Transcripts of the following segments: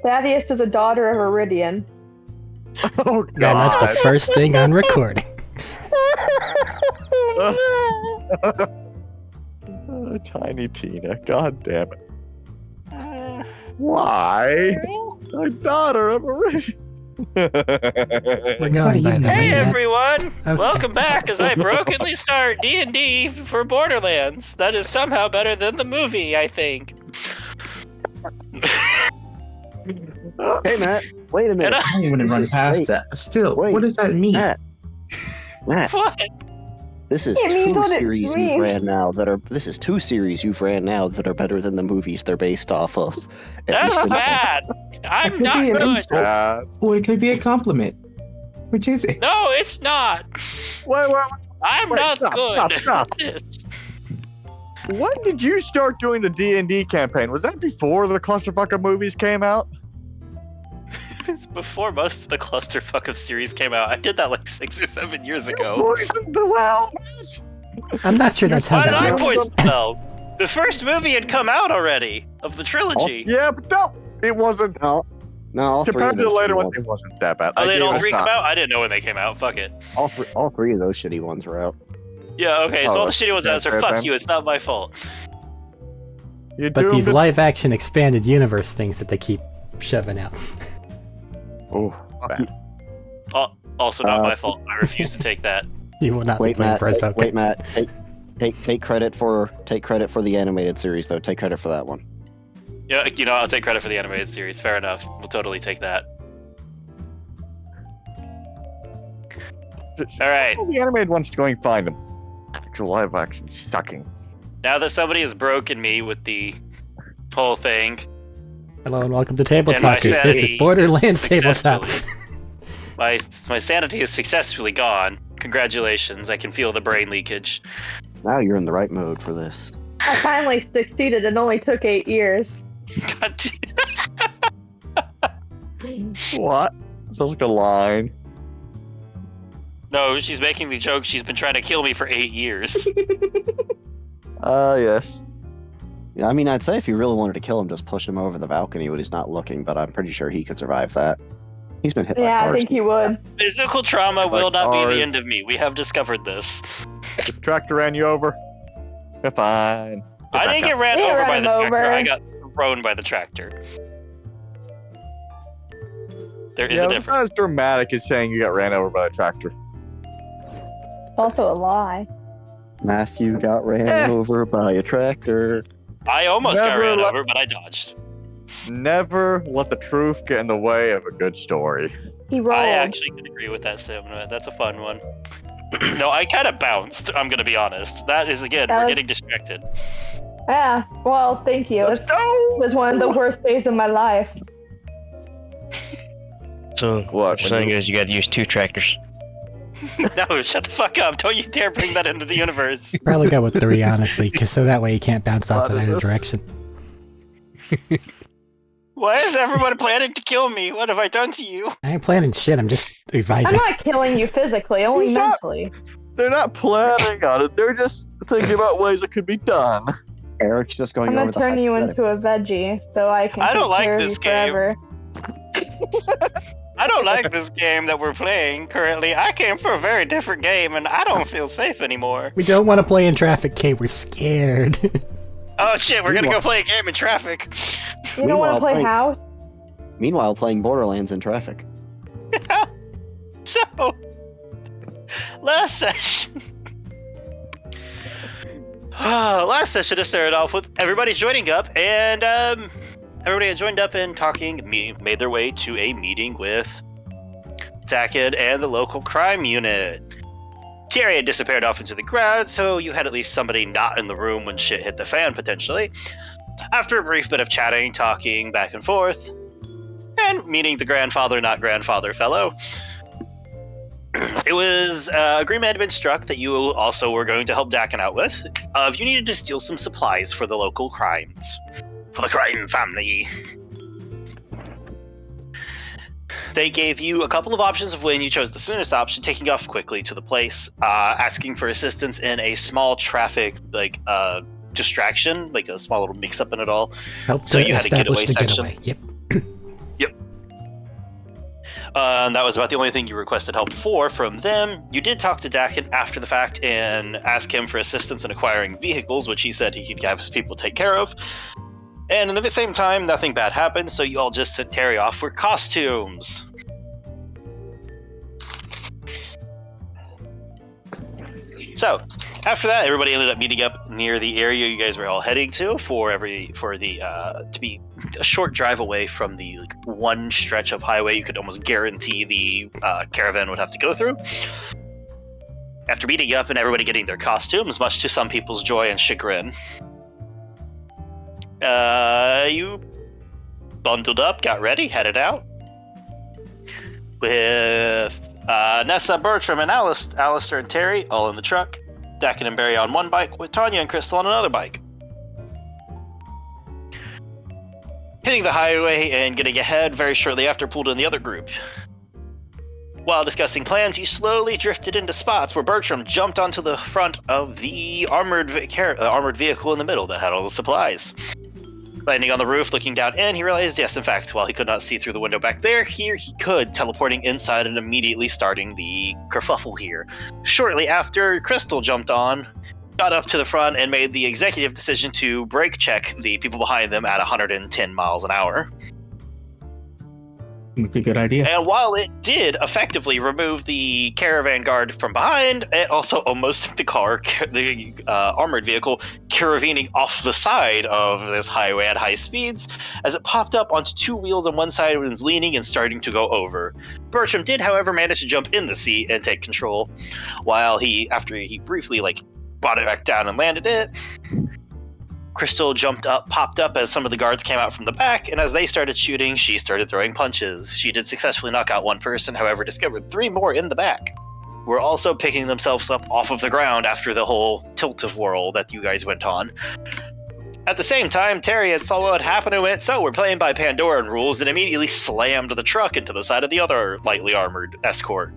Thaddeus is a daughter of Iridian. Oh god. And that's the first thing on recording. Tiny Tina. God damn it. Why? A daughter of a rich. We're going by the Hey way, everyone! Okay. Welcome back as I brokenly start D&D for Borderlands. That is somehow better than the movie, I think. Hey, Matt. Wait a minute. And I don't even run past Wait. that. Still, Wait. what does that mean? Matt. Matt. What? This is It means two what it series you've means. ran now that are. This is two series you've ran now that are better than the movies they're based off of. At That's least in- bad. I'm Could not be an good. insult. Or it could be a compliment. Which is it? No, it's not. Wait. I'm Wait, not stop, good. stop. at this. When did you start doing the D&D campaign? Was that before the clusterfuck of movies came out? It's before most of the clusterfuck of series came out. I did that like 6 or 7 years ago. Poisoned the well. I'm not sure that's how Why did I that works. poison the well? The first movie had come out already of the trilogy. Yeah, but no, it wasn't. No, all three Compared of to the those later shitty ones, ones. it wasn't that bad. Oh, I they gave don't it a three come shot. out? I didn't know when they came out. Fuck it. All three of those shitty ones were out. Yeah, okay, so Oh, all the shitty ones yeah, answer, fair fuck then. you, it's not my fault. You But doomed these it. live-action expanded universe things that they keep shoving out. Oh, bad. Also not my fault. I refuse to take that. You will not be Wait, playing Matt. for us, okay? Wait, Matt. Take credit for the animated series though. Take credit for that one. Yeah, I'll take credit for the animated series. Fair enough. We'll totally take that. Alright, The animated one's going fine. The actual live action sucking. now that somebody has broken me with the whole thing, Hello and welcome to And my Tabletalkers. This sanity is Borderlands is Tabletop. my sanity is successfully gone. Congratulations, I can feel the brain leakage. Now you're in the right mode for this. I finally succeeded. It only took 8 years. God damn. What? Sounds like a line. No, she's making the joke. She's been trying to kill me for 8 years. Yes. Yeah, I mean, I'd say if you really wanted to kill him, just push him over the balcony when he's not looking. But I'm pretty sure he could survive that. He's been hit by Yeah, I cars. think he would. Physical trauma Like will not be ours. the end of me. We have discovered this. The tractor ran you over. You're fine. I didn't get ran He over by ran the tractor. over. I got thrown by the tractor. There is Yeah, a it's difference. not as dramatic as saying you got ran over by a tractor. It's also a lie. Matthew got ran Eh. over by a tractor. I almost got Never ran let- over, but I dodged. Never let the truth get in the way of a good story. He rolled. I actually can agree with that statement. That's a fun one. No, I kind of bounced. I'm gonna be honest. That is again, That we're was- getting distracted. Yeah, well, thank you. Let's It go! was one of the worst days of my life. So what you're When saying you- is you got to use 2 tractors. No, shut the fuck up! Don't you dare bring that into the universe. Probably go with 3, honestly, because so that way you can't bounce off in What is either this? direction. Why is everyone planning to kill me? What have I done to you? I ain't planning shit, I'm just I'm advising. not killing you physically, only He's not- mentally. They're not planning on it. They're just thinking about ways it could be done. Eric's just going I'm over gonna the turn you hypothetical. into a veggie so I can I don't take like care of this you game. forever. I don't like this game that we're playing currently. I came for a very different game, and I don't feel safe anymore. We don't want to play in traffic, Kate. We're scared. Oh shit, we're gonna go play a game in traffic. You don't want Meanwhile, to play playing- house? Meanwhile, playing Borderlands in traffic. So, last session. Last session it started off with everybody joining up, and everybody had joined up and talking, made their way to a meeting with Takid and the local crime unit. Terry had disappeared off into the crowd, so you had at least somebody not in the room when shit hit the fan, potentially. After a brief bit of chatting, talking back and forth, and meeting the grandfather, not grandfather fellow, it was agreement had been struck that you also were going to help Dakin out with. You needed to steal some supplies for the local crimes, for the crime family. They gave you a couple of options of when you chose the soonest option, taking off quickly to the place, asking for assistance in a small traffic distraction, like a small little mix-up in it all. Help So to you had a getaway establish the section? getaway. Yep. That was about the only thing you requested help for from them. You did talk to Dakin after the fact and ask him for assistance in acquiring vehicles, which he said he could have his people take care of. And at the same time, nothing bad happened, so you all just sent Terry off for costumes. So, after that, everybody ended up meeting up near the area you guys were all heading to to be a short drive away from the one stretch of highway you could almost guarantee the caravan would have to go through. After meeting up and everybody getting their costumes, much to some people's joy and chagrin, you bundled up, got ready, headed out with Nessa, Bertram, and Alistair and Terry all in the truck. Dakin and Barry on one bike, with Tanya and Crystal on another bike. Hitting the highway and getting ahead very shortly after pulled in the other group. While discussing plans, you slowly drifted into spots where Bertram jumped onto the front of the armored vehicle in the middle that had all the supplies. Landing on the roof, looking down in, he realized, yes, in fact, while he could not see through the window back there, here he could, teleporting inside and immediately starting the kerfuffle here. Shortly after, Crystal jumped on, got up to the front, and made the executive decision to brake check the people behind them at 110 miles an hour. That's a good idea. And while it did effectively remove the caravan guard from behind, it also almost sent the armored vehicle, caravaning off the side of this highway at high speeds, as it popped up onto two wheels on one side and was leaning and starting to go over. Bertram did, however, manage to jump in the seat and take control, while after he briefly, brought it back down and landed it. Crystal popped up as some of the guards came out from the back, and as they started shooting, she started throwing punches. She did successfully knock out one person, however, discovered 3 more in the back, who were also picking themselves up off of the ground after the whole tilt-of-whirl that you guys went on. At the same time, Terry had saw what happened and went, so we're playing by Pandoran rules, and immediately slammed the truck into the side of the other lightly armored escort.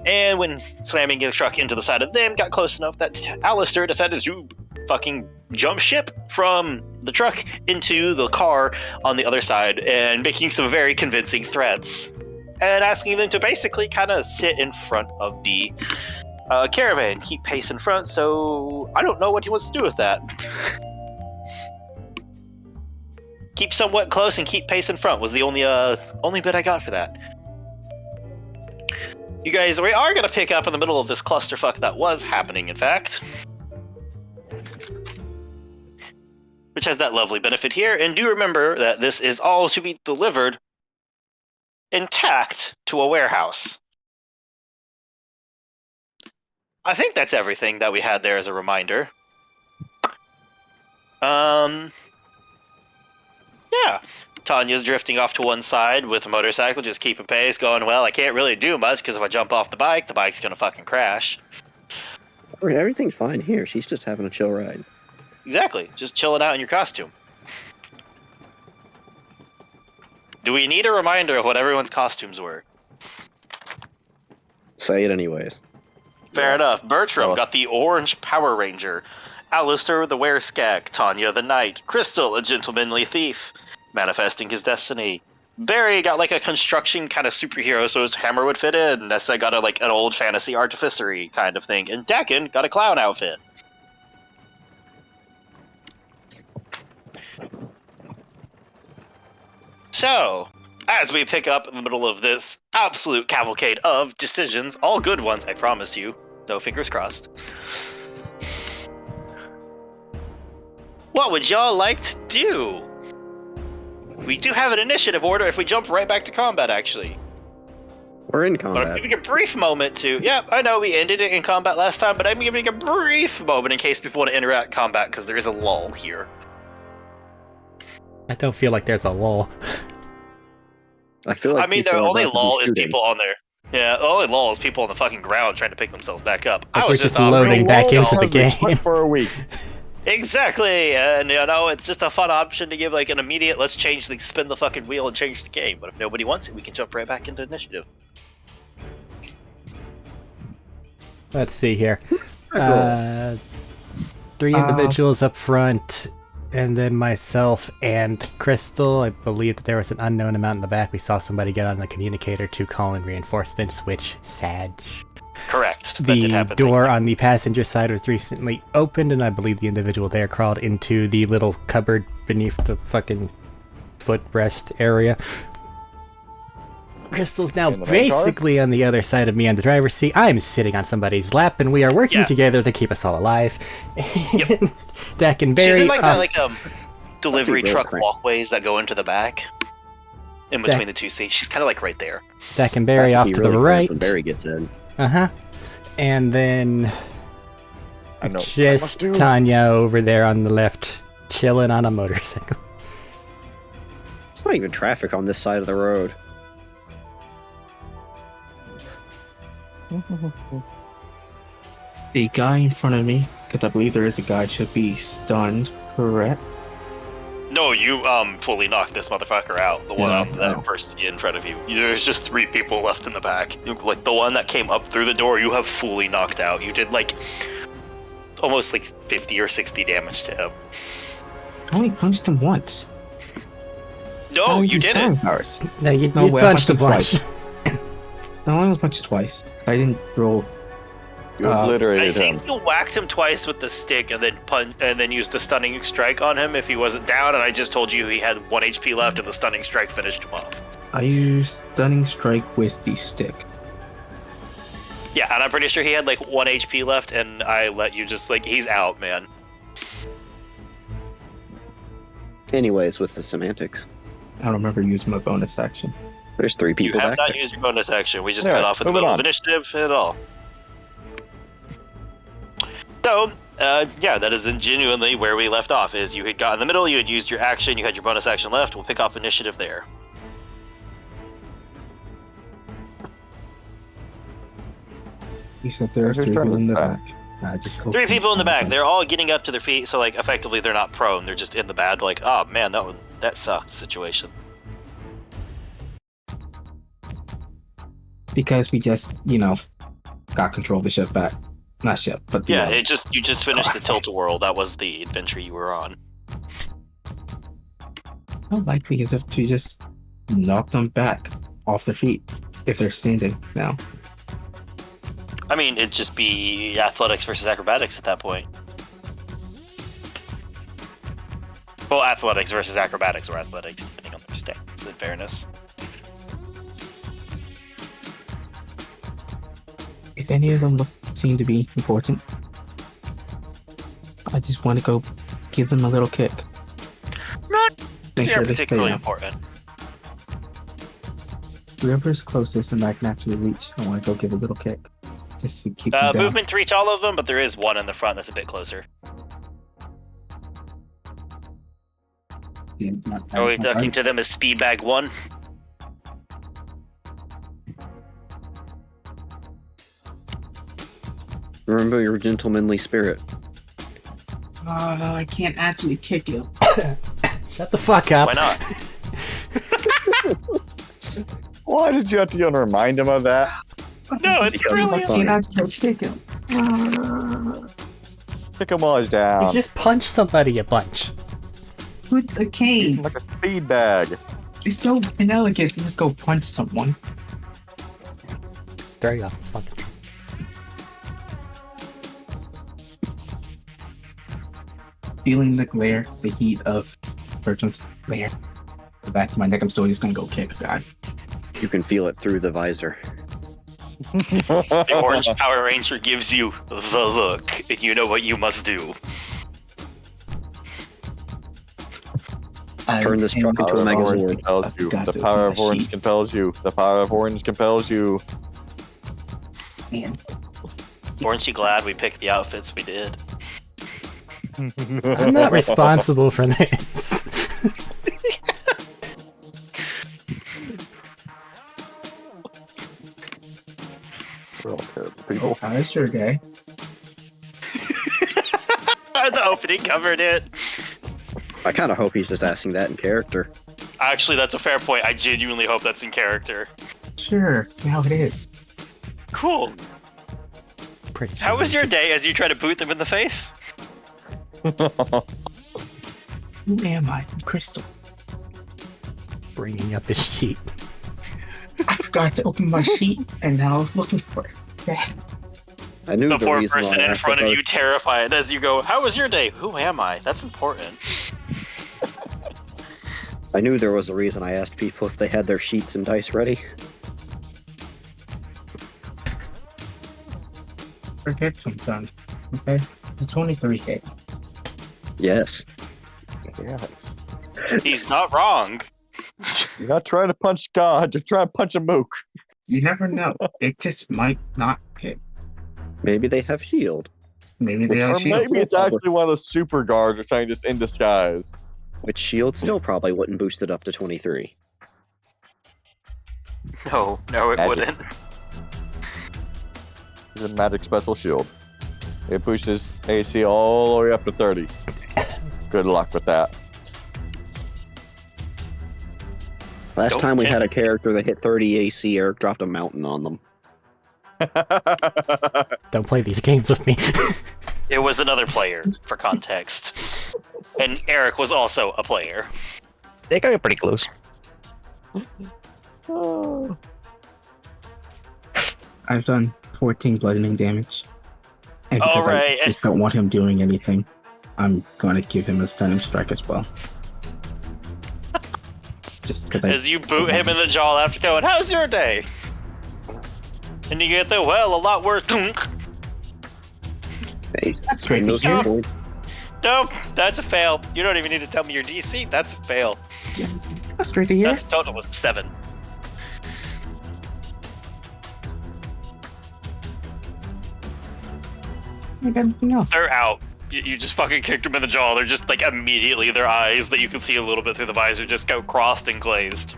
And when slamming the truck into the side of them, got close enough that Alistair decided to fucking jump ship from the truck into the car on the other side and making some very convincing threats and asking them to basically kind of sit in front of the caravan, keep pace in front. So I don't know what he wants to do with that. Keep somewhat close and keep pace in front was the only bit I got for that. You guys, we are going to pick up in the middle of this clusterfuck that was happening, in fact. Which has that lovely benefit here. And do remember that this is all to be delivered intact to a warehouse. I think that's everything that we had there as a reminder. Yeah. Tanya's drifting off to one side with a motorcycle, just keeping pace, going, well, I can't really do much because if I jump off the bike's going to fucking crash. Everything's fine here. She's just having a chill ride. Exactly. Just chilling out in your costume. Do we need a reminder of what everyone's costumes were? Say it anyways. Fair enough. Bertram Well, got the Orange Power Ranger. Alistair the Wereskag. Tanya the Knight. Crystal a Gentlemanly Thief, manifesting his destiny. Barry got like a construction kind of superhero, so his hammer would fit in. Nessa got an old fantasy artificery kind of thing. And Dakin got a clown outfit. So, as we pick up in the middle of this absolute cavalcade of decisions, all good ones, I promise you. No fingers crossed. What would y'all like to do? We do have an initiative order if we jump right back to combat, actually. We're in But I'm combat. giving a brief moment to... Yeah, I know we ended it in combat last time, but I'm giving a brief moment in case people want to interact combat, because there is a lull here. I don't feel like there's a lull. I feel like I mean, the people are only about to be lull is shooting. people on there. Yeah, the only lull is people on the fucking ground trying to pick themselves back up. Like I we're was just just loading back into the Because we quit game. for a week. Exactly, and it's just a fun option to give an immediate, let's spin the fucking wheel and change the game. But if nobody wants it, we can jump right back into initiative. Let's see here. 3 individuals up front, and then myself and Crystal. I believe that there was an unknown amount in the back. We saw somebody get on the communicator to call in reinforcements, which sad. Correct. That did The happen. door on the passenger side was recently opened, and I believe the individual there crawled into the little cupboard beneath the fucking footrest area. Crystal's now In the main car? basically on the other side of me on the driver's seat. I'm sitting on somebody's lap, and we are working Yeah. together to keep us all alive. Yep. Dak and She's Barry in like off- the delivery That'd be truck really walkways that go into the back. In between the two seats. She's kind of like right there. Dak and Barry off to the right. When Barry gets in. Uh-huh. And then I know. what I must just do. Tanya over there on the left, chilling on a motorcycle. There's not even traffic on this side of the road. The guy in front of me, because I believe there is a guy, should be stunned, correct? No, you fully knocked this motherfucker out. The one that person in front of you. There's just 3 people left in the back. Like the one that came up through the door, you have fully knocked out. You did like almost like 50 or 60 damage to him. I only punched him once. No, you didn't. Powers. No, you No, wait, I punched a bunch. punched No, I only punched twice. I didn't roll. You I obliterated him. think you whacked him twice with the stick and then used a stunning strike on him if he wasn't down, and I just told you he had 1 HP left and the stunning strike finished him off. I used stunning strike with the stick. Yeah, and I'm pretty sure he had like 1 HP left, and I let you just like, he's out, man. Anyways, with the semantics. I don't remember using my bonus action. There's 3 You people have back not there. used your bonus action. We just Yeah, cut off in the moving middle on. of initiative at all. So, yeah, that is genuinely where we left off, is you had got in the middle, you had used your action, you had your bonus action left, we'll pick up initiative there. You said there's Whose 3 turn people is in the that? back. Just go 3 people in the back, they're all getting up to their feet, so like effectively they're not prone, they're just in the bad, like, oh man, that sucked situation. Because we just, got control of the ship back. Not ship, but the Yeah, you just finished the Tilt-A-Whirl, that was the adventure you were on. How likely is it to just knock them back off their feet if they're standing now? I mean, it'd just be athletics versus acrobatics at that point. Well, athletics versus acrobatics, or athletics, depending on their stats, in fairness. If any of them seem to be important, I just want to go give them a little kick. Not Make They're sure they stay particularly down. important. Whoever's closest and I can actually reach, I want to go give a little kick. Just to keep them down. Movement to reach all of them, but there is one in the front that's a bit closer. Yeah, Are we talking to them as speed bag 1? Remember your gentlemanly spirit. I can't actually kick him. Shut the fuck up. Why not? Why did you have to remind him of that? No, it's Because brilliant. it's funny. actually kick him. Kick him while he's You down. just punch somebody a bunch. With the cane. Like a speed bag. It's so inelegant to just go punch someone. There you go. It's fucking true. Feeling the glare, the heat of Bertram's glare. The back of my neck, I'm still just gonna go kick a guy. You can feel it through the visor. The orange Power Ranger gives you the look, and you know what you must do. Turn this truck into a Power of orange megazord. compels I've you. got The to power of find a orange sheet. compels you. The power of orange compels you. Man, Aren't you glad we picked the outfits we did? I'm not responsible for this. Real terrible people. oh, that's your guy. The opening covered it. I kind of hope he's just asking that in character. Actually, that's a fair point. I genuinely hope that's in character. Sure, now it is. Cool. Pretty sure How was he's your just- day as you try to boot them in the face? Who am I? Crystal. Bringing up his sheet. I forgot to open my sheet, and now I was looking for it. Okay. I knew The the poor reason person why I in asked front of about- you, terrified as you go, "How was your day? Who am I?" That's important. I knew there was a reason I asked people if they had their sheets and dice ready. Forget sometimes. Okay? The 23K. Yes. Yeah. He's not wrong. You're not trying to punch God. You're trying to punch a mook. You never know. It just might not hit. Maybe they have shield. Maybe they Or have shield. maybe it's actually one of those super guards or something just in disguise. Which shield still probably wouldn't boost it up to 23. No, it Magic. wouldn't. It's a magic special shield. It pushes AC all the way up to 30. Good luck with that. Last Don't time we had a tempt me. character that hit 30 AC, Eric dropped a mountain on them. Don't play these games with me. It was another player, for context. And Eric was also a player. They got pretty close. Oh. I've done 14 bludgeoning damage. And because Alright. I just don't want him doing anything, I'm going to give him a stunning strike as well. Just because As you boot him in the jaw after going, "How's your day?" And you get the, "Well, a lot worse." That's great to Those hear. people- Nope, that's a fail. You don't even need to tell me your DC. That's a fail. That's great to hear. That's total was 7. I got anything else? They're out. You just fucking kicked them in the jaw. They're just like immediately their eyes that you can see a little bit through the visor just go crossed and glazed.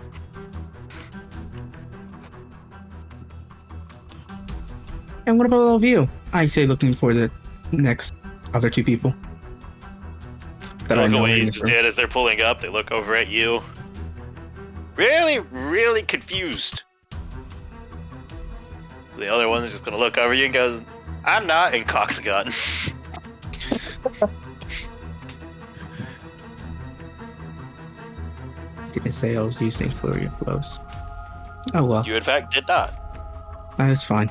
And what about all of you? I say looking for the next other two people. They That I look know away are in you this just room. did as they're pulling up. They look over at you. Really, really confused. The other one's just gonna look over you and goes, "I'm not," and cocks a gun. Didn't say I was using flurry of blows. Oh well, You in fact did not. that is fine.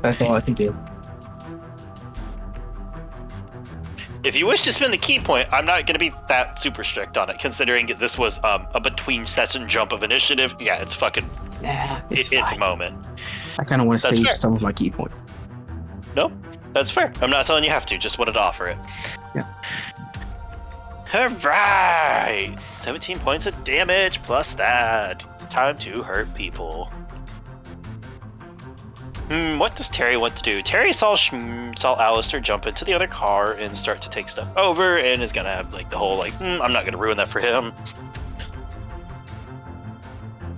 That's all I can do. If you wish to spend the key point, I'm not going to be that super strict on it, considering this was a between session jump of initiative. Yeah, it's fucking, Nah, it's it's a fine. moment. I kind of want to That's save fair. some of my key points. Nope, that's fair. I'm not telling you have to, just wanted to offer it. Yeah. Alright! 17 points of damage plus that. Time to hurt people. What does Terry want to do? Terry saw Alistair jump into the other car and start to take stuff over, and is gonna have like the whole like, I'm not gonna ruin that for him.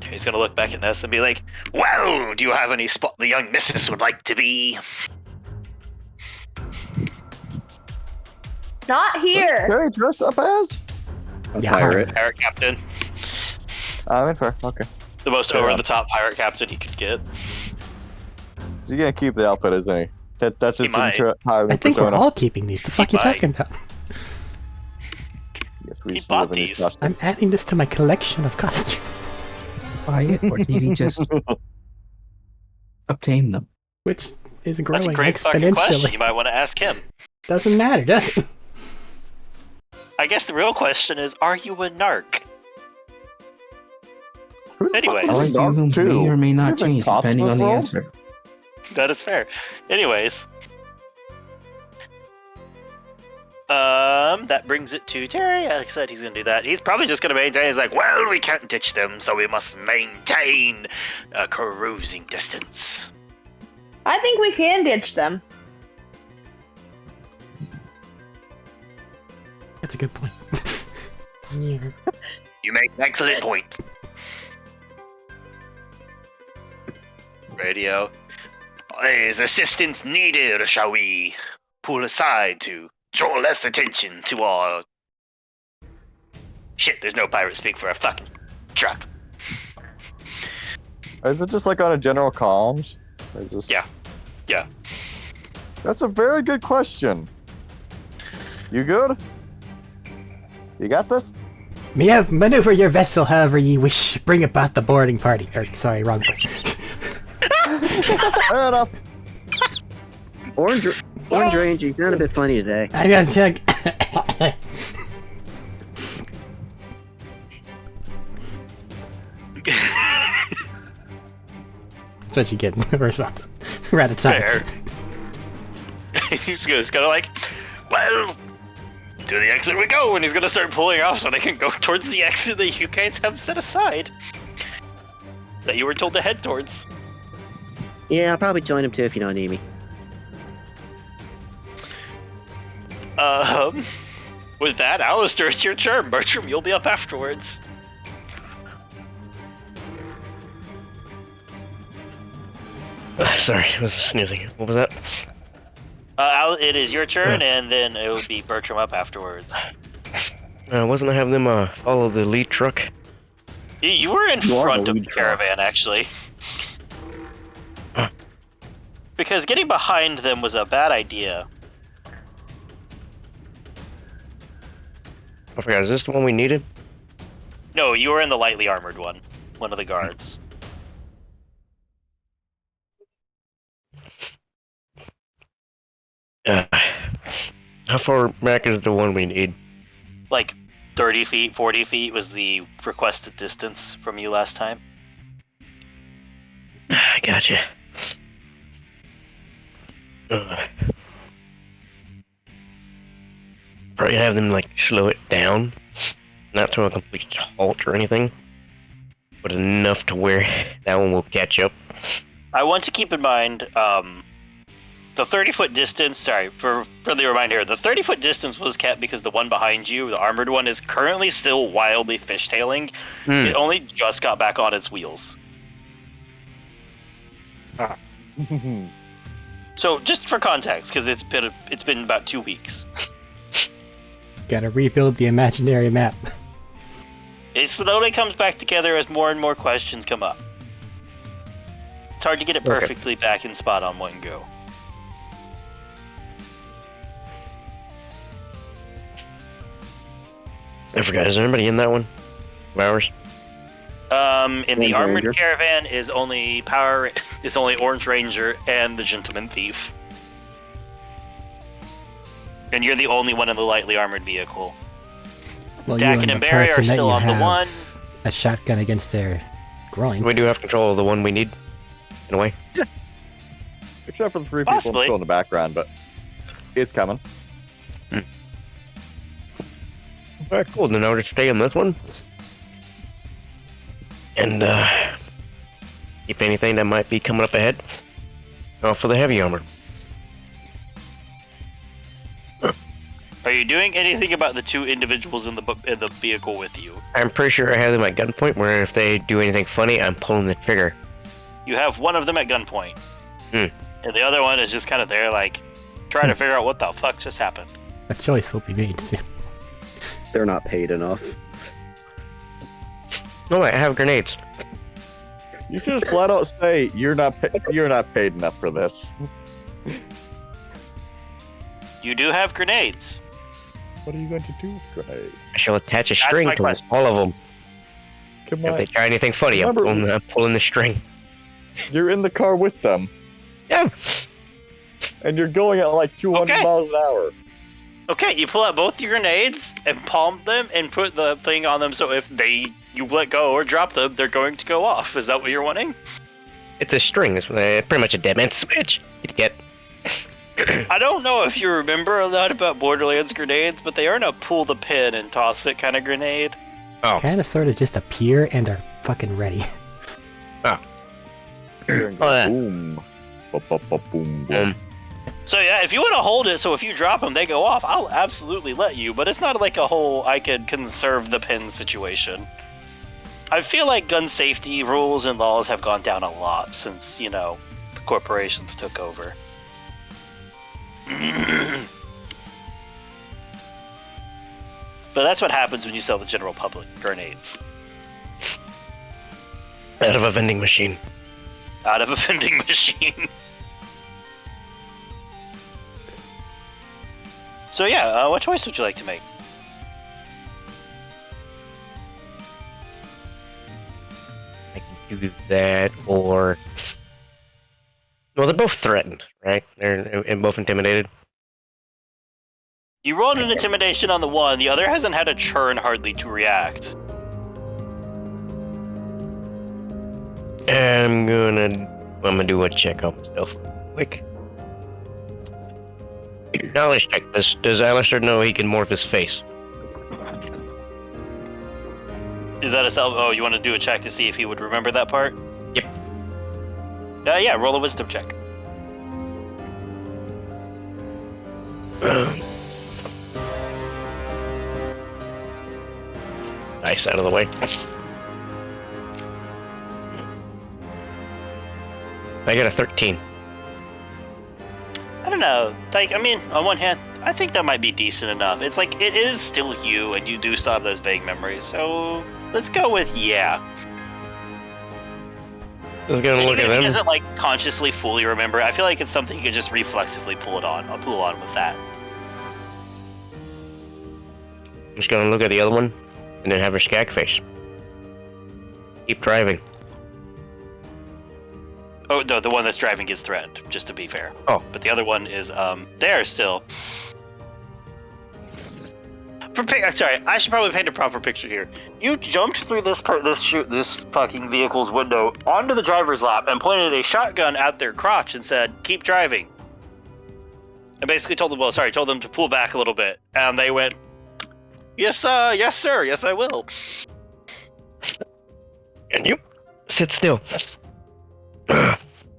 Terry's gonna look back at Ness and be like, "Well, do you have any spot the young missus would like to be?" Not here. Terry dressed up as? A Yeah. pirate. Pirate captain, I'm in fair. Okay. the most Fair over-the-top pirate captain he could get. He's gonna keep the outfit, isn't he? That's He his might. I think we're all keeping these. The fuck you might. talking about? Yes, we He used to bought live in his these. costume. I'm adding this to my collection of costumes, Buy it, or did he just obtain them? which is That's growing a great fucking question. exponentially. You might want to ask him. Doesn't matter, does it? I guess the real question is, are you a narc? Who the fuck Anyways. was Those Dark may too? or may not You've been change cops depending this on the role? answer. That is fair. Anyways. That brings it to Terry. Like I said, he's gonna do that. He's probably just gonna maintain, he's like, "Well, we can't ditch them, so we must maintain a cruising distance." I think we can ditch them. That's a good point. Yeah. You make an excellent point. Radio. Is assistance needed, or shall we pull aside to draw less attention to our... Shit, there's no pirate speak for a fucking truck. Is it just like on a general comms? Or is this- Yeah. Yeah. That's a very good question. You good? You got this? Maneuver your vessel however ye wish. Bring about the boarding party. Or, sorry, wrong voice. Fair enough. Orange Range, you're not a bit funny today. I gotta check. That's what you get in the response. We're out of time. Fair. He's just gonna like, well, to the exit we go, and he's gonna start pulling off so they can go towards the exit that you guys have set aside. That you were told to head towards. Yeah, I'll probably join him too if you don't need me. With that, Alistair, it's your turn. Bertram, you'll be up afterwards. Sorry, I was snoozing. What was that? It is your turn, and then it would be Bertram up afterwards. Wasn't I having them follow the lead truck? You were in You are front the of the lead caravan, actually. Because getting behind them was a bad idea. I forgot, is this the one we needed? No, you were in the lightly armored one of the guards. How far back is the one we need? Like 30 feet, 40 feet was the requested distance from you last time. I gotcha. Probably have them like slow it down, not to a complete halt or anything, but enough to where that one will catch up. I want to keep in mind the 30-foot distance. Sorry, for the reminder, the 30-foot distance was kept because the one behind you, the armored one, is currently still wildly fishtailing. It only just got back on its wheels. So, just for context, because it's been about 2 weeks. Gotta rebuild the imaginary map. It slowly comes back together as more and more questions come up. It's hard to get it perfectly back in spot on one go. I forgot, is there anybody in that one? Of ours? In the Orange armored Ranger. caravan is only Orange Ranger and the Gentleman Thief. And you're the only one in the lightly armored vehicle. Well, Dakin you and and the Barry are person that still you on the have one. a shotgun against their groin. We do have control of the one we need, in a way. Except for the three people Possibly. still in the background, but it's coming. Alright, cool, then I'll just stay in this one. And, keep anything that might be coming up ahead. For the heavy armor. Are you doing anything about the two individuals in the vehicle with you? I'm pretty sure I have them at gunpoint, where if they do anything funny, I'm pulling the trigger. You have one of them at gunpoint. Hmm. And the other one is just kind of there, like, trying to figure out what the fuck just happened. A choice will be made soon. They're not paid enough. No, I have grenades. You should just flat out say you're not paid enough for this. You do have grenades. What are you going to do with grenades? I shall attach a That's string my to question. all of them. Come If on, they try anything funny, I'm Remember- pulling the string. you're in the car with them, Yeah. and you're going at like 200 Okay. miles an hour. Okay, you pull out both your grenades and palm them and put the thing on them so if you let go or drop them, they're going to go off. Is that what you're wanting? It's a string. It's pretty much a dead man switch. You get. I don't know if you remember a lot about Borderlands grenades, but they aren't a pull the pin and toss it kind of grenade. Oh. Kind of sort of just appear and are fucking ready. Hearing Oh, yeah. boom. Boom, boom. So yeah, if you want to hold it so if you drop them, they go off, I'll absolutely let you, but it's not like a whole I could conserve the pin situation. I feel like gun safety rules and laws have gone down a lot since, the corporations took over. But that's what happens when you sell the general public grenades. Out of a vending machine. Out of a vending machine. So yeah, what choice would you like to make? do that, or well, they're both threatened, right? They're both intimidated. You rolled an intimidation on the one, the other hasn't had a churn hardly to react. I'm gonna do a check on myself real quick. Knowledge check. Does Alistair know he can morph his face? Is that a self? Oh, you want to do a check to see if he would remember that part? Yep. Yeah, roll a wisdom check. Nice, out of the way. I got a 13. I don't know. Like, I mean, on one hand, I think that might be decent enough. It's like, it is still you, and you do still have those vague memories. So, let's go with yeah. I was gonna look Even at if he him. doesn't, like, consciously fully remember, I feel like it's something you could just reflexively pull on with that. I'm just gonna look at the other one, and then have her skag face. Keep driving. Oh, no, the one that's driving is threatened, just to be fair. Oh. But the other one is, there still. Sorry, I should probably paint a proper picture here. You jumped through this fucking vehicle's window onto the driver's lap and pointed a shotgun at their crotch and said, "Keep driving." And basically told them to pull back a little bit. And they went, yes, sir, yes, I will. And you sit still.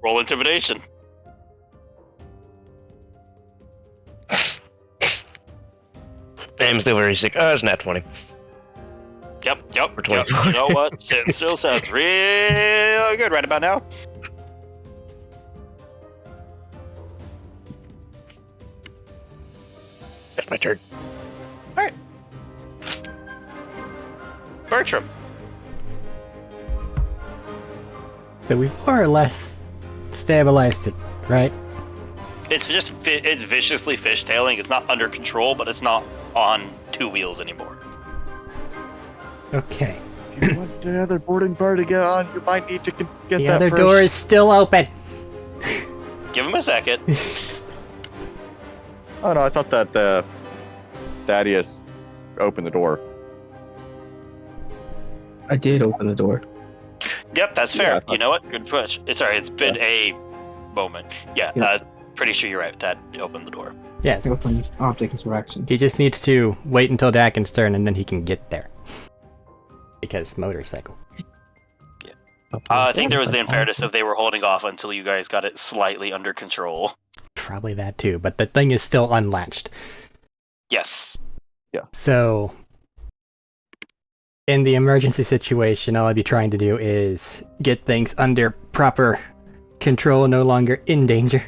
Roll intimidation. I'm still very sick. It's not 20. Yep. For 24. You know what? Sitting still sounds real good right about now. That's my turn. Alright. Bertram. So we've more or less stabilized it, right? It's viciously fishtailing. It's not under control, but it's not on two wheels anymore. Okay. If you want the other boarding bar to get on, you might need to get The that other first. door is still open. Give him a second. Oh no, I thought that Thaddeus opened the door. I did open the door. Yep, that's fair. Yeah, I thought- You know what? Good push. It's been a moment. Yeah, Yeah. pretty sure you're right. That opened the door. Yes. Open object interaction. He just needs to wait until Dakin's turn and then he can get there. Because motorcycle. I think there was the imperative of they were holding off until you guys got it slightly under control. Probably that too, but the thing is still unlatched. Yes. So, in the emergency situation, all I'd be trying to do is get things under proper control, no longer in danger.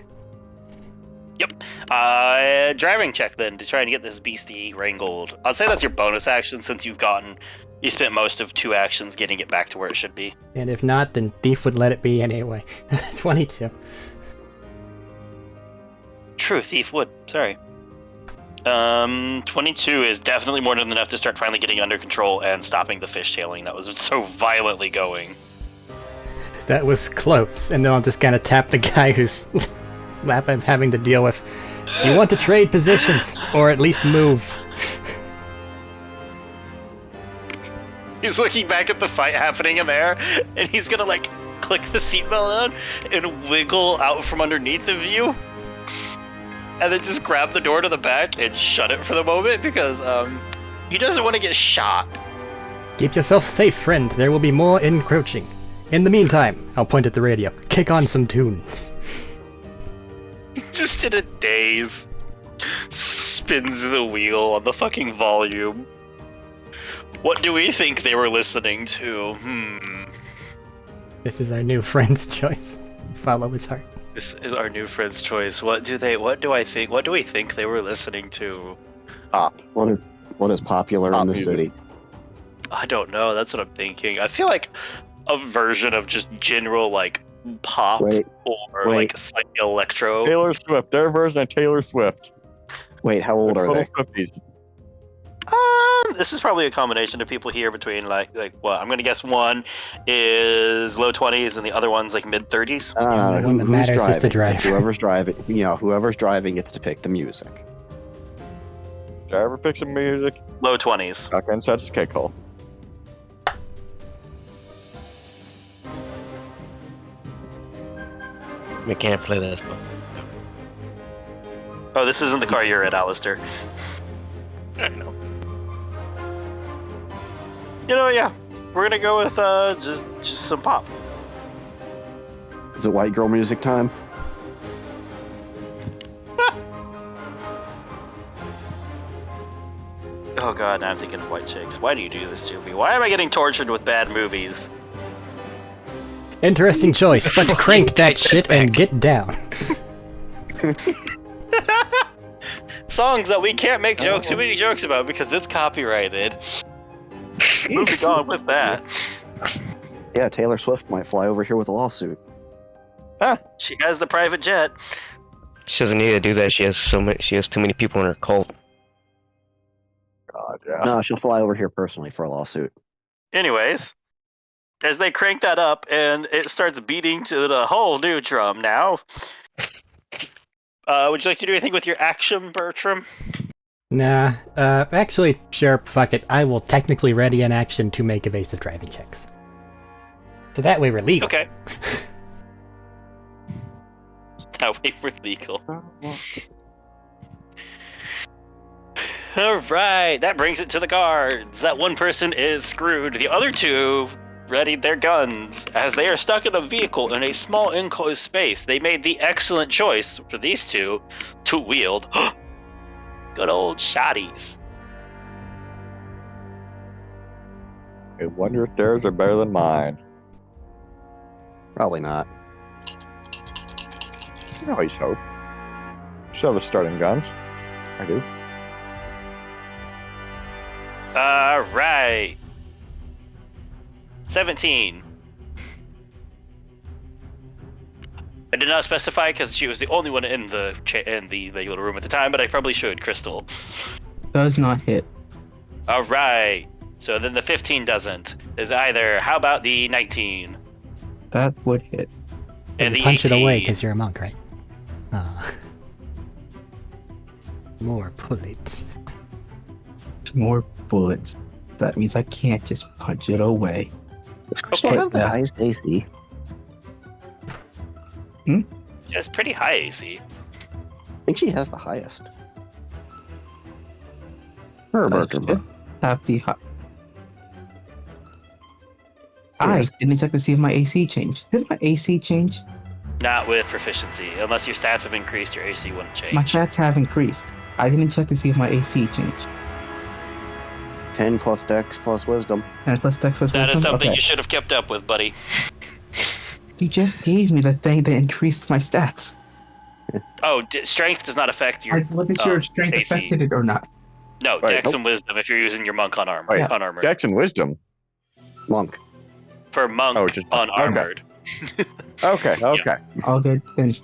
Driving check then to try and get this beastie wrangled. I'll say that's your bonus action since you spent most of 2 actions getting it back to where it should be. And if not, then Thief would let it be anyway. 22. True, Thief would. Sorry. 22 is definitely more than enough to start finally getting under control and stopping the fishtailing that was so violently going. That was close, and then I'll just kind of tap the guy whose lap I'm having to deal with. You want to trade positions, or at least move. He's looking back at the fight happening in there, and he's gonna like click the seatbelt on and wiggle out from underneath of you, and then just grab the door to the back and shut it for the moment because he doesn't want to get shot. Keep yourself safe, friend. There will be more encroaching. In the meantime, I'll point at the radio. Kick on some tunes. Just in a daze, spins the wheel on the fucking volume. What do we think they were listening to? This is our new friend's choice. Follow his heart. This is our new friend's choice. What do we think they were listening to? What is popular Pop in the music. city? I don't know. That's what I'm thinking. I feel like a version of just general like pop Wait, or wait. like slightly electro. Taylor Swift, their version of Taylor Swift. Wait, how old are Total they? Swifties. This is probably a combination of people here between like what I'm gonna guess one is low 20s and the other one's like mid 30s. The one that matters is to drive. Whoever's driving, whoever's driving gets to pick the music. Driver pick some music. Low 20s. Shotgun sets his cake hole. We can't play this one. Oh, this isn't the car you're in, Alistair. I know. You know, yeah, we're gonna go with just some pop. Is it white girl music time? Oh god, now I'm thinking of white chicks. Why do you do this to me? Why am I getting tortured with bad movies? Interesting choice, but crank that shit and get down. Songs that we can't make too many jokes about because it's copyrighted. Moving on with that. Yeah, Taylor Swift might fly over here with a lawsuit. She has the private jet. She doesn't need to do that. She has too many people in her cult. God, yeah. No, she'll fly over here personally for a lawsuit. Anyways, as they crank that up and it starts beating to the whole new drum now. Would you like to do anything with your action, Bertram? Nah, actually, sure, fuck it. I will technically ready an action to make evasive driving checks. So that way we're legal. Okay. That way we're legal. Alright, that brings it to the guards. That one person is screwed. The other two readied their guns. As they are stuck in a vehicle in a small enclosed space, they made the excellent choice for these two to wield good old shotties. I wonder if theirs are better than mine. Probably not. I always hope. Still have the starting guns. I do. Alright. 17. I did not specify because she was the only one in the regular room at the time, but I probably should, Crystal. Does not hit. Alright. So then the 15 doesn't. Is either, how about the 19? That would hit. And You the punch 18. it away because you're a monk, right? More bullets. More bullets. That means I can't just punch it away. Does Crystal Okay. have the highest AC? Yeah, it's pretty high AC. I think she has the highest. Her I Bertram. should have the I Yes. didn't check to see if my AC changed. Did my AC change? Not with proficiency. Unless your stats have increased, your AC wouldn't change. My stats have increased. I didn't check to see if my AC changed. 10 plus Dex plus Wisdom. And plus Dex was That is wisdom? something Okay. you should have kept up with, buddy. You just gave me the thing that increased my stats. Oh, strength does not affect your... What is your strength AC. affected it or not? No, Wait, Dex nope. and Wisdom if you're using your monk unarmed. Wait, Unarmored. Dex and Wisdom. Monk. For monk Oh, just- unarmored. Okay, okay. All good. Then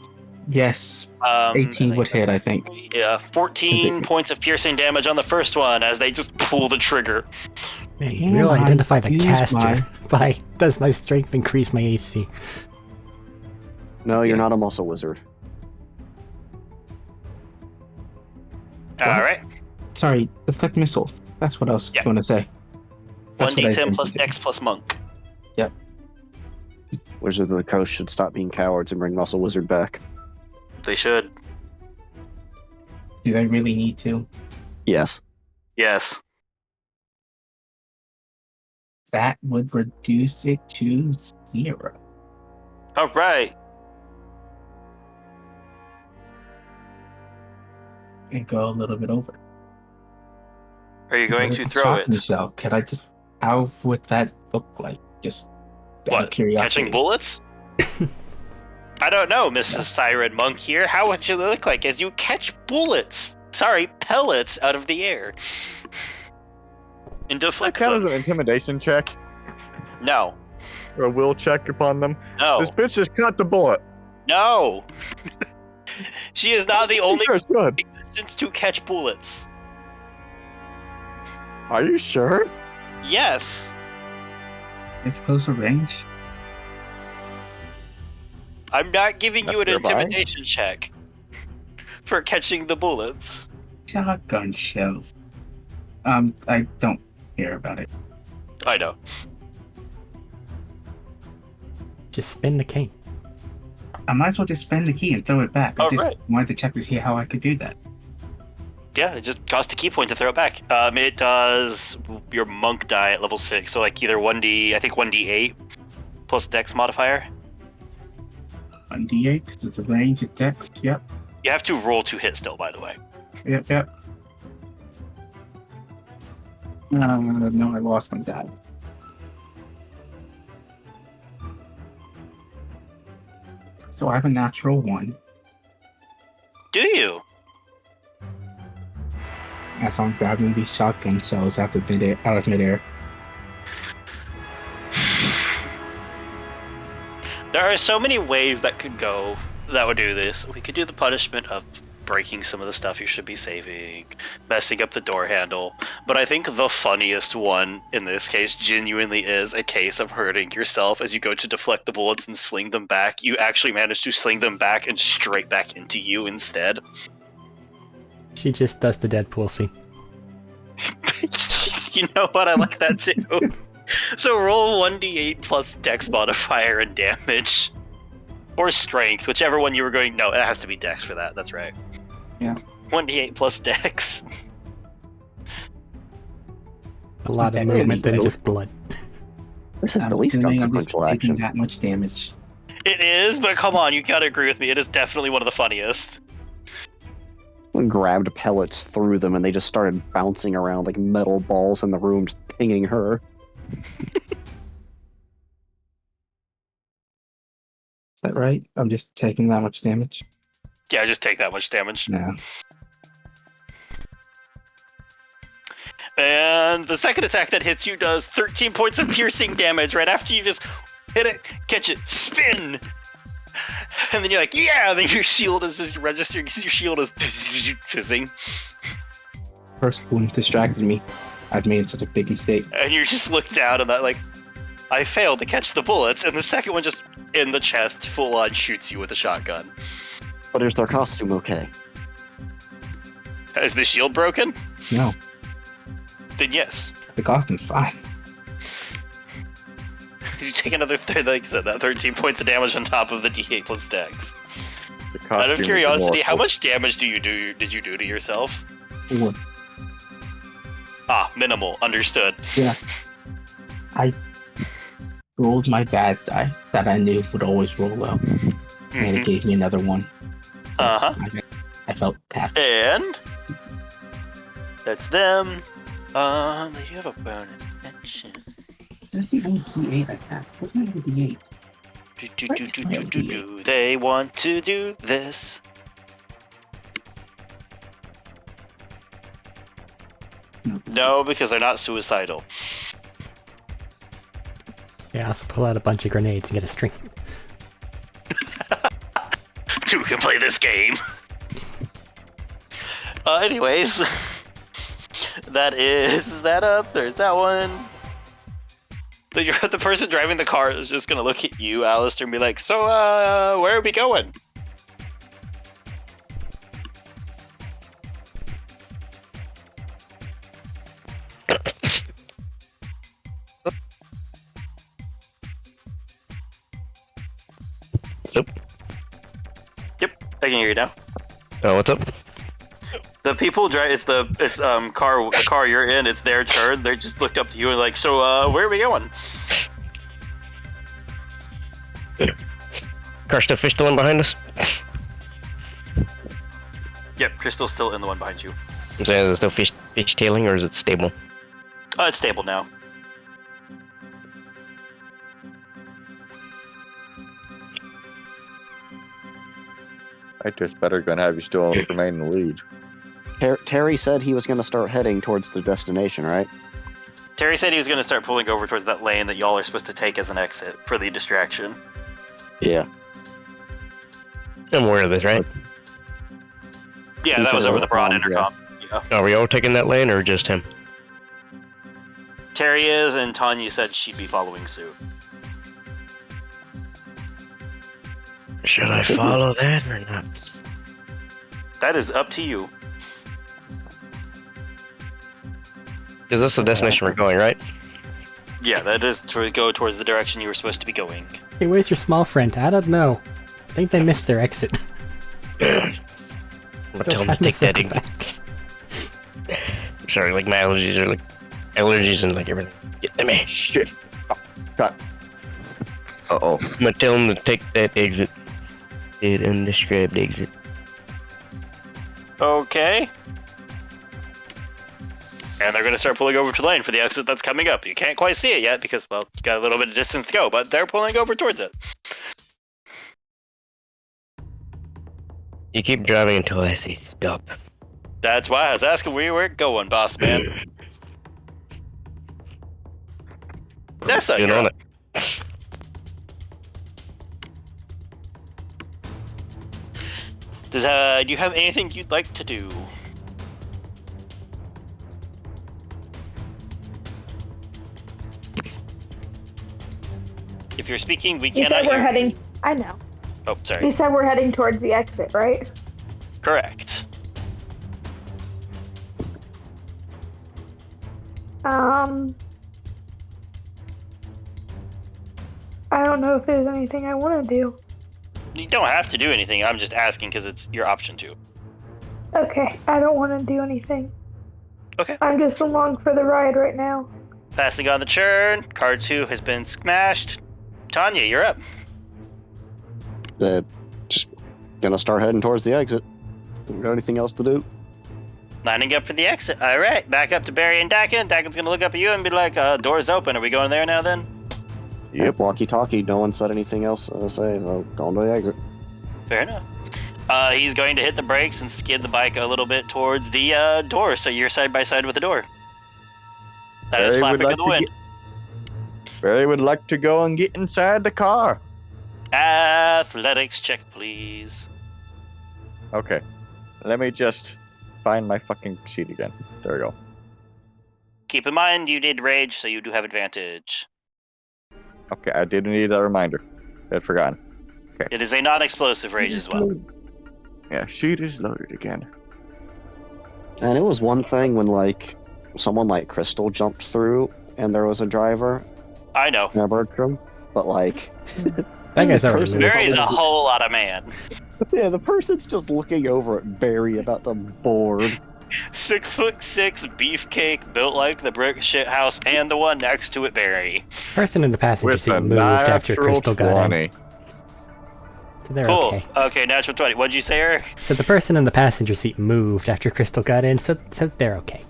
yes, 18 would hit, I think. Yeah, 14 points of piercing damage on the first one as they just pull the trigger. Man, you Can really I identify the use caster by does my strength increase my AC? No, you're not a muscle wizard. Alright. Sorry, deflect missiles. That's what I was Yeah. going to say. That's what I 1d10 think plus to do. Dex plus monk. Wizards of the Coast should stop being cowards and bring Muscle Wizard back. They should. Do they really need to? Yes. Yes. That would reduce it to 0. Alright. And go a little bit over. Are you going to throw it? Michelle, could I just... How would that look like? Just out of What? curiosity. Catching bullets? I don't know, Mrs. Siren Monk here. How would you look like as you catch bullets? Sorry, pellets out of the air. And That deflect count as them. an intimidation check No. or a will check upon them. No. This bitch just caught the bullet. No. She is not the only Sure, it's good. existence to catch bullets. Are you sure? Yes. It's closer range. I'm not giving you an That's nearby. intimidation check for catching the bullets. Shotgun shells. I don't care about it. I know. Just spin the cane. I might as well just spend the key and throw it back. I Oh, just right. wanted to check to see how I could do that. Yeah, it just costs a key point to throw it back. It does your monk die at level 6, so like either 1d8 plus dex modifier. 1d8, because it's a range of dex. Yep. You have to roll to hit still, by the way. Yep. No, I lost my die. So I have a natural 1. Do you? As I'm grabbing these shotgun shells out of midair. There are so many ways that could go that would do this. We could do the punishment of breaking some of the stuff you should be saving, messing up the door handle, but I think the funniest one in this case genuinely is a case of hurting yourself as you go to deflect the bullets and sling them back. You actually manage to sling them back and straight back into you instead. She just does the Deadpool scene. You know what? I like that too. So roll 1d8 plus dex modifier and damage. Or strength, whichever one you were going. No, it has to be dex for that. That's right. Yeah. 1d8 plus dex. A lot of Okay. movement than just blood. This is the I'm least assuming I'm consequential just taking action. that much damage. It is, but come on, you gotta agree with me. It is definitely one of the funniest. Grabbed pellets, threw them, and they just started bouncing around like metal balls in the room, just pinging her. Is that right? I'm just taking that much damage? Yeah, just take that much damage. No. And the second attack that hits you does 13 points of piercing damage right after you just hit it, catch it, spin! And then you're like, yeah! And then your shield is just registering because your shield is fizzing. First one distracted me. I'd made such a big mistake. And you just look down and that, like, I failed to catch the bullets. And the second one just in the chest, full on shoots you with a shotgun. But is their costume okay? Is the shield broken? No, Then yes. the costume's fine. You take another, like I said, that 13 points of damage on top of the D8 plus dex. The Out costume of is curiosity, how immortal. much damage did you do to yourself? 1. Ah, minimal. Understood. Yeah. I rolled my bad die that I knew would always roll low. And it gave me another one. Uh-huh. I felt tapped. And that's them. They have a bonus action. That's the only D8 I have. What's my other D8? Do they want to do this? No, because they're not suicidal. Yeah, also pull out a bunch of grenades and get a string. Two can play this game. Anyways, that is that up. There's that one. The person driving the car is just gonna look at you, Alistair, and be like, "So, where are we going?" Yep. Yep, I can hear you now. Oh, what's up? The people drive. It's the car you're in. It's their turn. They just looked up to you and like, "So, where are we going?" Karsta fish the one behind us? Yep, Crystal's still in the one behind you. I'm saying, is it still fish tailing or is it stable? It's stable now. I just better gonna have you still remain in the lead. Terry said he was going to start heading towards the destination, right? Terry said he was going to start pulling over towards that lane that y'all are supposed to take as an exit for the distraction. Yeah. I'm aware of this, right? Yeah, He that said was over it the broad was intercom. Yeah. Are we all taking that lane or just him? Terry is, and Tanya said she'd be following suit. Should I follow that or not? That is up to you. Because that's the destination we're going, right? Yeah, that is to go towards the direction you were supposed to be going. Hey, where's your small friend? I don't know. I think they missed their exit. I'm gonna tell them to take that exit. Sorry, like my allergies and like everything. Get them in. Shit. Oh, God. Uh-oh. I'm gonna tell them to take that exit. That undescribed exit. Okay. And they're going to start pulling over to the lane for the exit that's coming up. You can't quite see it yet because, well, you got a little bit of distance to go, but they're pulling over towards it. You keep driving until I say stop. That's why I was asking where you were going, boss man. That's not Get on good. it. Do you have anything you'd like to do? If you're speaking, we You cannot said we're hear heading. you. I know. Oh, sorry. You said we're heading towards the exit, right? Correct. I don't know if there's anything I want to do. You don't have to do anything. I'm just asking because it's your option to. Okay, I don't want to do anything. Okay. I'm just along for the ride right now. Passing on the churn. Card 2 has been smashed. Tanya, you're up. Just gonna start heading towards the exit. Don't got anything else to do. Lining up for the exit. All right. Back up to Barry and Dakin. Dakin's going to look up at you and be like, door's open. Are we going there now then? Yep, walkie-talkie. No one said anything else to say, so going to the exit. Fair enough. He's going to hit the brakes and skid the bike a little bit towards the door, so you're side by side with the door. That is Barry would flapping like in the to wind. Barry would like to go and get inside the car. Athletics check, please. Okay. Let me just find my fucking sheet again. There we go. Keep in mind, you did rage, so you do have advantage. Okay, I did need a reminder. I'd forgotten. It is a non-explosive rage as well. Yeah, sheet is loaded again. And it was one thing when, like, someone like Crystal jumped through and there was a driver I know. in a Bertram, but, like... That guy's already person- moved. Barry's a whole lot of man. Yeah, the person's just looking over at Barry about to board. 6'6" beefcake built like the brick shit house and the one next to it, Barry. Person in the passenger With seat a moved after natural Crystal got in. 20. So they're Cool. okay. Okay, natural 20. What'd you say, Arik? So the person in the passenger seat moved after Crystal got in, so they're okay.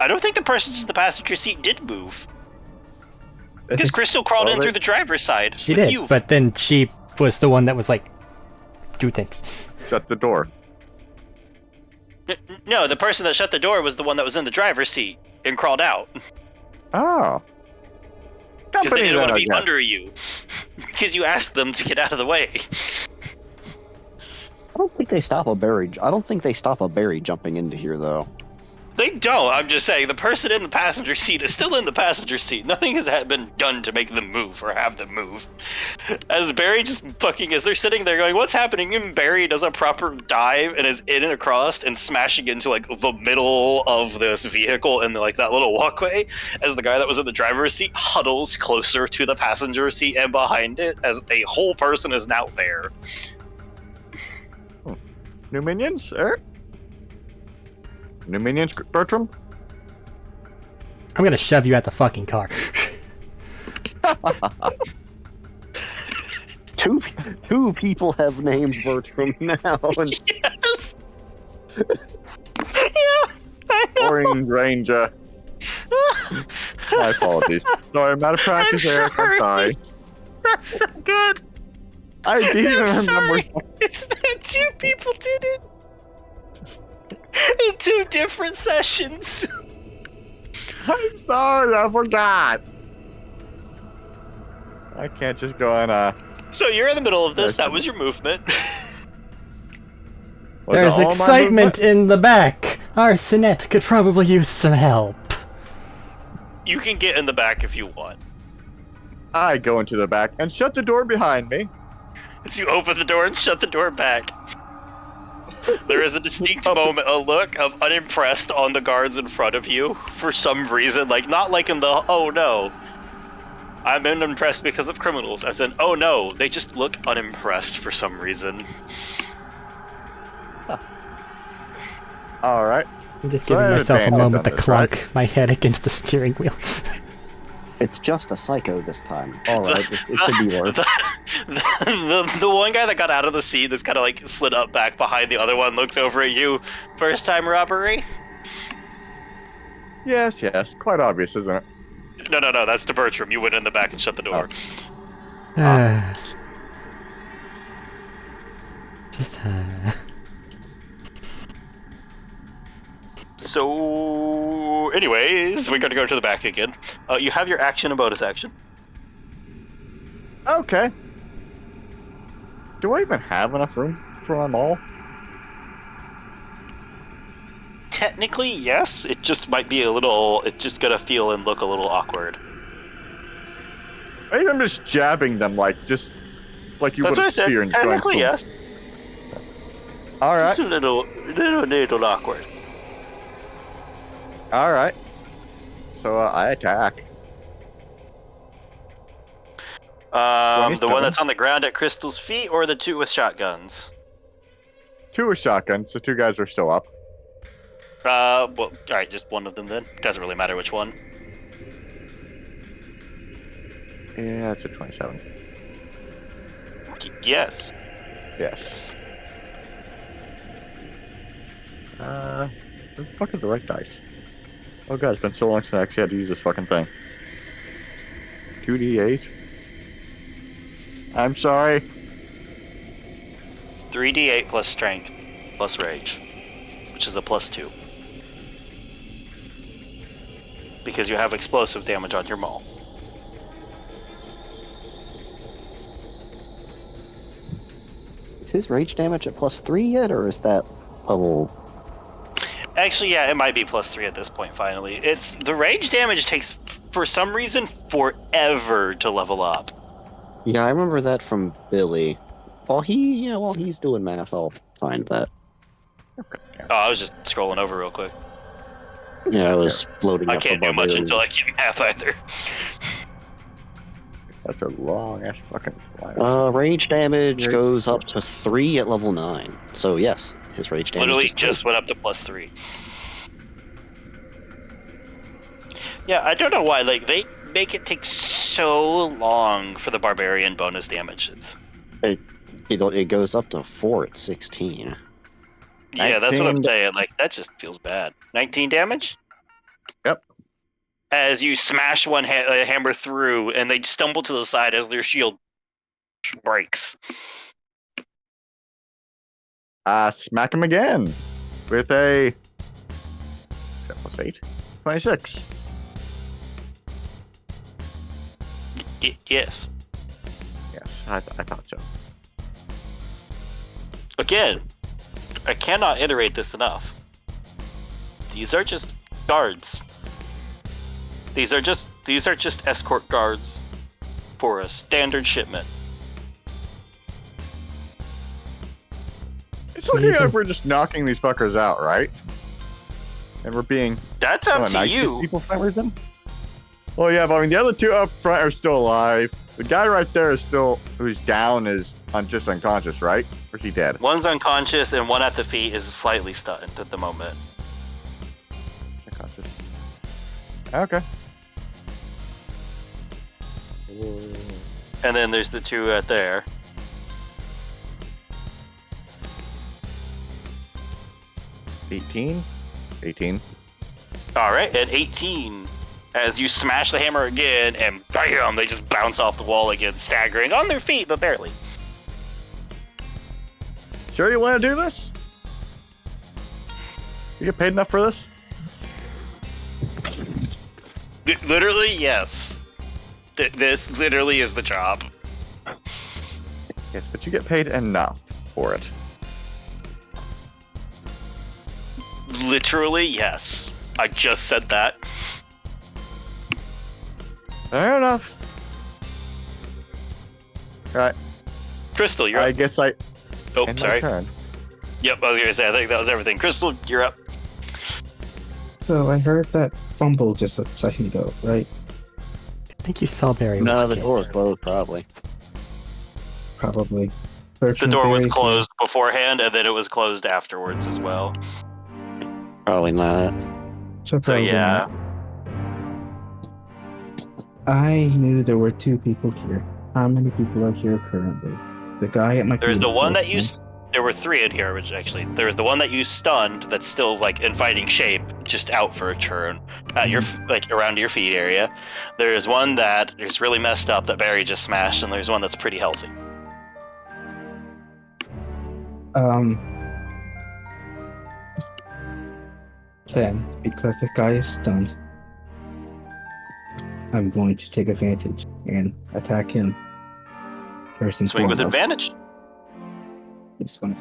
I don't think the person in the passenger seat did move. Because Crystal crawled in through the driver's side. She with did, you. but then she was the one that was like, do things. Shut the door. No, the person that shut the door was the one that was in the driver's seat and crawled out. Oh. Because they Company didn't want to then, I be guess. under you. Because you asked them to get out of the way. I don't think they stop a Barry jumping into here, though. They don't. I'm just saying, the person in the passenger seat is still in the passenger seat. Nothing has been done to make them move or have them move. As Barry just fucking, as they're sitting there going, what's happening? And Barry does a proper dive and is in and across and smashing into like the middle of this vehicle and like that little walkway as the guy that was in the driver's seat huddles closer to the passenger seat and behind it as a whole person is now there. New minions, sir? New minions, Bertram? I'm gonna shove you at the fucking car. Two people have named Bertram now. And Yes! Yeah, I know. Orange Ranger. My apologies. Sorry, I'm out of practice, Eric. I'm sorry. That's so good. I didn't even I'm remember. sorry. It's that two people did it. In two different sessions. I'm sorry, I forgot. I can't just go on So you're in the middle of this. That was your movement. was There's all my excitement movement? in the back. Our Sinette could probably use some help. You can get in the back if you want. I go into the back and shut the door behind me. As you open the door and shut the door back, there is a distinct moment, a look of unimpressed on the guards in front of you for some reason. Like, not like in the, oh no, I'm unimpressed because of criminals, as in, oh no, they just look unimpressed for some reason. All right. I'm just So giving I have myself a advantage moment to on this, clunk right? my head against the steering wheel. It's just a psycho this time. All right, it could be worse. The one guy that got out of the seat that's kind of like slid up back behind the other one looks over at you. First time robbery? Yes, quite obvious, isn't it? No, that's to Bertram. You went in the back and shut the door. Just, So, anyways, we're going to go to the back again. You have your action and bonus action. Okay. Do I even have enough room for them all? Technically, yes. It just might be a little... It's just going to feel and look a little awkward. Maybe I'm just jabbing them like you That's would what I a said. spear and going Technically, boom. yes. All right. Just a little awkward. All right. So I attack. The 27. one that's on the ground at Crystal's feet, or the two with shotguns? 2 with shotguns, so 2 guys are still up. Well, alright, just one of them then. Doesn't really matter which one. Yeah, it's a 27. Yes. Yes. Where the fuck are the right dice? Oh god, it's been so long since I actually had to use this fucking thing. 2d8. I'm sorry. 3d8 plus strength, plus rage, which is a +2. Because you have explosive damage on your maul. Is his rage damage at +3 yet, or is that level? Actually, yeah, it might be +3 at this point, finally. It's the rage damage takes, for some reason, forever to level up. Yeah, I remember that from Billy. While he's doing math, I'll find that. Oh, I was just scrolling over real quick. Yeah, I was loading I up can't the do much barbarian. until I get math either. That's a long ass fucking fly. Rage damage goes up to 3 at level 9. So yes, his rage damage Literally is just went up to +3. Yeah, I don't know why. Like, they make it take so long for the barbarian bonus damages. It goes up to 4 at 16. Yeah, that's what I'm 19. saying. Like, that just feels bad. 19 damage? Yep. As you smash one hammer through, and they stumble to the side as their shield breaks. Smack him again with a +8, 26. Yes. Yes, I thought so. Again, I cannot iterate this enough. These are just guards. These are just escort guards for a standard shipment. It's okay if we're just knocking these fuckers out, right? And we're being That's up to nice you. people for some reason. Well, yeah, but I mean, the other 2 up front are still alive. The guy right there is still, who's down, is just unconscious, right? Or is he dead? One's unconscious and one at the feet is slightly stunned at the moment. Unconscious. Okay. And then there's the 2 right there. $18. Alright, at 18, as you smash the hammer again, and BAM! They just bounce off the wall again, staggering on their feet, but barely. Sure you want to do this? You get paid enough for this? Literally, yes. This literally is the job. Yes, but you get paid enough for it. Literally, yes. I just said that. Fair enough. Right. Crystal, you're I up. guess I. Oh, end my sorry. turn. Yep, I was gonna say, I think that was everything. Crystal, you're up. So I heard that fumble just a second ago, right? I think you saw Barry. No, walk the in. door was closed, probably. Probably. The door was Bertrand closed beforehand, and then it was closed afterwards as well. Probably not. So probably yeah. not. I knew there were two people here. How many people are here currently? The guy at my There's the feet one was that you... There were 3 in here, which actually... There's the one that you stunned that's still, like, in fighting shape, just out for a turn. At your, like, around your feet area. There's one that is really messed up that Barry just smashed, and there's one that's pretty healthy. Then, because this guy is stunned, I'm going to take advantage and attack him. First and Swing with foremost. advantage. Just gonna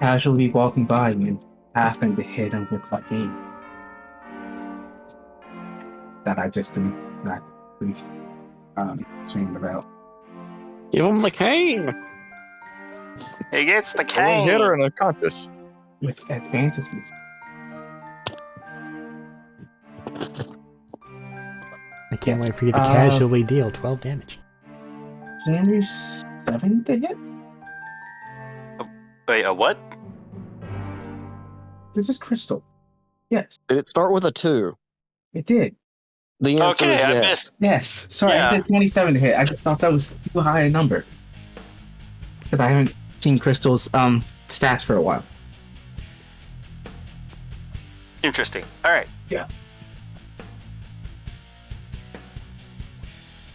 casually walking by and happen to hit him with my game. That I've just been swinging about. Give him the cane! He gets the Someone hit cane. her and unconscious. With advantages. I can't wait for you to casually deal 12 damage. There's 7 to hit? Wait, a what? This is crystal. Yes, Did it start with a 2? it did. The answer Okay, is I yes. missed. Yes. Sorry, Yeah. I said 27 to hit. I just thought that was too high a number. Because I haven't seen Crystal's stats for a while. Interesting. Alright. Yeah.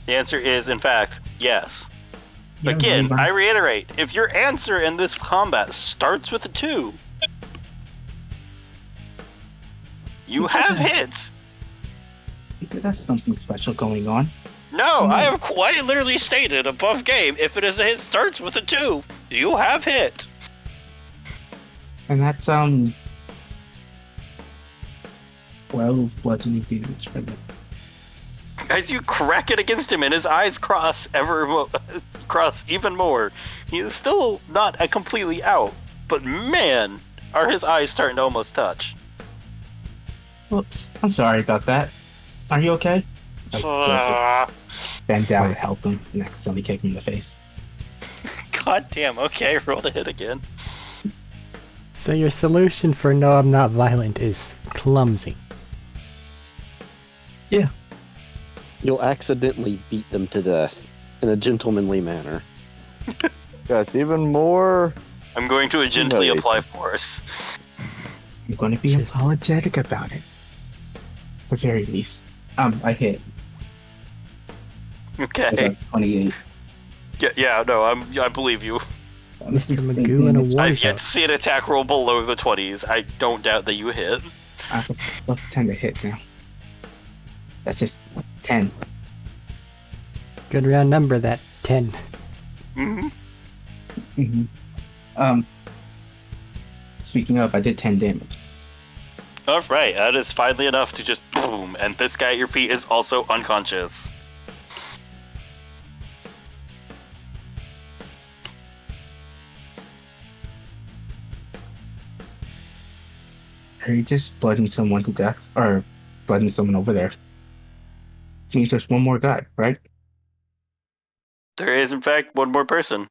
The answer is, in fact, yes. Yeah, Again, really, I reiterate, if your answer in this combat starts with a 2, you have hits. There's something special going on. No, I have quite literally stated above game, if it is a hit starts with a 2, you have hit. And that's 12 bludgeoning damage for them. As you crack it against him and his eyes cross even more, he is still not completely out, but man, are his eyes starting to almost touch. Whoops. I'm sorry about that. Are you okay? I bend down and help him and accidentally kick him in the face. God damn, okay, roll to hit again. So your solution for no, I'm not violent is clumsy. Yeah. You'll accidentally beat them to death in a gentlemanly manner. That's even more. I'm going to gently Humiliating. apply force. I'm going to be apologetic about it. At the very least. I hit. Okay. It's like 28. Yeah, no, I believe you. Mr. Magoo in a war I've zone. yet to see an attack roll below the 20s. I don't doubt that you hit. I have a plus 10 to hit now. That's just 10. Good round number, that 10. Mm-hmm. Speaking of, I did 10 damage. Alright, that is finally enough to just boom, and this guy at your feet is also unconscious. Are you just blooding someone to death? Or blooding someone over there? Means there's one more guy, right? There is, in fact, one more person.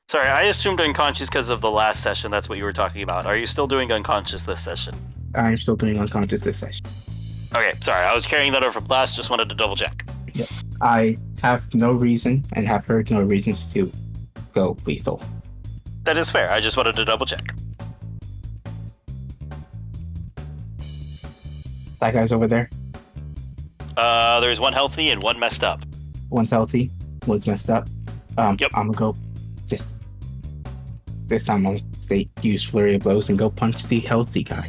Sorry, I assumed unconscious because of the last session. That's what you were talking about. Are you still doing unconscious this session? I'm still doing unconscious this session. Okay, sorry. I was carrying that over from last. Just wanted to double check. I have no reason and have heard no reasons to go lethal. That is fair. I just wanted to double check. That guy's over there. There's one healthy and one messed up. One's healthy, one's messed up. Yep. I'm gonna go just this time I'll use flurry of blows and go punch the healthy guy.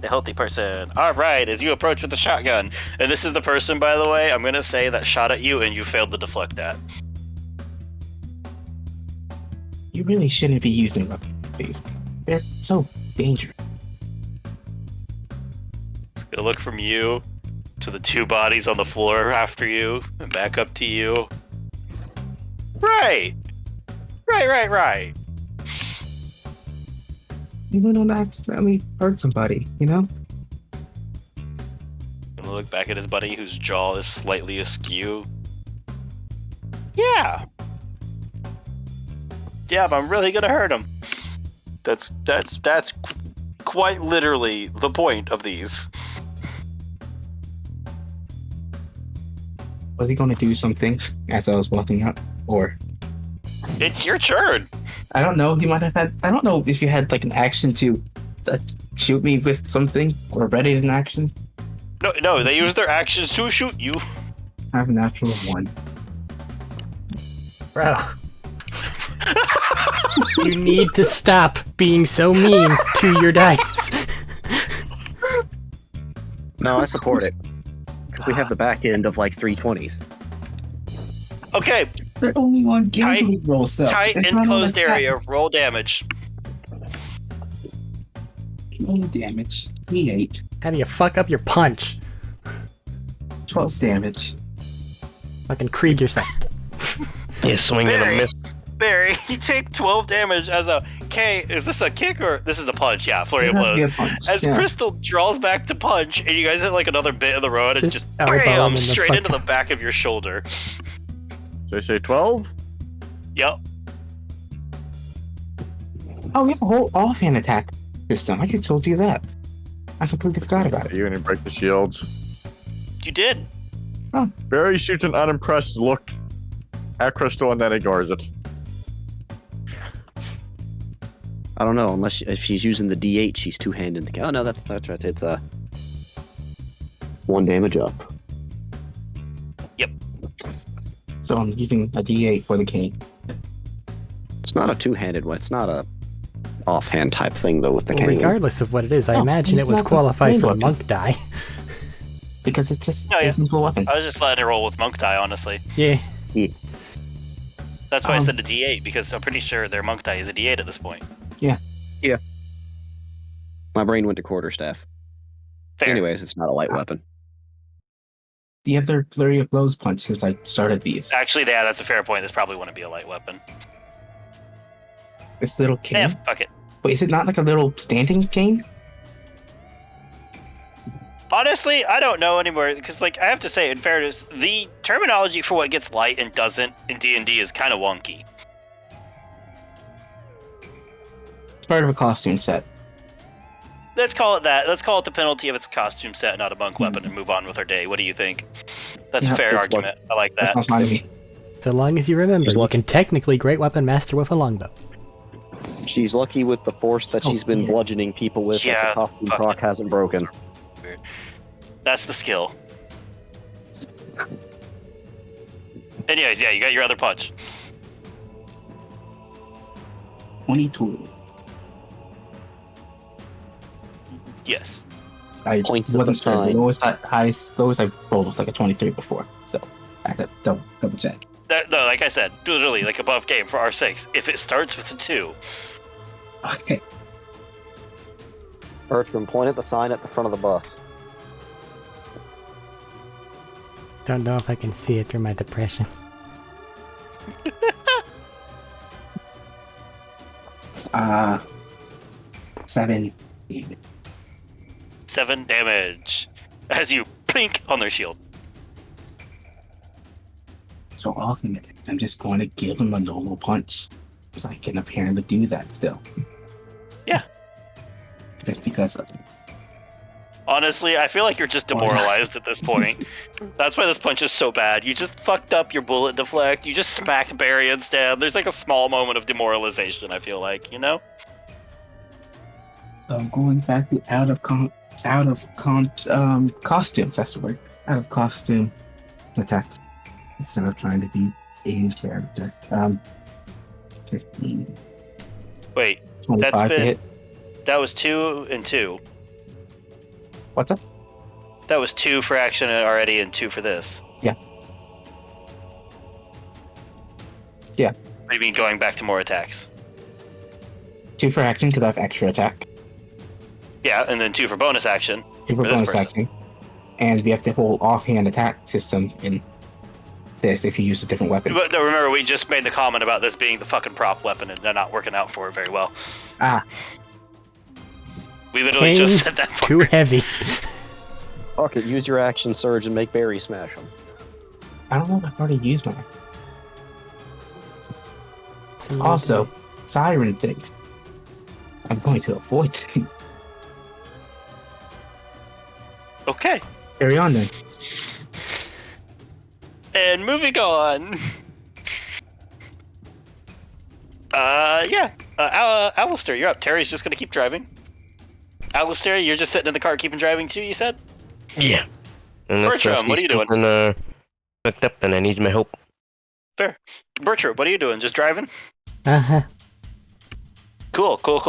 The healthy person. All right, as you approach with the shotgun. And this is the person, by the way, I'm going to say that shot at you and you failed to deflect that. You really shouldn't be using these. They're so dangerous. Just gonna look from you to the two bodies on the floor after you, and back up to you. Right. You don't accidentally hurt somebody, you know? Gonna look back at his buddy whose jaw is slightly askew. Yeah, but I'm really gonna hurt him. That's quite literally the point of these. Was he going to do something as I was walking up? Or It's your turn. I don't know. He might have had. I don't know if you had like an action to shoot me with something or ready in action. No, they use their actions to shoot you. I have a natural 1. Bro. You need to stop being so mean to your dice. No, I support it. Because we have the back end of like 320s. Okay, They're only on gambling rolls, so tight it's not on enclosed attack. area. Roll damage. Only damage. Me 8. How do you fuck up your punch? 12 damage. Fucking Krieg yourself. You swing and a Barry. miss. Barry, you take 12 damage as a K. Is this a kick or this is a punch? Yeah, flurry of It has to be blows. a punch, As yeah. Crystal draws back to punch, and you guys hit like another bit in the road, and Just just elbow him bam, in the straight fuck- into the back of your shoulder. So I say 12? Yep. Oh, we have a whole offhand attack system. I just told you that. I completely forgot about it. You're gonna break the shields. You did. Barry shoots an unimpressed look at Crystal and then ignores it. I don't know, unless if she's using the D8, she's two-handed. Oh no, that's right. It's 1 damage up. So I'm using a D8 for the cane. It's not a two-handed one. It's not a offhand type thing though with the Well, cane. regardless of what it is, I No, imagine he's it would not qualify the for weapon. monk die. Because it's just Oh, yeah. a simple weapon. I was just letting it roll with monk die, honestly. Yeah. That's why I said a D8 because I'm pretty sure their monk die is a D8 at this point. My brain went to quarterstaff. Fair. Anyways, it's not a light weapon. The other flurry of blows punch since I started these. Actually, yeah, that's a fair point. This probably wouldn't be a light weapon. This little cane. Yeah, fuck it. Wait, is it not like a little standing cane? Honestly, I don't know anymore because, like, I have to say, in fairness, the terminology for what gets light and doesn't in D&D is kind of wonky. It's part of a costume set. Let's call it that. Let's call it the penalty of its costume set, not a monk weapon, and move on with our day. What do you think? That's a Yeah, fair it's argument. I like That's that. not fine to me. So long as you remember, Just you look- can technically Great Weapon Master with a longbow. She's lucky with the force that Oh, she's been yeah. bludgeoning people with Yeah, that the costume fuck proc it. hasn't broken. That's the skill. Anyways, yeah, you got your other punch. 22. Yes. I Points at the wasn't sure. sign. Lowest I've rolled was like a 23 before. So I had to double check. No, like I said, literally, like above game for R6. If it starts with a 2, Okay. Bertram, point at the sign at the front of the bus. Don't know if I can see it through my depression. Uh, 7. 7 damage as you plink on their shield. So offhand attack, I'm just going to give him a normal punch. Because I can apparently do that still. Yeah. Just because of Honestly, I feel like you're just demoralized at this point. That's why this punch is so bad. You just fucked up your bullet deflect. You just smacked Barry instead. There's like a small moment of demoralization, I feel like, you know? So I'm going back to costume. That's the word. Out of costume attacks instead of trying to be in character. 15, Wait, 25 That's to been- hit. that was 2 and 2. What's up? That was 2 for action already and 2 for this. Yeah. Yeah. What do you mean going back to more attacks? 2 for action because I have extra attack. Yeah, and then 2 for bonus action. 2 for For this bonus person. action. And we have the whole offhand attack system in this if you use a different weapon. But remember, we just made the comment about this being the fucking prop weapon and not working out for it very well. Ah, We literally Cane just said that. too heavy. Fuck it, use your action surge and make Barry smash him. I don't know if I've already used mine. Also, siren things. I'm going to avoid them. Okay. Carry on then. And moving on. Alistair, you're up. Terry's just gonna keep driving. Alistair, you're just sitting in the car keeping driving too, you said? Yeah. Unless Bertram, what are you doing? Fucked up and I need my help. Fair. Bertram, what are you doing? Just driving? Uh-huh. Cool. Truck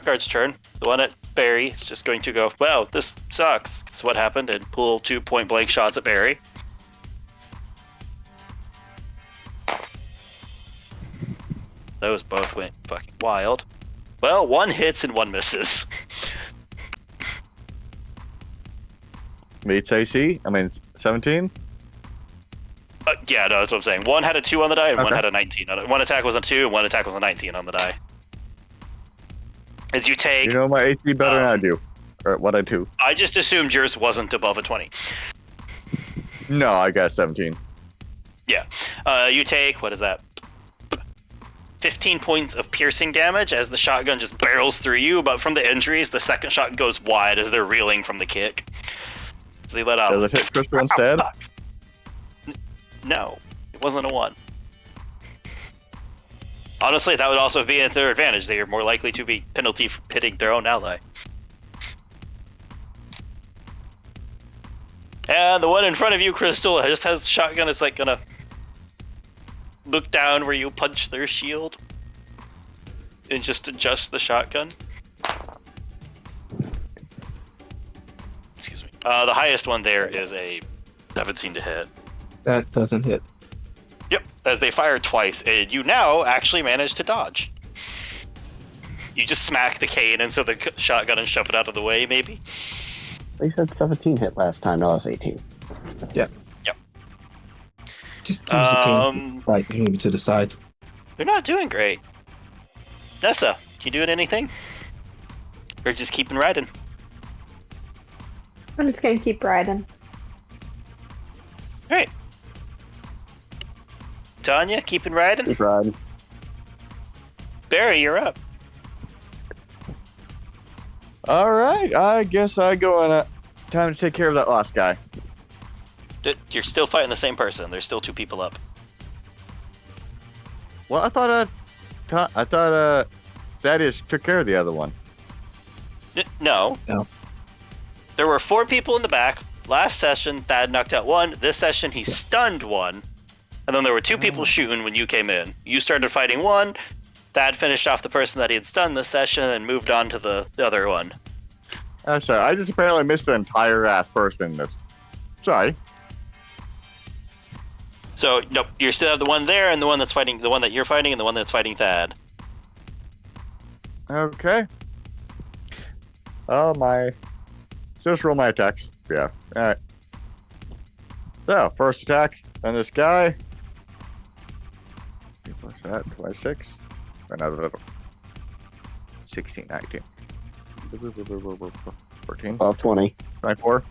guard's turn. The one at Barry is just going to go, wow, this sucks. That's what happened, and pull 2 point-blank shots at Barry. Those both went fucking wild. Well, 1 hits and 1 misses. Meets AC. I mean, 17. Yeah, no, that's what I'm saying. 1 had a 2 on the die, and 1 Okay. had a 19 on it. 1 attack was a 2, and 1 attack was a 19 on the die. As you take... You know my AC better than I do. Or what I do. I just assumed yours wasn't above a 20. No, I got 17. You take, what is that? 15 points of piercing damage as the shotgun just barrels through you, but from the injuries, the second shot goes wide as they're reeling from the kick. So they let out... Does it hit Crystal instead? Fuck. No, it wasn't a 1. Honestly, that would also be at their advantage. They are more likely to be penalty for hitting their own ally. And the one in front of you, Crystal, just has the shotgun. It's like gonna look down where you punch their shield and just adjust the shotgun. Excuse me. The highest one there is a 17 to hit. That doesn't hit. Yep, as they fire twice, and you now actually manage to dodge. You just smack the cane into the shotgun and shove it out of the way, maybe? They said 17 hit last time, no, that's 18. Just use the cane. Right, move it to the side. They're not doing great. Nessa, you doing anything? Or just keeping riding? I'm just gonna keep riding. Alright. Tanya, keeping riding? Keep riding. Barry, you're up. All right, I guess I go in. Time to take care of that last guy. You're still fighting the same person. There's still 2 people up. Well, I thought Thaddeus took care of the other one. No. No. There were 4 people in the back. Last session, Thad knocked out 1. This session, he stunned 1. And then there were 2 people shooting when you came in. You started fighting 1. Thad finished off the person that he had stunned this session and moved on to the other one. I'm sorry, I just apparently missed the entire ass person. Sorry. So, nope, you still have the one there and the one that's fighting, the one that you're fighting and the one that's fighting Thad. Okay. Oh, just roll my attacks. Yeah. Alright. So, first attack on this guy. What's that? 26? Another 16, 19. 14. Above 20. 24.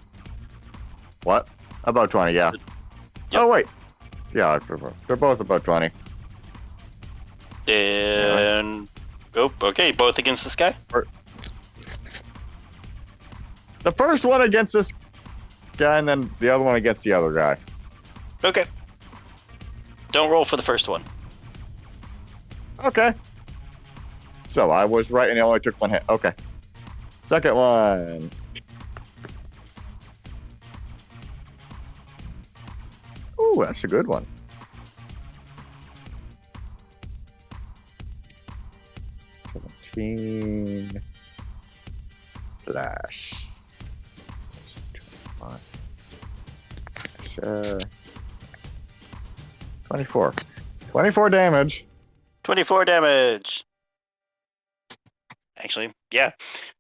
What? About 20, yeah. Yep. Oh, wait. Yeah, they're both about 20. And... Oh, okay, both against this guy? The first one against this guy, and then the other one against the other guy. Okay. Don't roll for the first one. Okay. So I was right, and it only took 1 hit. Okay. Second one. Ooh, that's a good one. $17. Flash. 24. 24 damage. 24 damage. actually. Yeah.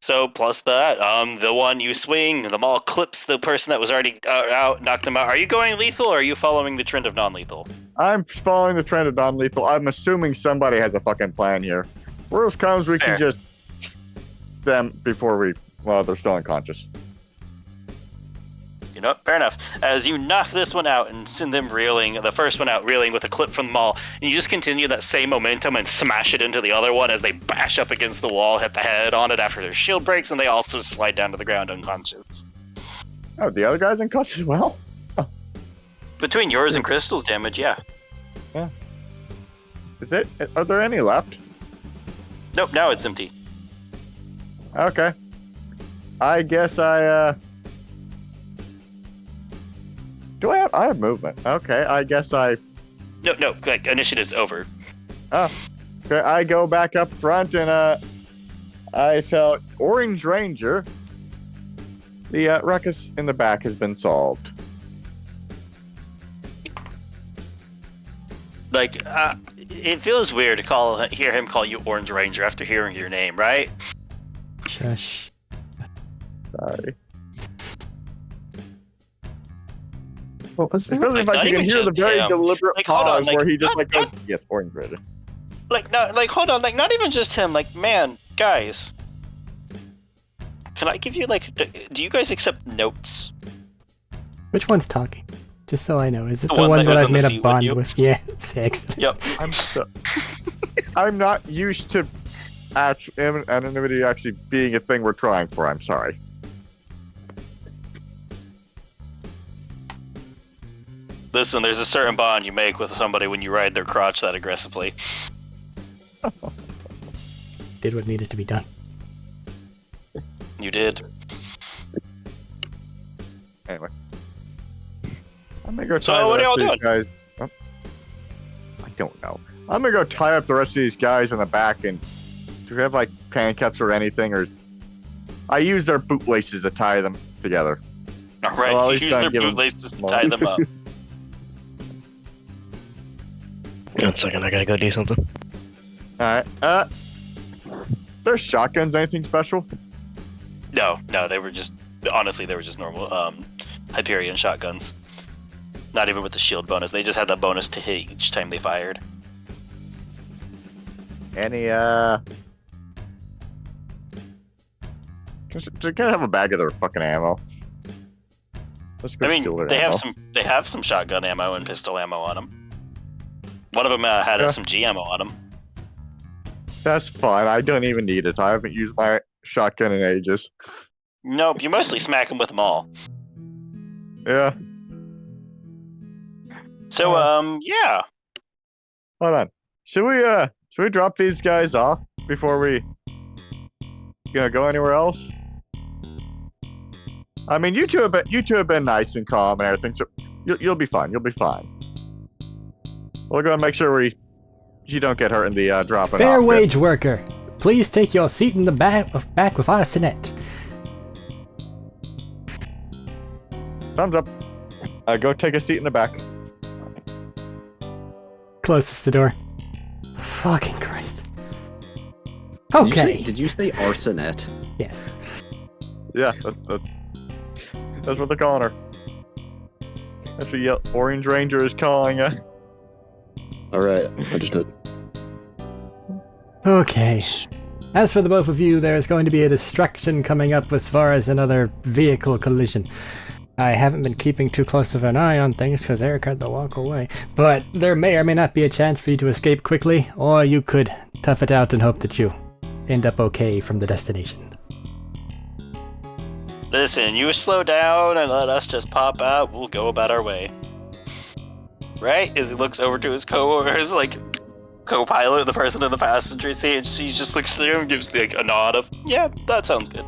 So plus that, the one you swing, the maul clips the person that was already out, knocked them out. Are you going lethal, or are you following the trend of non-lethal? I'm following the trend of non-lethal. I'm assuming somebody has a fucking plan here. Worst comes, we Fair. can just them before they're still unconscious. You know what? Fair enough. As you knock this one out and send them reeling, the first one out reeling with a clip from the maul, and you just continue that same momentum and smash it into the other one as they bash up against the wall, hit the head on it after their shield breaks, and they also slide down to the ground unconscious. Oh, the other guy's unconscious as well? Between yours and Crystal's damage, yeah. Are there any left? Nope, now it's empty. Okay. I guess I have movement. Okay, I guess No, like, initiative's over. okay, I go back up front and I tell Orange Ranger the ruckus in the back has been solved. Like, it feels weird to hear him call you Orange Ranger after hearing your name, right? Shush. Sorry. What was that? Especially if Like, I not can even hear the just very him. deliberate Like, hold on, pause like, where he just not- goes, yes, Orange Ranger. Like, no, like, hold on, like, not even just him, like, man, guys. Can I give you, like, do you guys accept notes? Which one's talking? Just so I know. Is it The the one one that that was I've in the made seat a with bond you? with? Yeah, 6. Yep. I'm not used to anonymity actually being a thing we're trying for. I'm sorry. Listen, there's a certain bond you make with somebody when you ride their crotch that aggressively. Did what needed to be done. You did. Anyway. I'm gonna go So, tie what the are rest y'all of these guys. Oh, I don't know. I'm gonna go tie up the rest of these guys in the back, and do we have like handcuffs or anything, or I use their bootlaces to tie them together. All right, Well, at you least use don't their give 'em bootlaces to more. tie them up. 1 second, I gotta go do something. Alright, there's shotguns, anything special? No, they were just, honestly, they were just normal Hyperion shotguns. Not even with the shield bonus. They just had that bonus to hit each time they fired. Any, just gotta have a bag of their fucking ammo. Let's go I mean, steal their they ammo. have some shotgun ammo and pistol ammo on them. One of them had Yeah. some G ammo on them. That's fine, I don't even need it. I haven't used my shotgun in ages. Nope, you mostly smack them with them all. Yeah, So, yeah. hold on. Should we drop these guys off before we go anywhere else? I mean, you two have been nice and calm and everything, so you'll be fine. You'll be fine. We're gonna make sure you don't get hurt in the dropping Fair off bit. wage worker, please take your seat in the back with our Sinette. Thumbs up. Go take a seat in the back. Closes the door. Fucking Christ. Okay. Did you say arsenet? Yes. Yeah, that's what they're calling her. That's what Orange Ranger is calling her. Alright, understood. Okay. As for the both of you, there is going to be a distraction coming up as far as another vehicle collision. I haven't been keeping too close of an eye on things because Arik had to walk away, but there may or may not be a chance for you to escape quickly, or you could tough it out and hope that you end up okay from the destination. Listen, you slow down and let us just pop out. We'll go about our way. Right? As he looks over to his co-pilot, the person in the passenger seat, and she just looks there and gives like a nod of, yeah, that sounds good.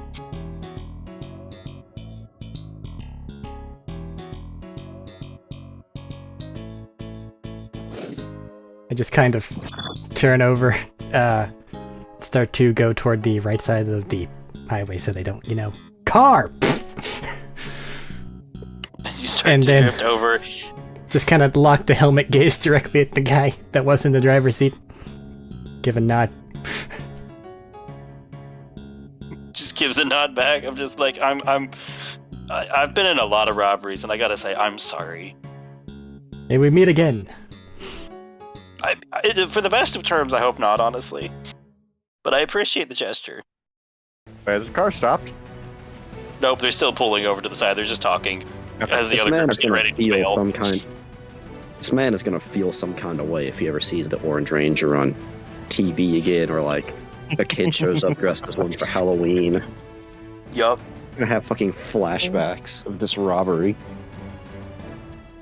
I just kind of turn over, start to go toward the right side of the highway so they don't, car! As you start And to then- drift over, Just kind of lock the helmet gaze directly at the guy that was in the driver's seat. Give a nod. gives a nod back. I'm just like, I've been in a lot of robberies, and I gotta say, I'm sorry. May we meet again. For the best of terms, I hope not, honestly. But I appreciate the gesture. Wait, this car stopped. Nope, they're still pulling over to the side. They're just talking as the This other man groups is get gonna ready to feel bail. some kind. This man is gonna feel some kind of way if he ever sees the Orange Ranger on TV again, or like a kid shows up dressed as one for Halloween. Yup. Gonna have fucking flashbacks of this robbery.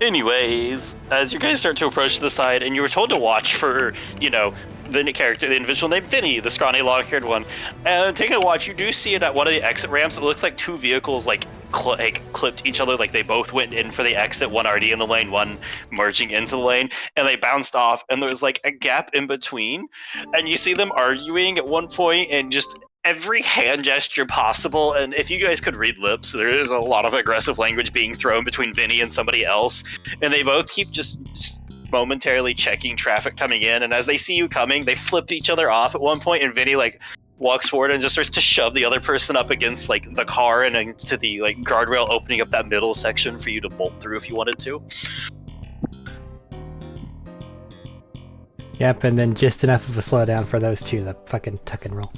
Anyways, as you guys start to approach the side, and you were told to watch for, the individual named Vinny, the scrawny, long-haired one. And taking a watch, you do see it at one of the exit ramps. It looks like two vehicles clipped each other, like they both went in for the exit. One already in the lane, one merging into the lane, and they bounced off. And there was like a gap in between, and you see them arguing at one point, and just every hand gesture possible. And if you guys could read lips, there is a lot of aggressive language being thrown between Vinny and somebody else, and they both keep just momentarily checking traffic coming in. And as they see you coming, they flip each other off at one point, and Vinny walks forward and just starts to shove the other person up against the car and into the guardrail, opening up that middle section for you to bolt through if you wanted to. Yep, and then just enough of a slowdown for those two to fucking tuck and roll.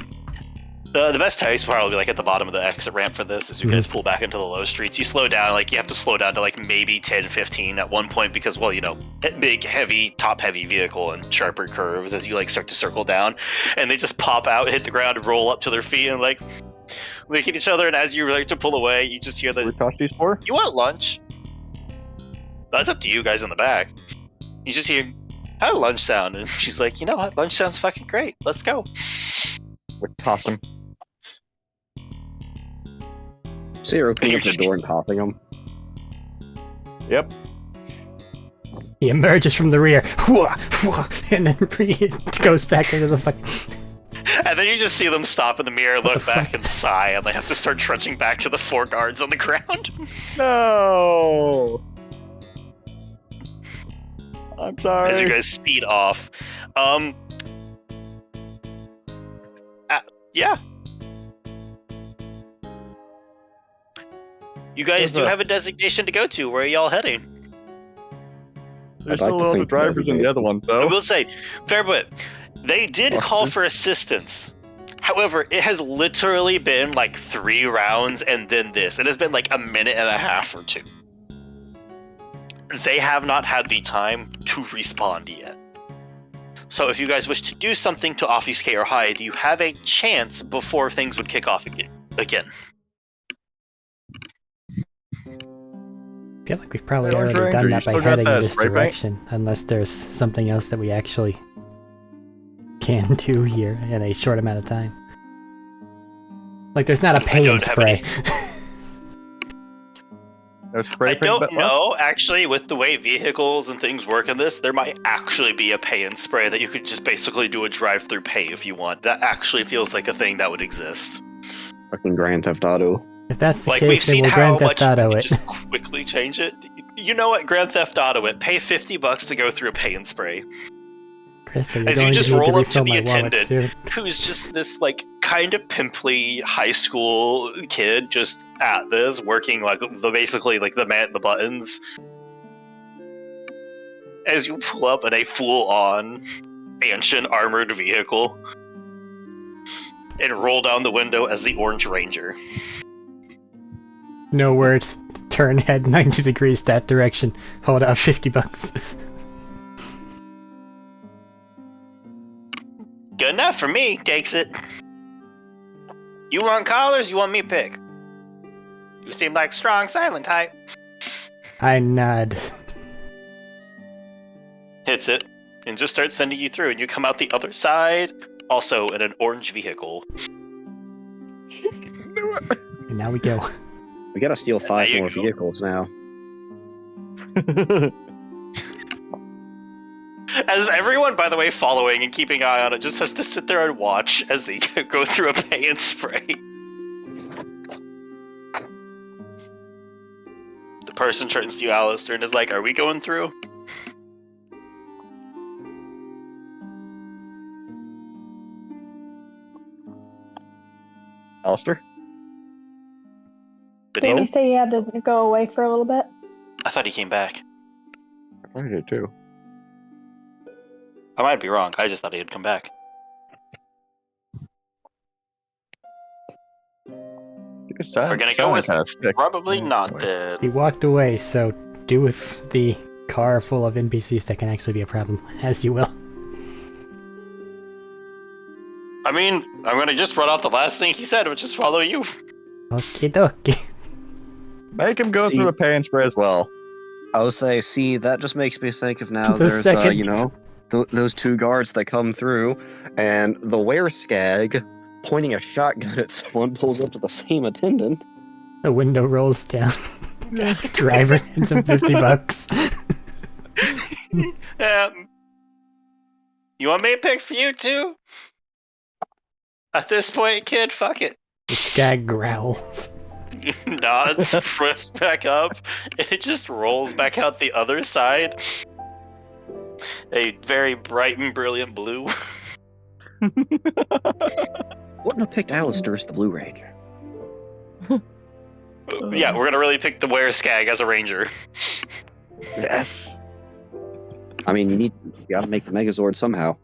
The best time is probably at the bottom of the exit ramp for this. As you guys pull back into the low streets, you slow down. You have to slow down to maybe 10, 15 at one point because, big, heavy, top-heavy vehicle and sharper curves as you start to circle down, and they just pop out, hit the ground, and roll up to their feet and look at each other. And as you to pull away, you just hear We toss these for? "You want lunch?" That's up to you guys in the back. You just hear, "How did lunch sound?" And she's like, "You know what? Lunch sounds fucking great. Let's go." We toss them. See her opening up the door and topping him. Yep. He emerges from the rear, and then goes back into the fucking... And then you just see them stop in the mirror, look the back, fuck? and sigh, and they have to start trudging back to the 4 guards on the ground. No. I'm sorry. As you guys speed off. Yeah. You guys do have a designation to go to. Where are y'all heading? There's I'd like still to other think drivers in the other one, I though. will say, fair bit, they did call for assistance. However, it has literally been 3 rounds and then this. It has been a minute and a half or 2. They have not had the time to respond yet. So if you guys wish to do something to obfuscate or hide, you have a chance before things would kick off again. I feel like we've probably Hey, Orange already done Ranger, you that by still got heading in that this spray paint? direction, unless there's something else that we actually can do here in a short amount of time. There's not a paint don't have spray. No spray I paint don't left? know, actually, with the way vehicles and things work in this, there might actually be a pay and spray that you could just basically do a drive-through pay if you want. That actually feels like a thing that would exist. Fucking Grand Theft Auto. If that's the We've case, then seen we'll how Grand much Theft you Auto can it. just quickly change it. You know what? Grand Theft Auto it. Pay $50 to go through a pay and spray. Krista, you're As you going just to need to roll up to refill the my wallet attendant, soon. who's just this kind of pimply high school kid just at this, working basically the man at the buttons. As you pull up in a full-on mansion armored vehicle and roll down the window as the Orange Ranger. No words. Turn head 90 degrees that direction. Hold out $50. Good enough for me, takes it. You want collars? You want me to pick? You seem like strong silent type. I nod. Hits it and just starts sending you through, and you come out the other side, also in an orange vehicle. And now we go. We gotta steal 5 you more go. vehicles now. As everyone, by the way, following and keeping an eye on it, just has to sit there and watch as they go through a pay and spray. The person turns to you, Alistair, and is like, "Are we going through?" Alistair? Didn't Benita? he say he had to go away for a little bit? I thought he came back. I did too. I might be wrong. I just thought he had come back. We're gonna go with probably not then. He walked away, so do with the car full of NPCs that can actually be a problem, as you will. I mean, I'm gonna just run off the last thing he said, which is follow you. Okie dokie. Make him go See- through the pay and spray as well. I would say, see, that just makes me think of now. The There's, second- you know, those two guards that come through, and the wereskag pointing a shotgun at someone pulls up to the same attendant. The window rolls down. Driver and some $50. You want me to pick for you too? At this point, kid, fuck it. The skag growls. Nods, flips back up, and it just rolls back out the other side. A very bright and brilliant blue. Wouldn't have picked Alistair as the Blue Ranger. Yeah, we're gonna really pick the wereskag as a ranger. Yes. I mean, you gotta make the Megazord somehow.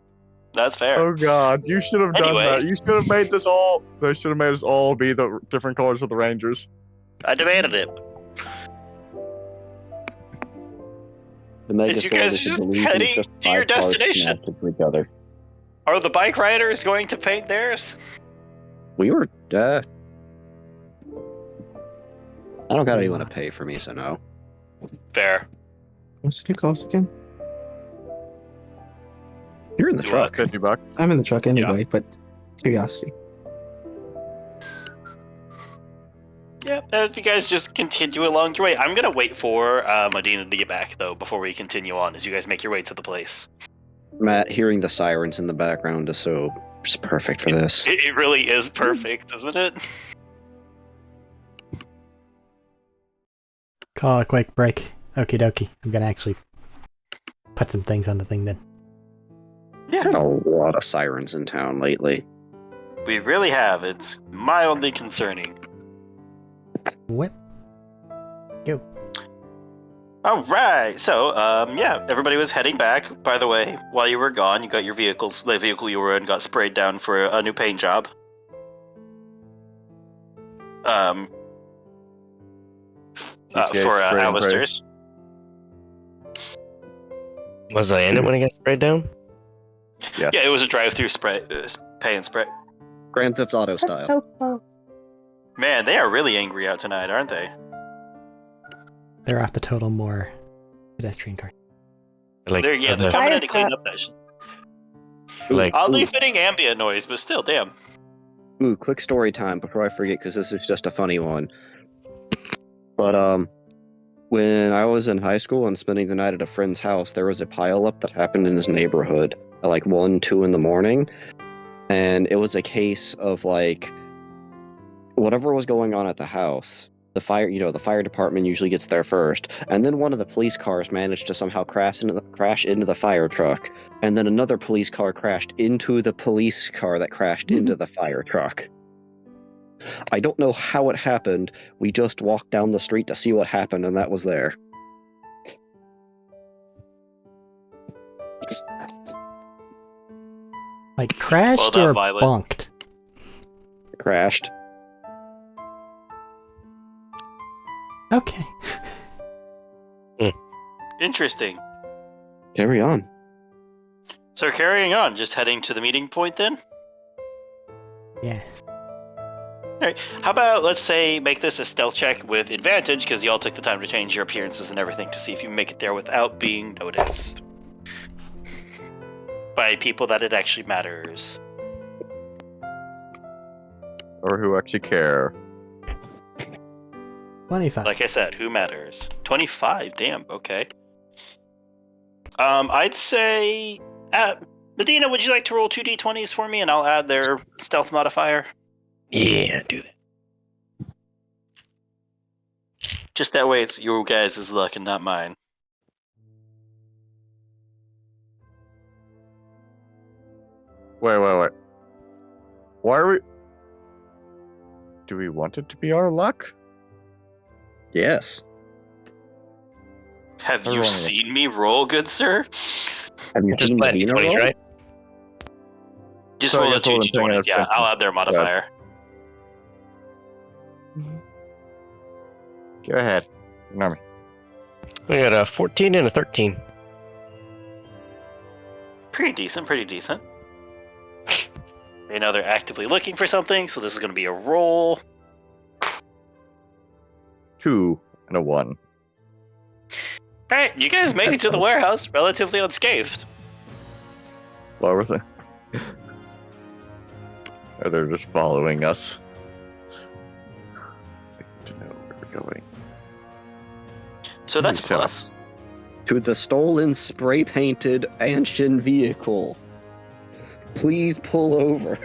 That's fair. Oh god, you should have done that. Anyways. You should have made this all. They should have made us all be the different colors of the Rangers. I demanded it. The Megazord As you guys is are a just delusion, heading just to your 5 cars destination. connected to each other. Are the bike riders going to paint theirs? We were, I don't got anyone to pay for me, so no. Fair. What's your cost again? You're in the Do truck. $50. I'm in the truck anyway, but curiosity. Yeah, if you guys just continue along your way. I'm gonna wait for Medina to get back, though, before we continue on, as you guys make your way to the place. Matt, hearing the sirens in the background is so just perfect for this. It really is perfect, isn't it? Call a quick break. Okie dokie. I'm gonna actually put some things on the thing then. There's been a lot of sirens in town lately. We really have. It's mildly concerning. Whip. Go. All right. So, yeah, everybody was heading back. By the way, while you were gone, you got your vehicles. The vehicle you were in got sprayed down for a new paint job. GTA For spray and pray. Alistair's. Was I in it when I got sprayed down? Yes. Yeah, it was a drive-through spray, pay and spray. Grand Theft Auto That's style. so close. Man, they are really angry out tonight, aren't they? They're off to total more pedestrian car. Like, They're the- coming in to Fire clean truck. up that shit. like Oddly fitting ambient noise, but still, damn. Ooh, quick story time before I forget, because this is just a funny one. But, when I was in high school and spending the night at a friend's house, there was a pileup that happened in his neighborhood at like 1, 2 in the morning. And it was a case of like, whatever was going on at the house, the fire department usually gets there first. And then one of the police cars managed to somehow crash into the fire truck. And then another police car crashed into the police car that crashed into the fire truck. I don't know how it happened. We just walked down the street to see what happened, and that was there. Like crashed that or violent. bonked? It crashed. Okay. Interesting. Carry on. So carrying on, just heading to the meeting point then? Yeah. Alright, how about, let's say, make this a stealth check with advantage, because y'all took the time to change your appearances and everything to see if you make it there without being noticed. By people that it actually matters. Or who actually care. 25. Like I said, who matters? 25, damn, okay. I'd say... Medina, would you like to roll 2d20s for me, and I'll add their stealth modifier? yeah, do that. Just that way it's your guys' luck and not mine. Wait. Why are we... Do we want it to be our luck? Yes. Have you Everyone- seen me roll, good sir? Have you Just seen playing Medina d20s, roll? right? Just So roll you the have to roll two them paying d20s. Yeah, attention. I'll add their modifier. Go ahead. Remember. We got a 14 and a 13. Pretty decent, pretty decent. They know they're actively looking for something, so this is going to be a roll. 2 and a 1. Alright, you guys made it to the warehouse relatively unscathed. What was it? Or they're just following us. I need to know where we're going. So that's a So- plus. To the stolen spray-painted Anshin vehicle. Please pull over.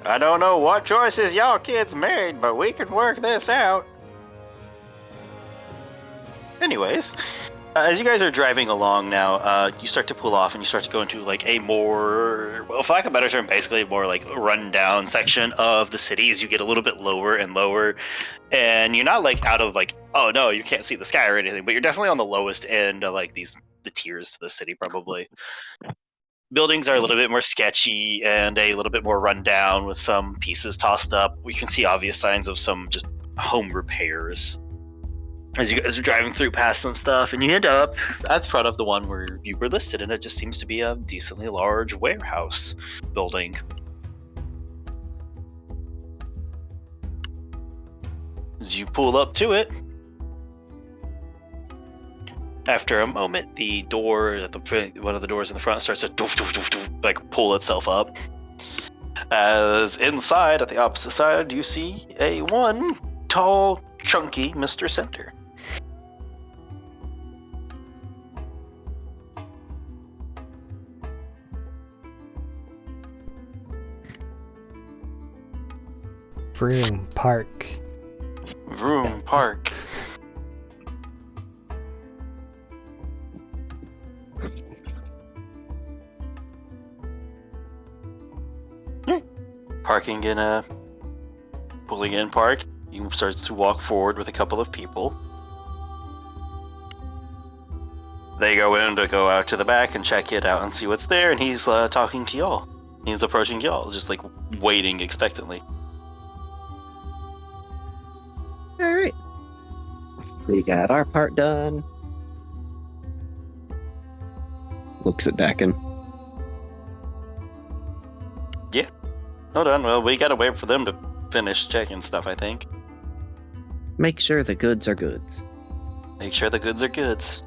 I don't know what choices y'all kids made, but we can work this out. Anyways, as you guys are driving along now, you start to pull off and you start to go into like a more, well, for lack of a better term, basically more like run-down section of the city as you get a little bit lower and lower. And you're not like out of like, oh no, you can't see the sky or anything, but you're definitely on the lowest end of like the tiers to the city probably. Buildings are a little bit more sketchy and a little bit more run down with some pieces tossed up. We can see obvious signs of some just home repairs as you guys are driving through past some stuff, and you end up at the front of the one where you were listed, and it just seems to be a decently large warehouse building. As you pull up to it, after a moment, the door at one of the doors in the front starts to doof, doof, doof, doof, like pull itself up. As inside, at the opposite side, you see a one tall, chunky Mr. Center. Vroom Park. Vroom Park. Parking in a pulling in park. You start to walk forward with a couple of people. They go in to go out to the back and check it out and see what's there, and he's talking to y'all. He's approaching y'all, just like waiting expectantly. Alright. We got our part done. Looks at Dakin. Hold on, well, we gotta wait for them to finish checking stuff, I think. Make sure the goods are goods. Make sure the goods are goods.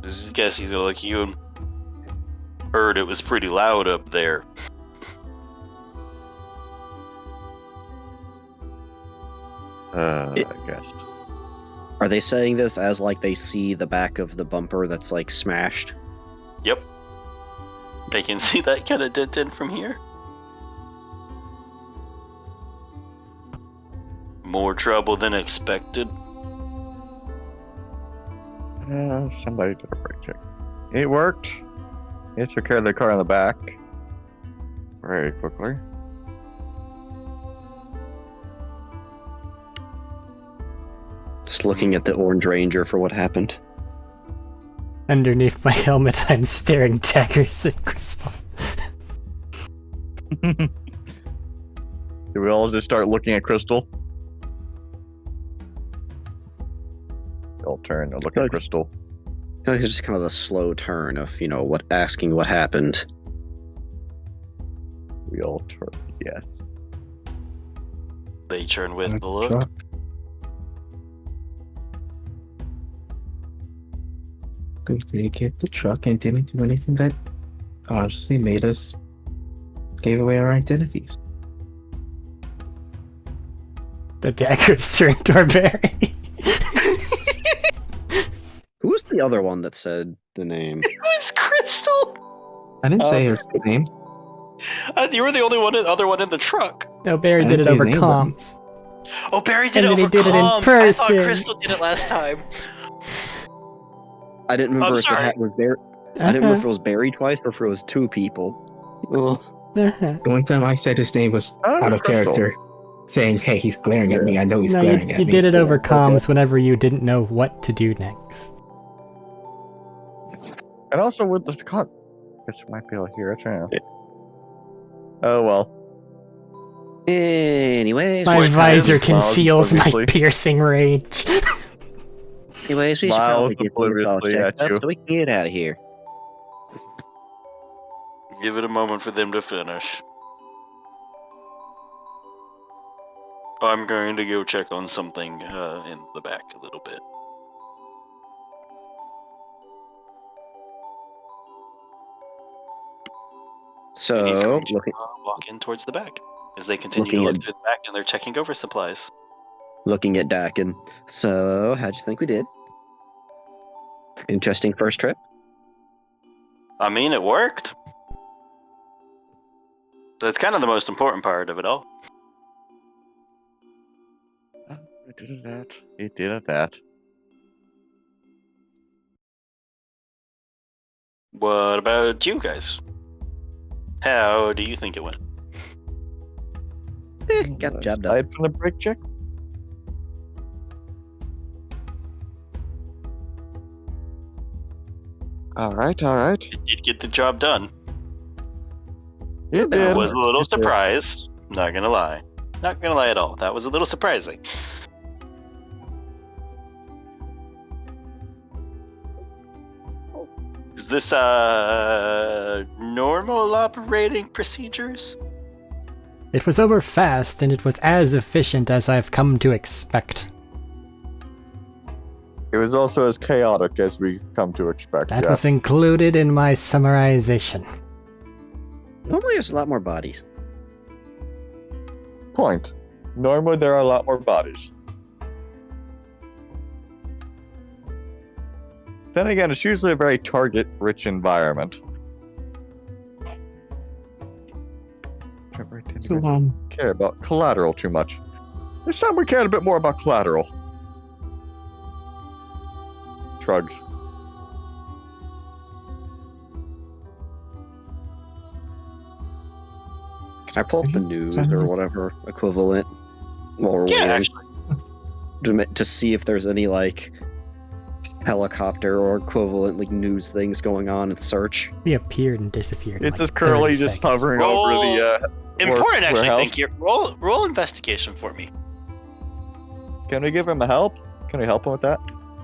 I guess he's gonna look at you and heard it was pretty loud up there. I guess. Are they saying this as like they see the back of the bumper that's like smashed? Yep. They can see that kind of dent in from here. More trouble than expected. Somebody did a brake check. It worked. It took care of the car in the back very quickly. Just looking at the Orange Ranger for what happened. Underneath my helmet, I'm staring daggers at Crystal. Do we all just start looking at Crystal? We all turn and look at Crystal. It's just kind of the slow turn of, asking what happened. We all turn, yes. They turn with the Truck. look. They get the truck and didn't do anything that consciously made us gave away our identities. The daggers turn toward Barry. Who's the other one that said the name? It was Crystal! I didn't say her name. You were the only other one in the truck. No, Barry I did didn't it say over his name, comms. Oh, Barry did And it then he over did it in comms. I thought person. Crystal did it last time. I didn't remember I'm if sorry. it was Barry. I didn't remember if it was Barry twice or if it was two people. Oh. The only time I said his name was Oh, it out was of Crystal. character, saying, "Hey, he's glaring at me. I know he's No, glaring at you me." did it over Okay. comms whenever you didn't know what to do next. And also with the con, guess I might be able to hear it. Yeah. Oh well. Anyways, My Wait, visor guys. conceals my Obviously. piercing rage. we should Smiles probably get this all obliviously checked at up you. so we can get out of here. Give it a moment for them to finish. I'm going to go check on something in the back a little bit. And he's So, going to walk in towards the back as they continue to Looking look at- through the back and they're checking over supplies. looking at Dakin. So, how'd you think we did? Interesting first trip. I mean, it worked. That's kind of the most important part of it all. It did that. It did that. What about you guys? How do you think it went? Got the job done. Aside from the break check. All right. It did get the job done. It bad. I did. was a little It did. surprised. Not gonna lie. Not gonna lie at all. That was a little surprising. Is this normal operating procedures? It was over fast, and it was as efficient as I've come to expect. It was also as chaotic as we come to expect. That yes. was included in my summarization. Normally, there's a lot more bodies. Point. Normally, there are a lot more bodies. Then again, it's usually a very target-rich environment. So, Care about collateral too much. This time we cared a bit more about collateral. Shrugs. Can I pull up the news or whatever equivalent while we're Yeah, waiting actually. to see if there's any like helicopter or equivalent like news things going on in search? He appeared and disappeared. in It's like just currently 30 just seconds. hovering over the. Important, actually. warehouse. Thank you. Roll investigation for me. Can we give him a help? Can we help him with that?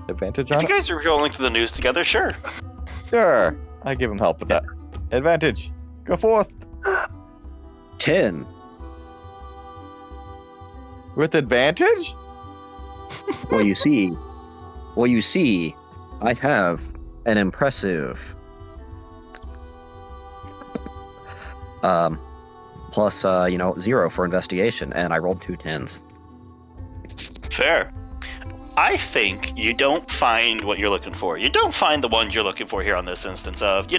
Advantage If on you it? guys are rolling through the news together, sure. Sure. I give him help with that. Advantage. Go forth. 10. With advantage? Well, you see, I have an impressive plus 0 for investigation, and I rolled 2 10s. Fair. I think you don't find what you're looking for. You don't find the ones you're looking for here on this instance of,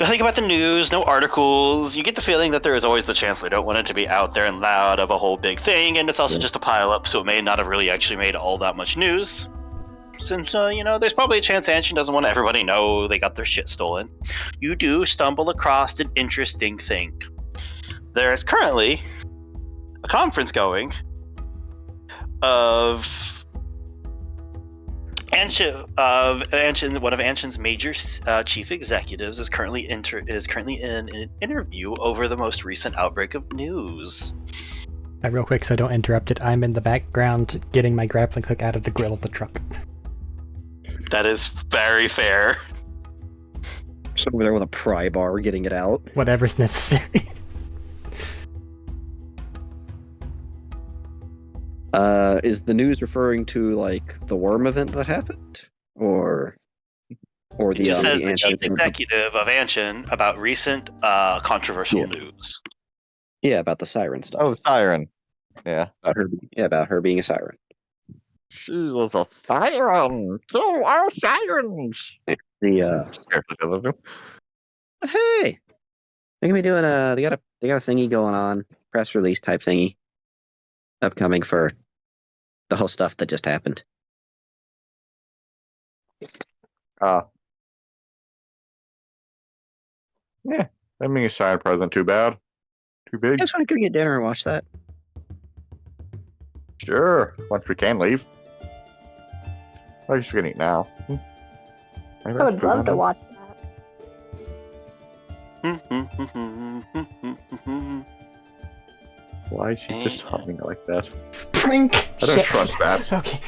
nothing about the news, no articles. You get the feeling that there is always the chance they don't want it to be out there and loud of a whole big thing, and it's also just a pile up, so it may not have really actually made all that much news. Since, there's probably a chance Anshin doesn't want everybody to know they got their shit stolen. You do stumble across an interesting thing. There is currently a conference going of Anshin, one of Anshin's major chief executives is currently in an interview over the most recent outbreak of news. Real quick, so don't interrupt it. I'm in the background getting my grappling hook out of the grill of the truck. That is very fair. Just over there with a pry bar, getting it out. Whatever's necessary. Is the news referring to like the worm event that happened, or It the just says the Anshin chief thing? executive of Anshin about recent controversial Yeah. news. Yeah, about the siren stuff. Oh, siren. Yeah. About her being a siren. She was a siren. Kill our sirens. The hey, they're gonna be doing they got a thingy going on, press release type thingy, upcoming for the whole stuff that just happened. Yeah. I mean, a side present, too bad. Too You big. guys want to go get dinner and watch that? Sure, once we can leave. I guess we can eat now. I would love to watch that. Why is she just humming like that? Prink! I don't Shit. trust that. Okay.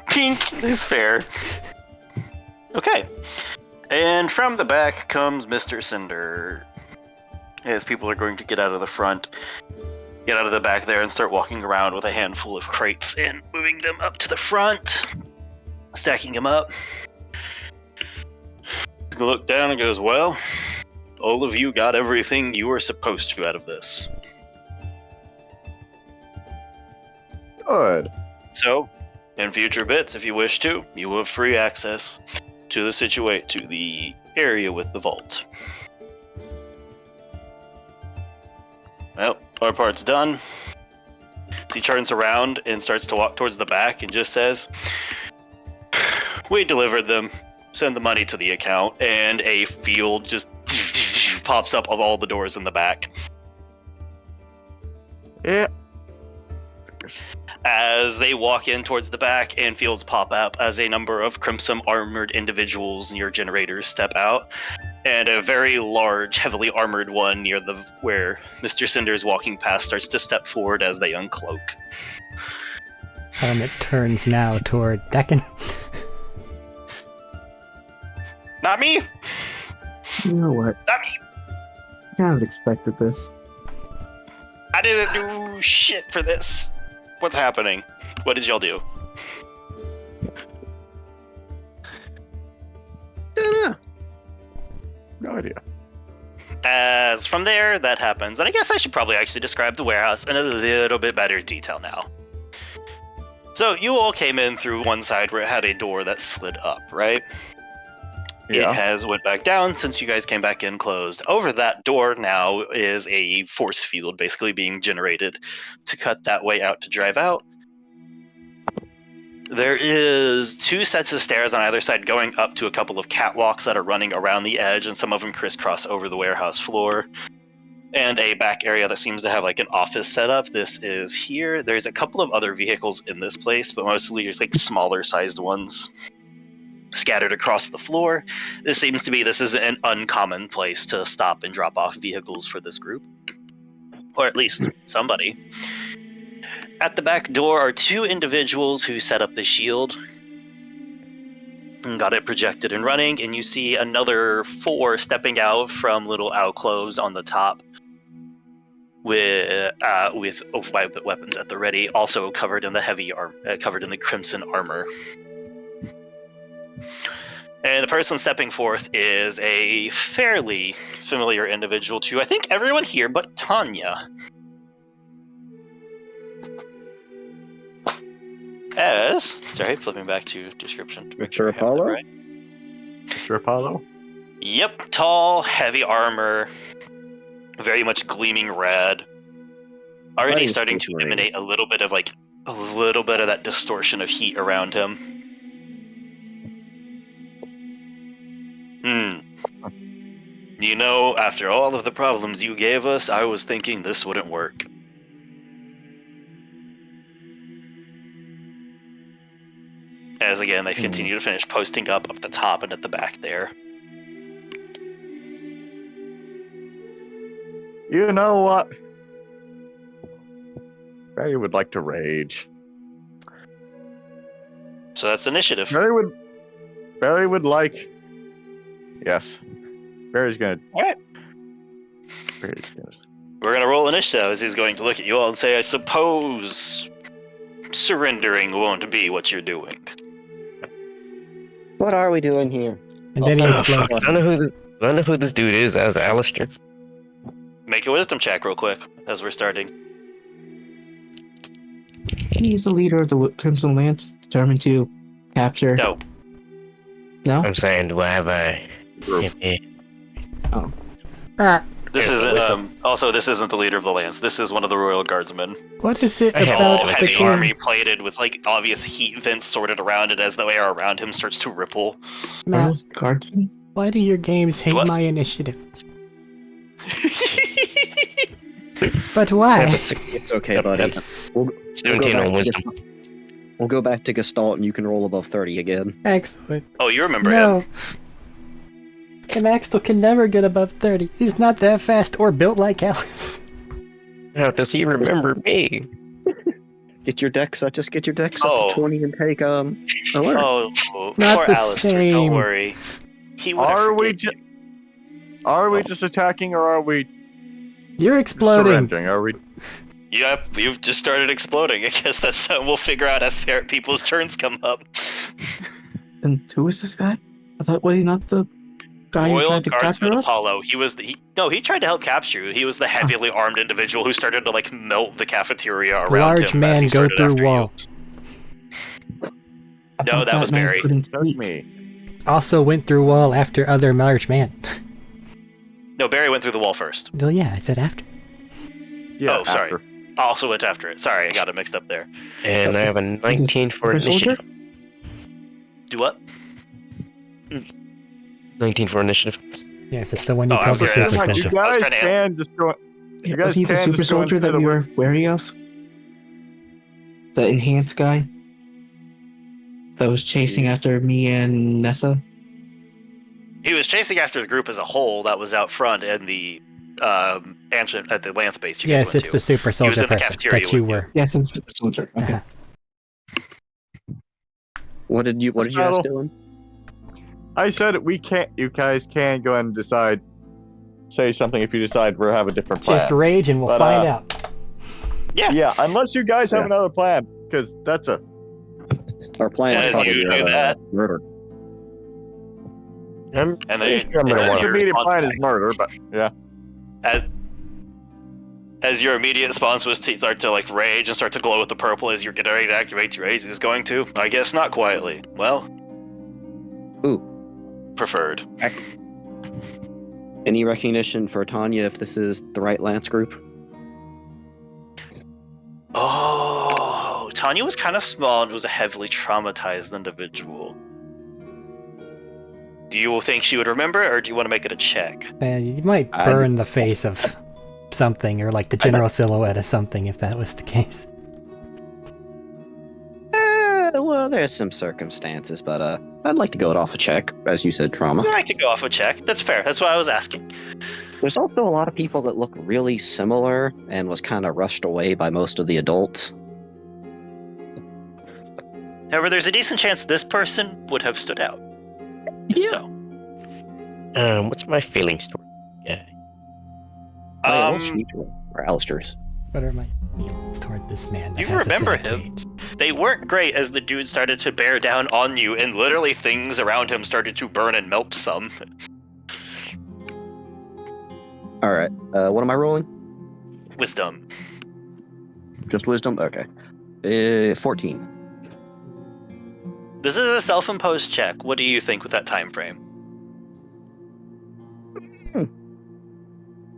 Pink is fair. Okay. And from the back comes Mr. Cinder. As people are going to get out of the front, get out of the back there and start walking around with a handful of crates and moving them up to the front, stacking them up. He looks down and goes, well, all of you got everything you were supposed to out of this. Good. So, in future bits, if you wish to, you will have free access to the area with the vault. Well, our part's done. So he turns around and starts to walk towards the back and just says, we delivered them. Send the money to the account. And a field just pops up of all the doors in the back. Yeah. As they walk in towards the back and fields pop up as a number of crimson armored individuals near generators step out, and a very large, heavily armored one near where Mr. Cinder is walking past starts to step forward as they uncloak. It turns now toward Decken. Not me! You know what? Not me! I kind of expected this. I didn't do shit for this. What's happening? What did y'all do? Don't know. No idea. As from there, that happens. And I guess I should probably actually describe the warehouse in a little bit better detail now. So you all came in through one side where it had a door that slid up, right? Yeah. It has went back down since you guys came back in closed. Over that door now is a force field basically being generated to cut that way out to drive out. There is 2 sets of stairs on either side going up to a couple of catwalks that are running around the edge, and some of them crisscross over the warehouse floor. And a back area that seems to have like an office setup. This is here. There's a couple of other vehicles in this place, but mostly just like smaller sized ones scattered across the floor. This is an uncommon place to stop and drop off vehicles for this group. Or at least somebody. At the back door are 2 individuals who set up the shield and got it projected and running, and you see another 4 stepping out from little alcoves on the top with weapons at the ready, also covered in the crimson armor. And the person stepping forth is a fairly familiar individual to, I think, everyone here but Tanya. Flipping back to description to make sure I have that Apollo? right. Mr. Apollo? Yep, tall, heavy armor, very much gleaming red. Already Nice, starting to great. emanate a little bit of that distortion of heat around him. You know, after all of the problems you gave us, I was thinking this wouldn't work. As again, they continue to finish posting up the top and at the back there. You know what? Barry would like to rage. So that's initiative. Barry would like. Yes. Barry's gonna. Alright. Barry's gonna. We're gonna roll initiative as he's going to look at you all and say, I suppose surrendering won't be what you're doing. What are we doing here? And then he Oh, explodes. fuck. I don't know who this dude is. As Alistair. Make a wisdom check real quick as we're starting. He's the leader of the Crimson Lance, determined to capture. No. No? I'm saying, do I have a? This Yeah, isn't this isn't the leader of the Lance. This is one of the Royal Guardsmen. What is it I have about All the heavy game? army plated with like obvious heat vents sorted around it as the air around him starts to ripple. Matt, Guardsman? why do your games hate What? my initiative? But why? It's okay, buddy. We'll 17 on wisdom. We'll go back to Gestalt, and you can roll above 30 again. Excellent. Oh, you remember No. him. And Axel can never get above 30. He's not that fast or built like Alice. How does he remember me? Get your dex up. Just get your dex up Oh. to 20 and take alert. Oh, Not poor the Alistair, same. don't worry. He would Are we just attacking, or are we You're exploding. surrendering? Are we? Yep, you've just started exploding. I guess that's something we'll figure out as people's turns come up. And who is this guy? I thought, was he not the guy who Royal tried to Guardsman capture us? Apollo. He tried to help capture you. He was the heavily armed individual who started to like melt the cafeteria around Large him. as man he go started through after wall. I No, thought that was man Barry. couldn't That's speak. me. Also went through wall after other large man. You. No, Barry went through the wall first. Well, yeah, I said after. Yeah. Oh, sorry. after. Also went after it. Sorry, I got it mixed up there. And I have a 19 for Super soldier? initiative. Do what? 19 for initiative. Yes, it's the one you Oh, I called was the gonna super ask, You soldier. I was guys trying to- can just go. You guys Was he the can super just go soldier into that the we were wary of? The enhanced guy? That was chasing after me and Nessa? He was chasing after the group as a whole that was out front in the ancient at the land space you guys Yes, went it's to. the super was soldier in the person cafeteria that you with you. were. Yes, it's super soldier. Okay. Uh-huh. What did you ask Dylan? I said we can't. You guys can go ahead and decide. Say something if you decide we have a different plan. Just rage and we'll But, find out. Yeah, unless you guys have Yeah. another plan, because that's a. Our plan As is probably you do that. murder. I'm And pretty then sure I'm gonna as The want your immediate response plan was- is murder, but yeah. As your immediate response was to start to like rage and start to glow with the purple as you're getting ready to activate your rage is going to. I guess not quietly. Well. Ooh. Preferred. Any recognition for Tanya if this is the right Lance group? Oh, Tanya was kind of small and was a heavily traumatized individual. Do you think she would remember, or do you want to make it a check? You might I- burn the face of something, or like the general silhouette of something, if that was the case. Well, there's some circumstances, but I'd like to go it off a check, as you said, trauma. I could go off a check. That's fair. That's why I was asking. There's also a lot of people that look really similar and was kind of rushed away by most of the adults. However, there's a decent chance this person would have stood out. Yeah. So, what's my feelings toward Or Alistair's. What are my feelings toward this man that You has remember us in a him. cage? they weren't great as the dude started to bear down on you, and literally things around him started to burn and melt some. Alright, what am I rolling? Wisdom. Just wisdom? Okay. 14. This is a self-imposed check. What do you think with that time frame?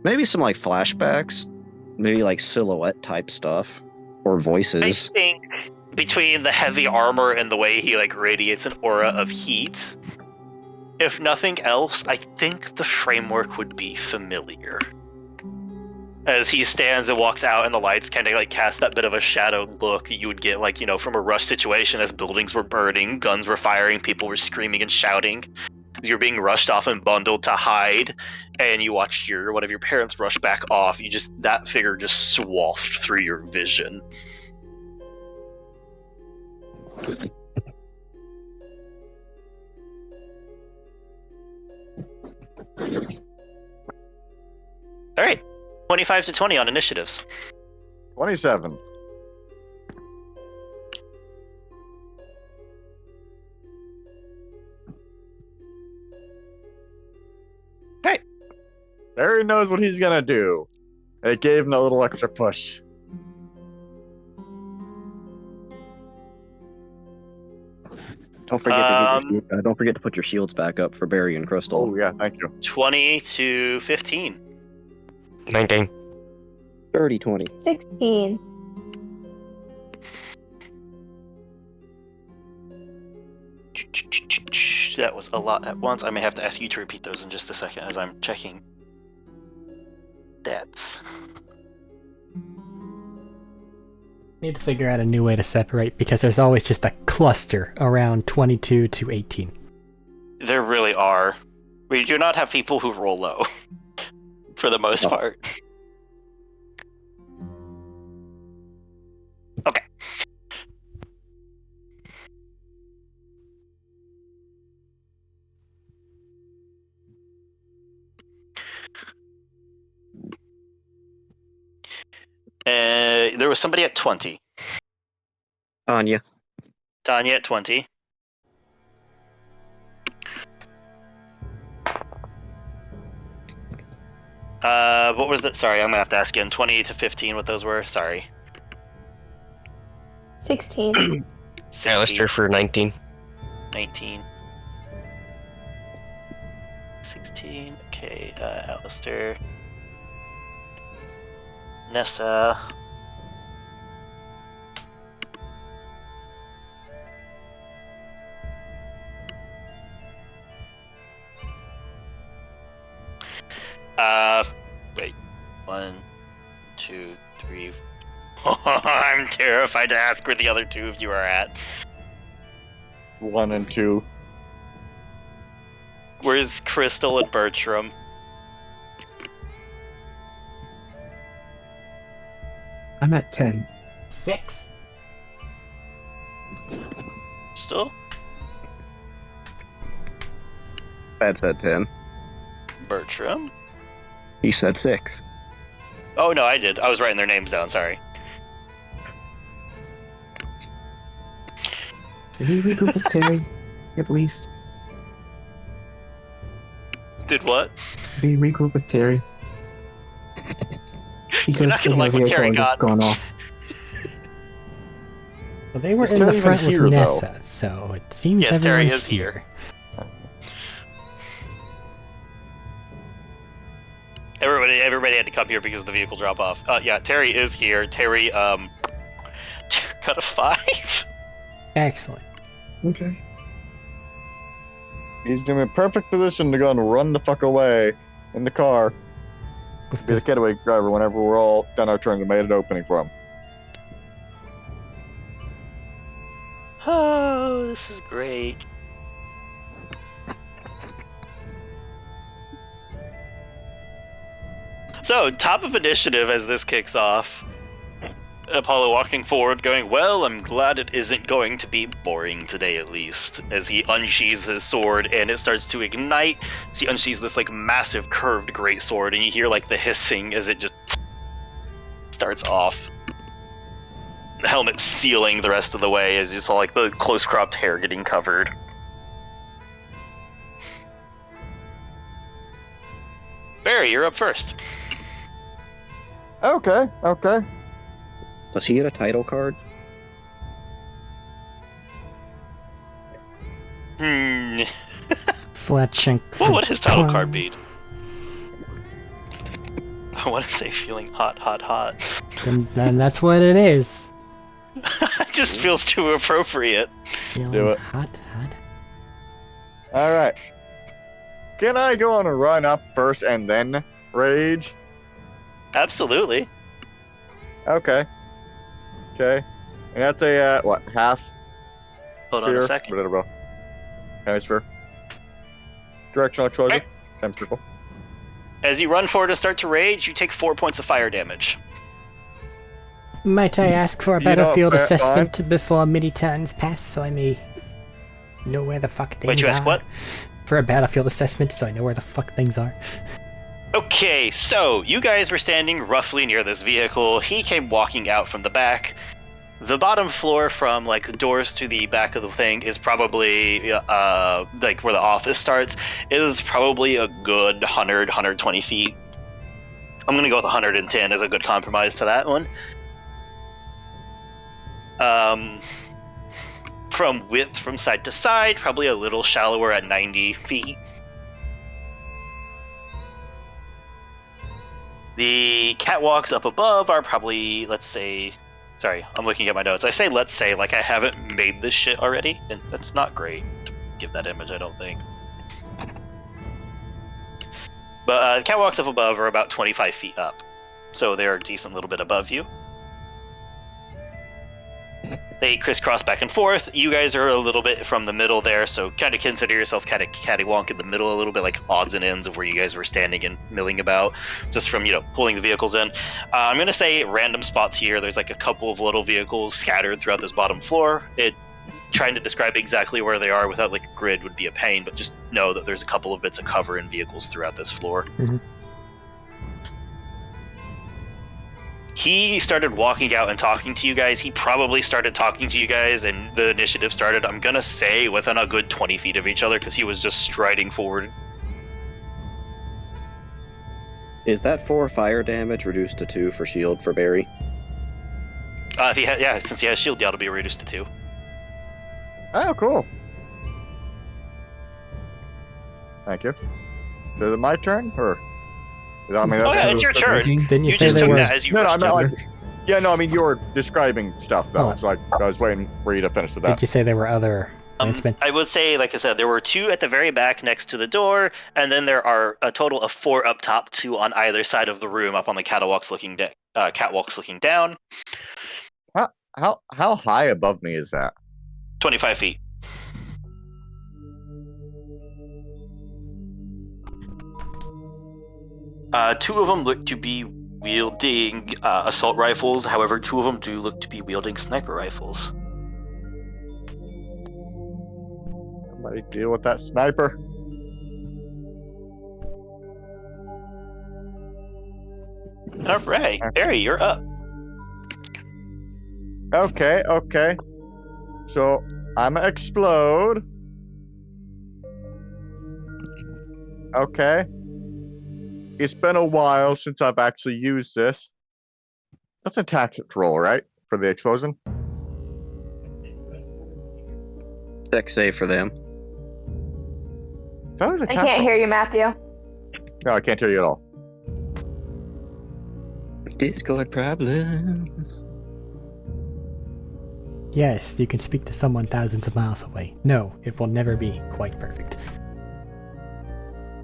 Maybe some like flashbacks. Maybe like silhouette type stuff. Or I voices. think between the heavy armor and the way he like radiates an aura of heat, if nothing else, I think the framework would be familiar. As he stands and walks out and the lights kind of like cast that bit of a shadowed look you would get like, you know, from a rush situation as buildings were burning, guns were firing, people were screaming and shouting. You're being rushed off and bundled to hide, and you watched one of your parents rush back off. That figure just swathed through your vision. All right, 25 to 20 on initiatives. 27. Hey. Barry knows what he's gonna do. It gave him a little extra push. Don't forget to put your shields back up for Barry and Crystal. Oh yeah, thank you. 20 to 15. 19. 30, 20. 16. That was a lot at once. I may have to ask you to repeat those in just a second as I'm checking stats. Need to figure out a new way to separate because there's always just a cluster around 22 to 18. There really are. We do not have people who roll low, for the most part. Okay. There was somebody at 20. Anya. Tanya at 20. What was that? Sorry, I'm gonna have to ask again. 20 to 15, what those were? Sorry. 16. 16, Alistair for 19. 19. 16. Okay, Alistair. Nessa. Wait. 1, 2, 3. I'm terrified to ask where the other two of you are at. 1 and 2. Where's Crystal and Bertram? I'm at 10. 6. Still? Bad said 10. Bertram? He said 6. Oh, no, I did. I was writing their names down, sorry. Did he regroup with Terry? At least. Did what? Did he regroup with Terry? He You're not gonna like what Terry got. Gone off. Well, they were Is in the Terry even front with here, though? Nessa, so it seems Yes, Terry everyone's is here. Everybody had to come here because of the vehicle drop off. Yeah, Terry is here. Terry, got a 5. Excellent. Okay. He's in a perfect position to go and run the fuck away in the car. With Be the the, getaway driver whenever we're all done our turns and made an opening for him. Oh, this is great. So, top of initiative as this kicks off. Apollo walking forward, going, well, I'm glad it isn't going to be boring today, at least. As he unsheathes his sword, and it starts to ignite. So he unsheathes this, like, massive curved greatsword, and you hear, like, the hissing as it just starts off. The helmet sealing the rest of the way, as you saw, like, the close-cropped hair getting covered. Barry, you're up first. Okay. Does he get a title card? flat shank. Well, what is title card bead? I want to say feeling hot. Then that's what it is. It just feels too appropriate. Feeling Do it. hot. Alright. Can I go on a run up first and then rage? Absolutely. Okay. And that's a, what, half? Hold on a second. Hemisphere. Directional exposure. Okay. Semicircle. As you run forward and start to rage, you take 4 points of fire damage. Might I ask for a You know, battlefield fine. assessment before many turns pass so I may know where the fuck things are? Wait, you ask what? For a battlefield assessment so I know where the fuck things are. Okay, so you guys were standing roughly near this vehicle. He came walking out from the back. The bottom floor from like the doors to the back of the thing is probably like where the office starts is probably a good 120 feet. I'm gonna go with 110 as a good compromise to that one. From width from side to side, probably a little shallower at 90 feet. The catwalks up above are probably, let's say, sorry, I'm looking at my notes. I say let's say like I haven't made this shit already, and that's not great to give that image, I don't think. But the catwalks up above are about 25 feet up, so they're a decent little bit above you. They crisscross back and forth. You guys are a little bit from the middle there, so kind of consider yourself kind of cattywonk in the middle a little bit, like odds and ends of where you guys were standing and milling about, just from, pulling the vehicles in. I'm going to say random spots here. There's like a couple of little vehicles scattered throughout this bottom floor. Trying to describe exactly where they are without like a grid would be a pain, but just know that there's a couple of bits of cover and vehicles throughout this floor. Mhm. He started walking out and talking to you guys. He probably started talking to you guys and the initiative started, I'm gonna say, within a good 20 feet of each other because he was just striding forward. Is that 4 fire damage reduced to 2 for shield for Barry? Since he has shield, that'll be reduced to 2. Oh, cool. Thank you. Is it my turn, or? It's your turn. Didn't you You say just they took were? that as you No, rushed I meant over. like. Yeah, no, I mean you're describing stuff though. Oh. So I was waiting for you to finish with that. Did you say there were other landsmen? I would say, like I said, there were 2 at the very back next to the door, and then there are a total of 4 up top, 2 on either side of the room, up on the catwalks looking down. How high above me is that? 25 feet. Two of them look to be wielding assault rifles. However, 2 of them do look to be wielding sniper rifles. Somebody deal with that sniper. All right, Barry, you're up. Okay. So I'm gonna explode. Okay. It's been a while since I've actually used this. That's a tactics roll, right? For the explosion? Dex save for them. That was a I attack can't roll. hear you, Matthew. No, I can't hear you at all. Discord problem. Yes, you can speak to someone thousands of miles away. No, it will never be quite perfect.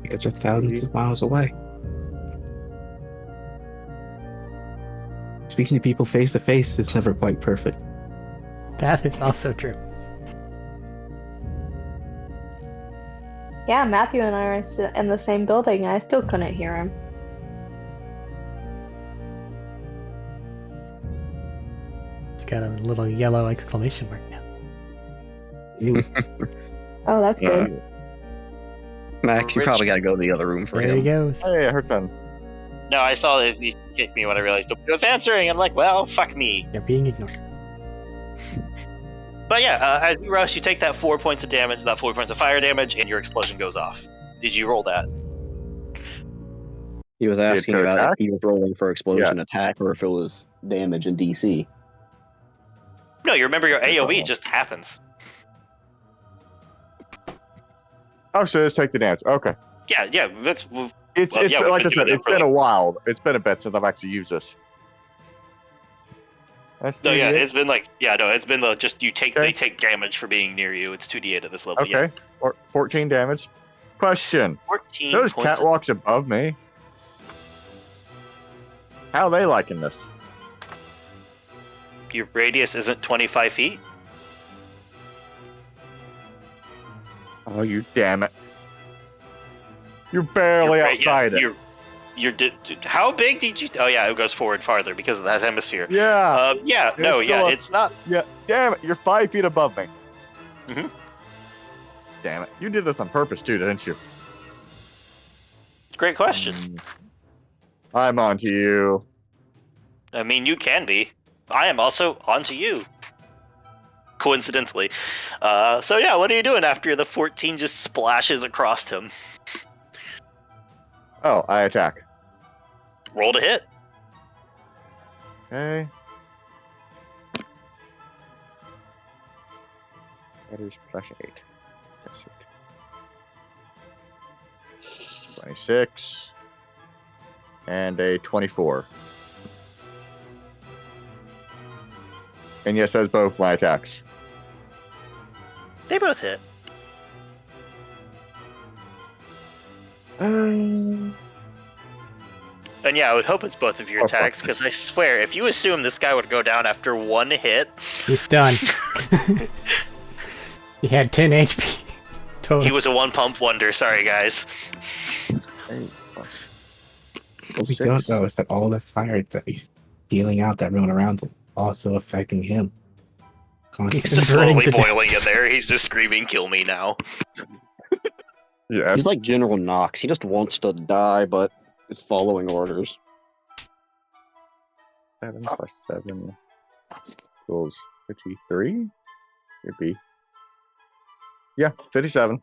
Because you're thousands of miles away. Speaking to people face to face is never quite perfect. That is also true. Yeah, Matthew and I are in the same building. I still couldn't hear him. It's got a little yellow exclamation mark now. You, Oh, that's good. Max, you probably got to go to the other room for There he him. goes. Hey, I heard that. No, I saw that he kicked me when I realized nobody was answering. I'm like, well, fuck me. You're being ignored. But yeah, as you rush, you take that 4 points of damage, that 4 points of fire damage, and your explosion goes off. Did you roll that? He was asking to about attack? if he was rolling for explosion attack or if it was damage and DC. No, you remember your AoE just happens. Oh, so let's take the damage. Okay. Yeah, that's... It's Well, yeah, we've like I been said, doing it's that for been a while. It's been a bit since I've actually used this. That's No, yeah, 2d8. it's been like... Yeah, no, it's been just... They Okay. take damage for being near you. It's 2d8 at this level, Okay. yeah. Or 14 damage. Question. 14 Those points of... catwalks above me. How are they liking this? Your radius isn't 25 feet? Oh, you damn it. You're barely outside it. How big did you... Oh, yeah, it goes forward farther because of that hemisphere. Yeah. Yeah, it's not... Yeah. Damn it. You're 5 feet above me. Mhm. Damn it. You did this on purpose too, didn't you? Great question. I'm on to you. I mean, you can be. I am also onto you. Coincidentally. So yeah, what are you doing after the 14 just splashes across him? Oh, I attack. Roll to hit. Okay. That is +8. That's it. 26. And a 24. And yes, that's both my attacks. They both hit. then yeah, I would hope it's both of your attacks, because I swear, if you assume this guy would go down after one hit, He's done. He had 10 HP. Total. he was a one-pump wonder. Sorry, guys. 8 plus What we 6. don't know is that all the fire that he's dealing out to everyone around him also affecting him. He's Constantly. just burning slowly to death. boiling in there. He's just screaming, "Kill me now!" Yeah. He's like General Knox. He just wants to die, but is following orders. 7 plus 7 equals 53. Could be. Yeah, 57.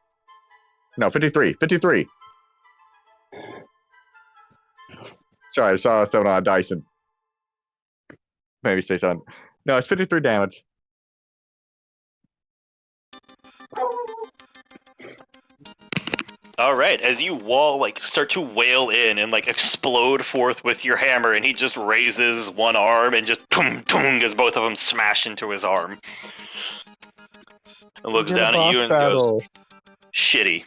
No, 53. 53. Sorry, I saw a 7 on a dice and maybe say something. No, it's 53 damage. All right, as you start to wail in and explode forth with your hammer, and he just raises one arm and just tung tung as both of them smash into his arm. And looks down at you and goes, "Shitty."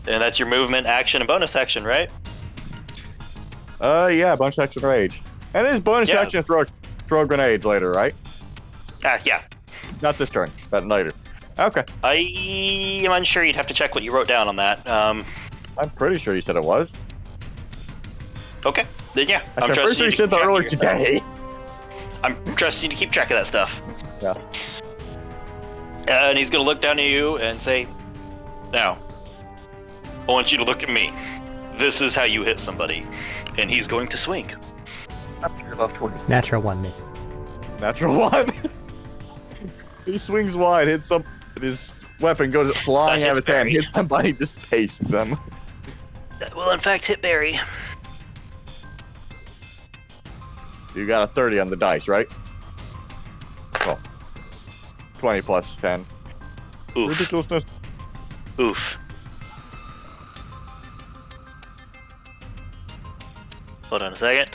And that's your movement, action, and bonus action, right? Yeah, bonus action rage. And it is bonus Yeah. action throw grenades later, right? Yeah. Not this turn, but later. Okay. I am unsure. You'd have to check what you wrote down on that. I'm pretty sure you said it was. Okay. Then yeah, I'm pretty sure you said that earlier today. I'm trusting you to keep track of that stuff. Yeah. And he's gonna look down at you and say, "Now, I want you to look at me. This is how you hit somebody." And he's going to swing. Natural 1 miss. Natural 1. He swings wide, hits some. His weapon goes flying out of his hand, hits somebody, just pastes them. That will in fact hit Barry. You got a 30 on the dice, right? Well, 20 plus 10. Oof. Ridiculousness. Oof. Hold on a second.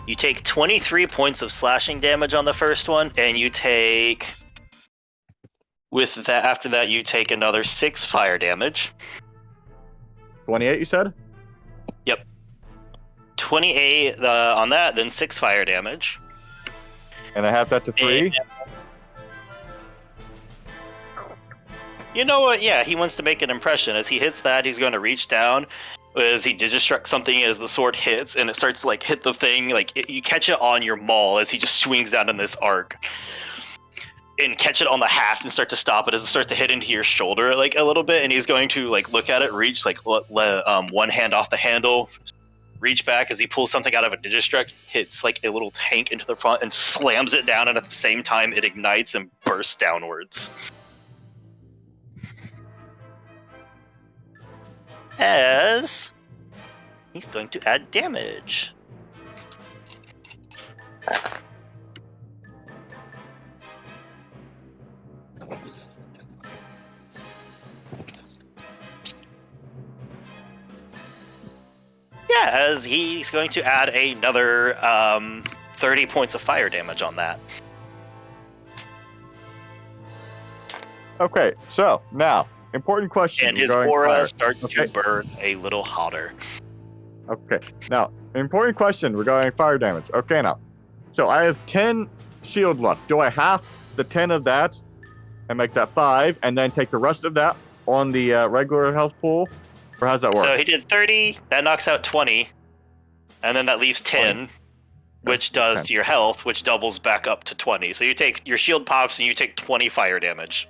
You take 23 points of slashing damage on the first one, and you take... With that, after that, you take another 6 fire damage. 28, you said? 28 on that, then 6 fire damage. And I have that to 3? You know what? Yeah, he wants to make an impression. As he hits that, he's going to reach down. As he digistruct something as the sword hits, and it starts to hit the thing. You catch it on your maul as he just swings down in this arc. And catch it on the haft and start to stop it as it starts to hit into your shoulder a little bit. And he's going to look at it, reach one hand off the handle, reach back as he pulls something out of a digistruct, hits a little tank into the front and slams it down, and at the same time it ignites and bursts downwards. As he's going to add damage. Yeah, as he's going to add another 30 points of fire damage on that. Okay, so now, important question. And his regarding aura fire. starts Okay. to burn a little hotter. Okay, now, important question regarding fire damage. Okay, now. So I have 10 shield left. Do I half the 10 of that and make that 5, and then take the rest of that on the regular health pool? Or how's that work? So he did 30, that knocks out 20, and then that leaves 10, 20. which does 10. to your health, which doubles back up to 20. So you take your shield pops and you take 20 fire damage.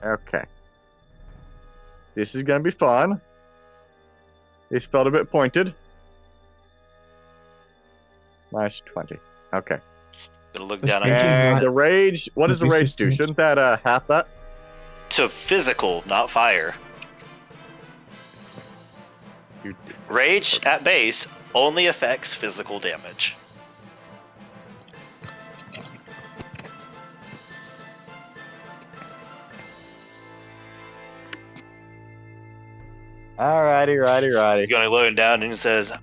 Okay. This is gonna be fun. This felt a bit pointed. Minus 20. Okay. Gonna look Let's down Raging And not- the rage, what does the This rage is do? rage. Shouldn't that half that? to physical, not fire. You- Rage at base only affects physical damage. Alrighty. He's gonna look down and he says,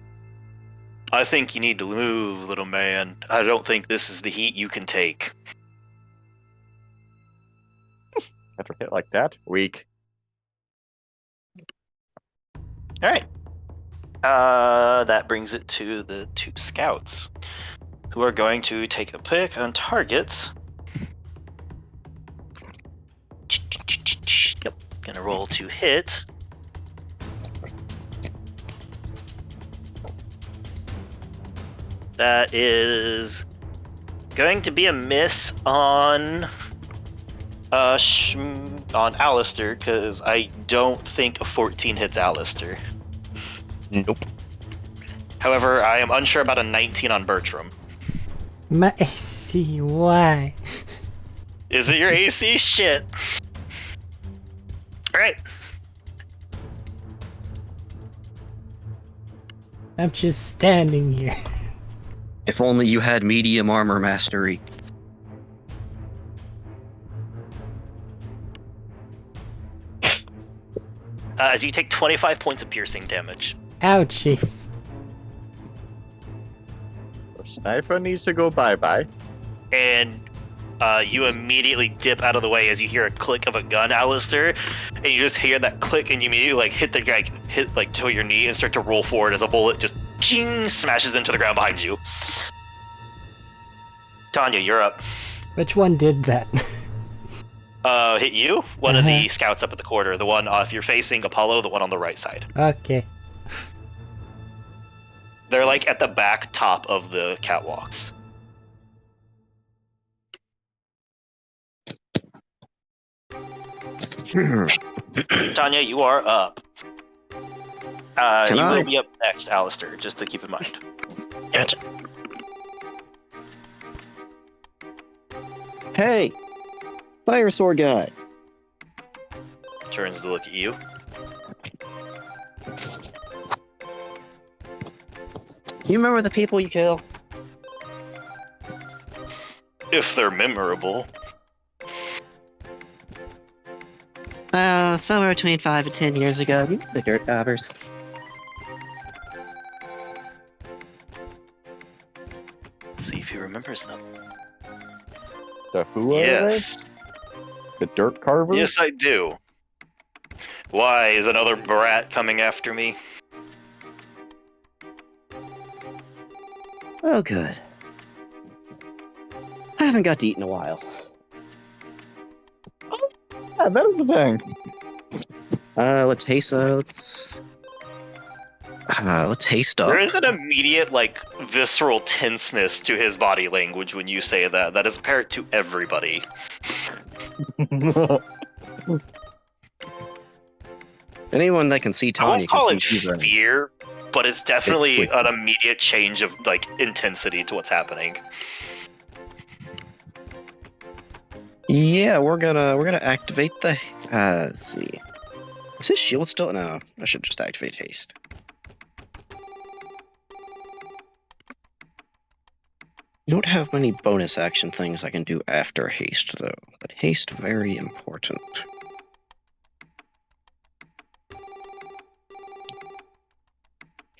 I think you need to move, little man. I don't think this is the heat you can take. After a hit like that, weak. All right. That brings it to the 2 scouts, who are going to take a pick on targets. Yep. Gonna roll to hit. That is going to be a miss on Alistair, because I don't think a 14 hits Alistair. Nope. However, I am unsure about a 19 on Bertram. My AC, why? Is it your AC? Shit. Alright. I'm just standing here. If only you had medium armor mastery. As you take 25 points of piercing damage. Ouchies. The sniper needs to go bye-bye. And you immediately dip out of the way as you hear a click of a gun, Alistair, and you just hear that click, and you immediately hit to your knee and start to roll forward as a bullet just ching, smashes into the ground behind you. Tanya, you're up. Which one did that? Hit you? One of the scouts up at the quarter. The one if you're facing Apollo, the one on the right side. Okay. They're like at the back top of the catwalks. Tanya, you are up. You will be up next, Alistair, just to keep in mind. Gotcha. Hey! Fire sword guy! Turns to look at you. You remember the people you kill? If they're memorable. Somewhere between 5 and 10 years ago. You know the dirt daubers. Let's see if he remembers them. The who are Yes. they? The dirt carvers? Yes, I do. Why is another brat coming after me? Oh, good. I haven't got to eat in a while. Yeah, that is the thing. Let's taste up. There is an immediate, visceral tenseness to his body language when you say that. That is apparent to everybody. Anyone that can see I Tanya won't call can it see she's fear, but it's definitely an immediate change of, intensity to what's happening. Yeah, we're gonna activate the. Let's see. Is his shield still? No, I should just activate haste. I don't have many bonus action things I can do after haste, though. But haste, very important.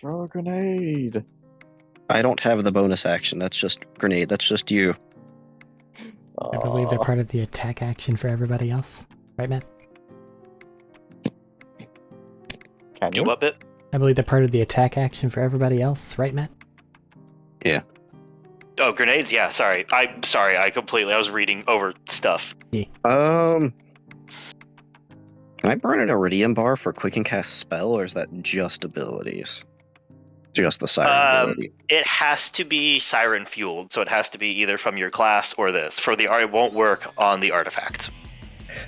Throw a grenade. I don't have the bonus action. That's just grenade. That's just you. I believe they're part of the attack action for everybody else. Right, Matt? Can Do you? what bit? I believe they're part of the attack action for everybody else. Right, Matt? Yeah. Oh, grenades? Yeah, sorry. I was reading over stuff. Can I burn an iridium bar for quick and cast spell, or is that just abilities? Just the siren ability. It has to be siren fueled, so it has to be either from your class or this. It won't work on the artifact.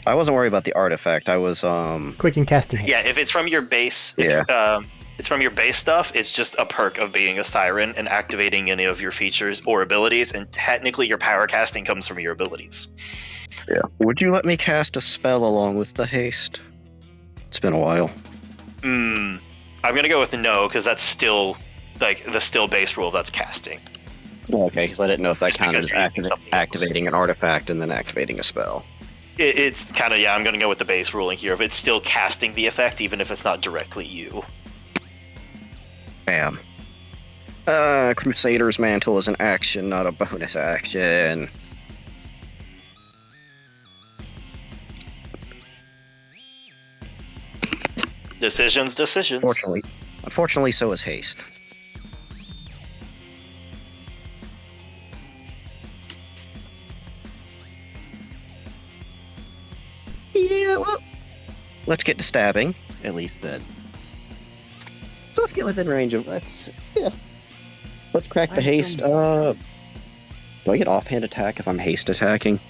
I wasn't worried about the artifact. I was Quick and casting haste. Yeah, if it's from your base, it's from your base stuff, it's just a perk of being a siren and activating any of your features or abilities, and technically your power casting comes from your abilities. Yeah. Would you let me cast a spell along with the haste? It's been a while. I'm gonna go with no, because that's still the still base rule that's casting. Okay, because I didn't know if that Just counted because as you're using something activating an artifact and then activating a spell. It's kind of, I'm gonna go with the base ruling here. If it's still casting the effect, even if it's not directly you. Bam. Crusader's Mantle is an action, not a bonus action. Decisions. Unfortunately, so is haste. Yeah, well, let's get to stabbing, at least then. So let's get within range of, let's crack the haste. Do I get offhand attack if I'm haste attacking?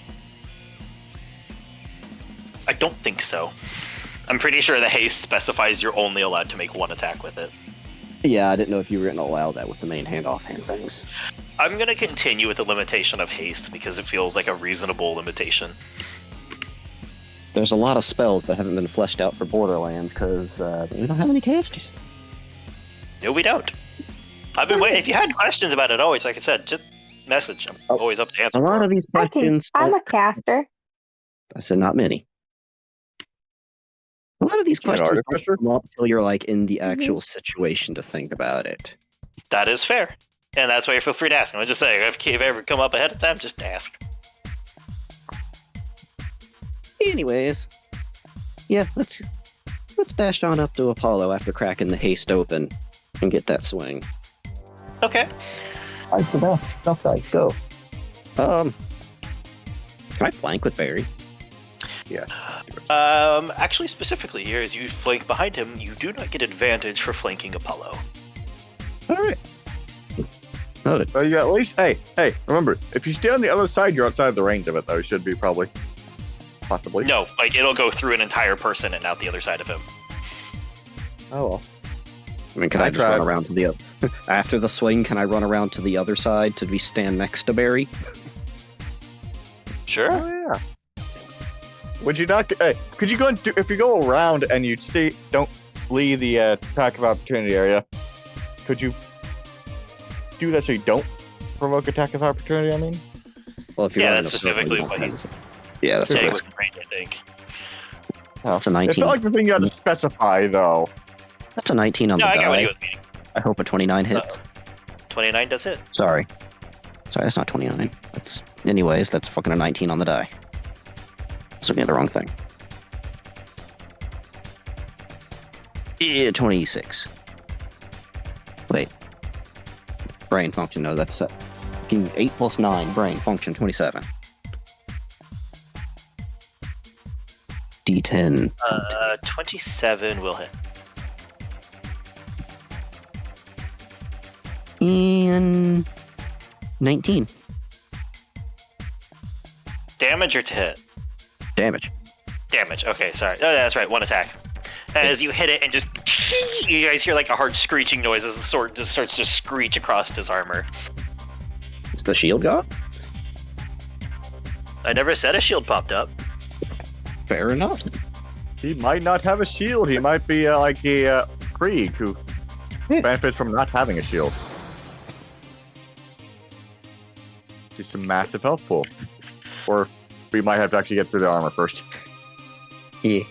I don't think so. I'm pretty sure the haste specifies you're only allowed to make one attack with it. Yeah, I didn't know if you were going to allow that with the main hand offhand things. I'm going to continue with the limitation of haste because it feels like a reasonable limitation. There's a lot of spells that haven't been fleshed out for Borderlands because we don't have any casters. No, we don't. I've been waiting. If you had questions about it, always, like I said, just message. I'm always up to answer. A lot of these questions. I'm a caster. I said not many. A lot of these You're an questions artificer? don't come up until you're like in the actual situation to think about it. That is fair. And that's why you feel free to ask. I'm just saying, if you ever come up ahead of time, just ask. Anyways, yeah, let's dash on up to Apollo after cracking the haste open and get that swing. Okay. How's the best stuff dice go? Can I flank with Barry? Yes. Actually, specifically here, as you flank behind him, you do not get advantage for flanking Apollo. All right. Noted. So you at least, hey, remember, if you stay on the other side, you're outside of the range of it, though. You should be probably. Possibly. No, like, it'll go through an entire person and out the other side of him. Oh, well. I mean, can I just run around to the other? After the swing, can I run around to the other side to be stand next to Barry? Sure. Oh, yeah. Would you not? Hey, could you go and if you go around and you don't leave the attack of opportunity area? Could you do that so you don't provoke attack of opportunity? I mean, Well, if you're Yeah, running that's a circle, specifically you don't what have he's it. Yeah, that's saying what with range, I think. That's a it's 19. not like the thing you had to specify, though. That's a 19 on No, the I got what he die. was meaning. I hope a 29 hits. 29 does hit. Sorry, that's not 29. Anyways, that's fucking a 19 on the die. I was looking at the wrong thing. Yeah, 26. Wait. Brain function, no, that's 8 plus 9. Brain function, 27. D10. 27 will hit. And 19. Damage or to hit? Damage. Damage. Okay, sorry. Oh, that's right. One attack. As you hit it and just, you guys hear like a hard screeching noise as the sword just starts to screech across his armor. Is the shield gone? I never said a shield popped up. Fair enough. He might not have a shield. He might be like a Krieg who benefits from not having a shield. Just a massive health pool. Or we might have to actually get through the armor first. Yeah.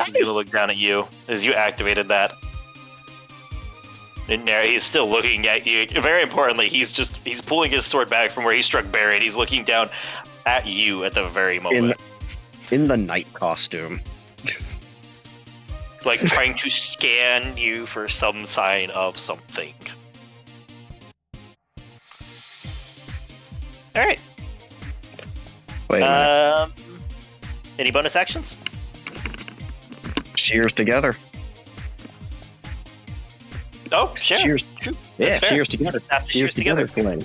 He's gonna look down at you as you activated that. And there, he's still looking at you. Very importantly, he's pulling his sword back from where he struck Barry, and he's looking down at you at the very moment. In the knight costume. Like trying to scan you for some sign of something. Alright. Wait a minute. Any bonus actions? Shears together. Oh, sure. Cheers. True. Yeah, That's fair. cheers together. Have to Cheers together. Feeling.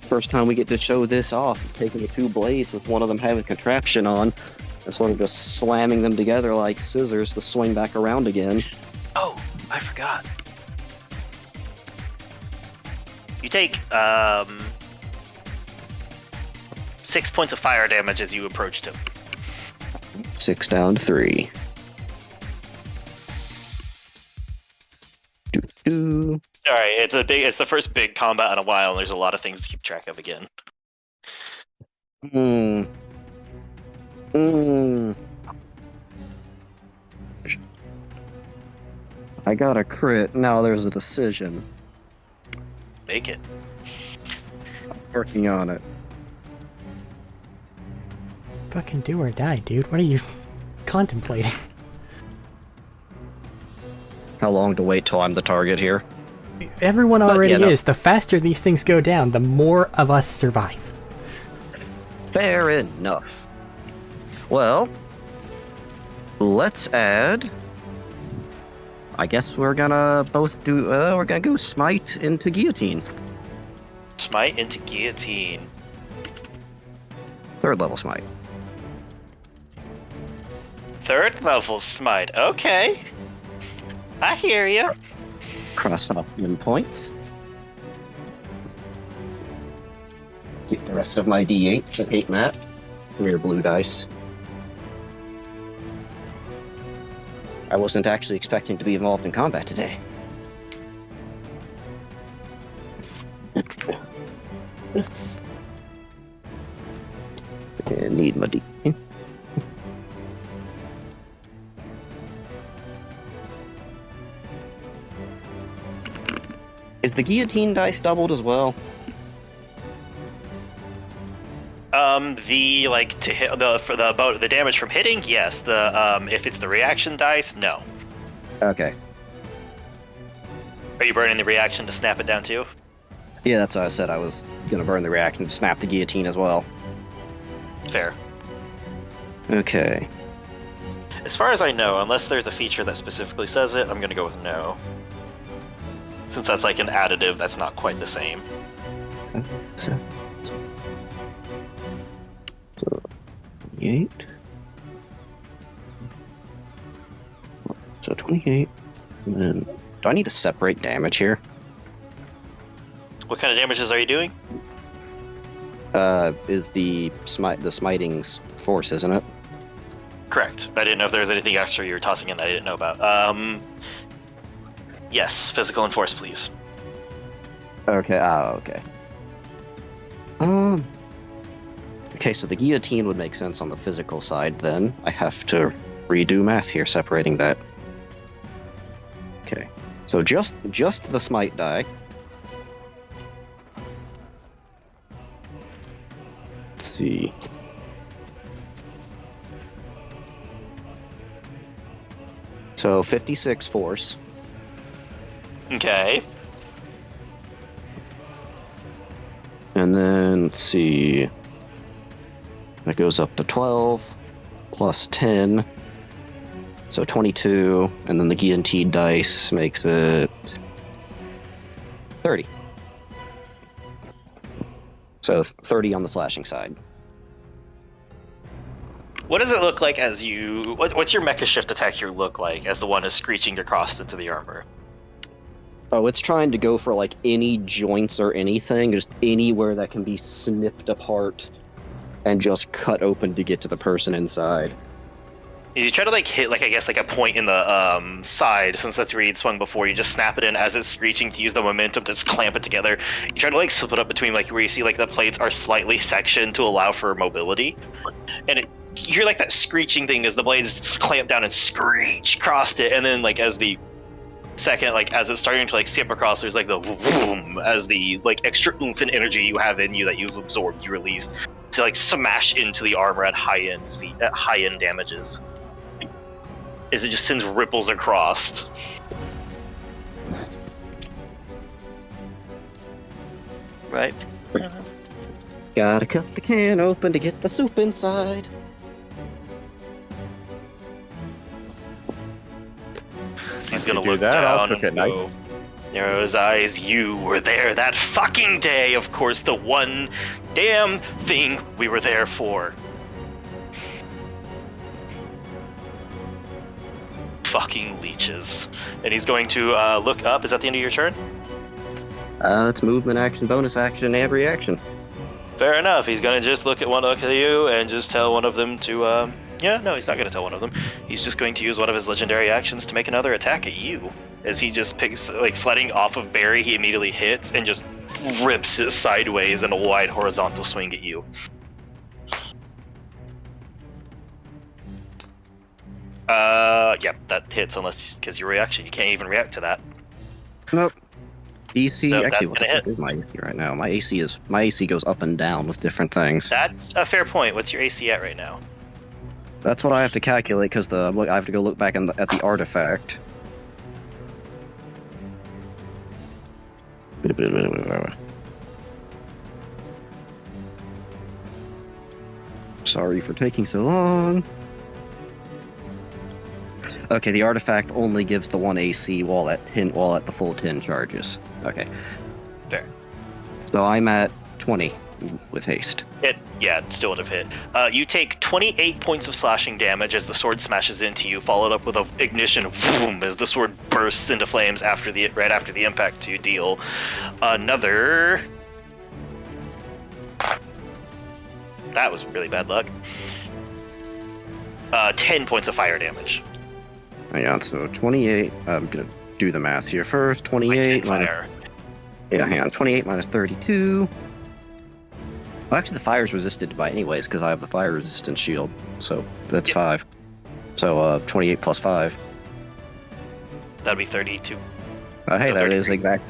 First time we get to show this off, taking the two blades with one of them having a contraption on, and sort of just slamming them together like scissors to swing back around again. Oh, I forgot. You take 6 points of fire damage as you approached him. 6 down to 3. Doo-doo. Sorry, it's the first big combat in a while, and there's a lot of things to keep track of again. I got a crit. Now there's a decision. Make it. Working on it. Fucking do or die, dude. What are you contemplating? How long to wait till I'm the target here? Everyone already yeah, no. is. The faster these things go down, the more of us survive. Fair enough. Well, let's add. I guess we're gonna both do. We're gonna go smite into guillotine. Smite into guillotine. 3rd level smite. 3rd level smite. Okay. I hear you. Cross off in points. Keep the rest of my D8 for 8 map. Rear blue dice. I wasn't actually expecting to be involved in combat today. I need my D8. Is the guillotine dice doubled as well? The like to hit the damage from hitting, yes. The if it's the reaction dice, no. Okay. Are you burning the reaction to snap it down too? Yeah, that's what I said. I was gonna burn the reaction to snap the guillotine as well. Fair. Okay. As far as I know, unless there's a feature that specifically says it, I'm gonna go with no. Since that's like an additive, that's not quite the same. So 28. So 28. And then, do I need to separate damage here? What kind of damages are you doing? Is the smiting's force, isn't it? Correct. I didn't know if there was anything extra you were tossing in that I didn't know about. Yes, physical and force, please. Okay. Okay. Okay, so the guillotine would make sense on the physical side. Then I have to redo math here, separating that. Okay. So just the smite die. Let's see. So 56 force. Okay. And then, let's see. That goes up to 12, plus 10. So 22, and then the guillotine dice makes it 30. So 30 on the slashing side. What does it look like as you... What's your mecha shift attack here look like as the one is screeching across into the armor? Oh, it's trying to go for like any joints or anything, just anywhere that can be snipped apart and just cut open to get to the person inside. Is you try to like hit like I guess like a point in the side, since that's where you'd swung before, you just snap it in as it's screeching to use the momentum to just clamp it together. You try to like slip it up between like where you see like the plates are slightly sectioned to allow for mobility. And you hear like that screeching thing as the blades just clamp down and screech across it, and then like as the second, like as it's starting to like skip across, there's like the boom as the like extra oomph and energy you have in you that you've absorbed, you released to like smash into the armor at high end damages. As it just sends ripples across. Right. Gotta cut the can open to get the soup inside. So he's If you gonna do look that, I'll down cook and at night. go, narrow his eyes. You were there that fucking day. Of course, the one damn thing we were there for. Fucking leeches. And he's going to look up. Is that the end of your turn? It's movement action, bonus action, and reaction. Fair enough. He's gonna just look at you and just tell one of them to, yeah, no, he's not gonna tell one of them. He's just going to use one of his legendary actions to make another attack at you. As he just picks, like, sledding off of Barry, he immediately hits and just rips it sideways in a wide horizontal swing at you. Yeah, that hits unless because your reaction. You can't even react to that. Nope. DC. So Actually, that's what the gonna fuck is my AC right now? My AC goes up and down with different things. That's a fair point. What's your AC at right now? That's what I have to calculate because I have to go look back at the artifact. Sorry for taking so long. Okay, the artifact only gives the 1 AC while at the full 10 charges. Okay. Fair. So I'm at 20 with haste. It still would have hit. You take 28 points of slashing damage as the sword smashes into you, followed up with a ignition boom as the sword bursts into flames right after the impact to deal another. That was really bad luck. 10 points of fire damage. Hang on, so 28. I'm gonna do the math here first. 28 minus. Fire. Yeah, hang on. 28 minus 32. Well, actually, the fire's resisted by anyways because I have the fire resistance shield. So that's 5. So 28 plus 5. That'd be 32. Hey, No, that 33. is exact.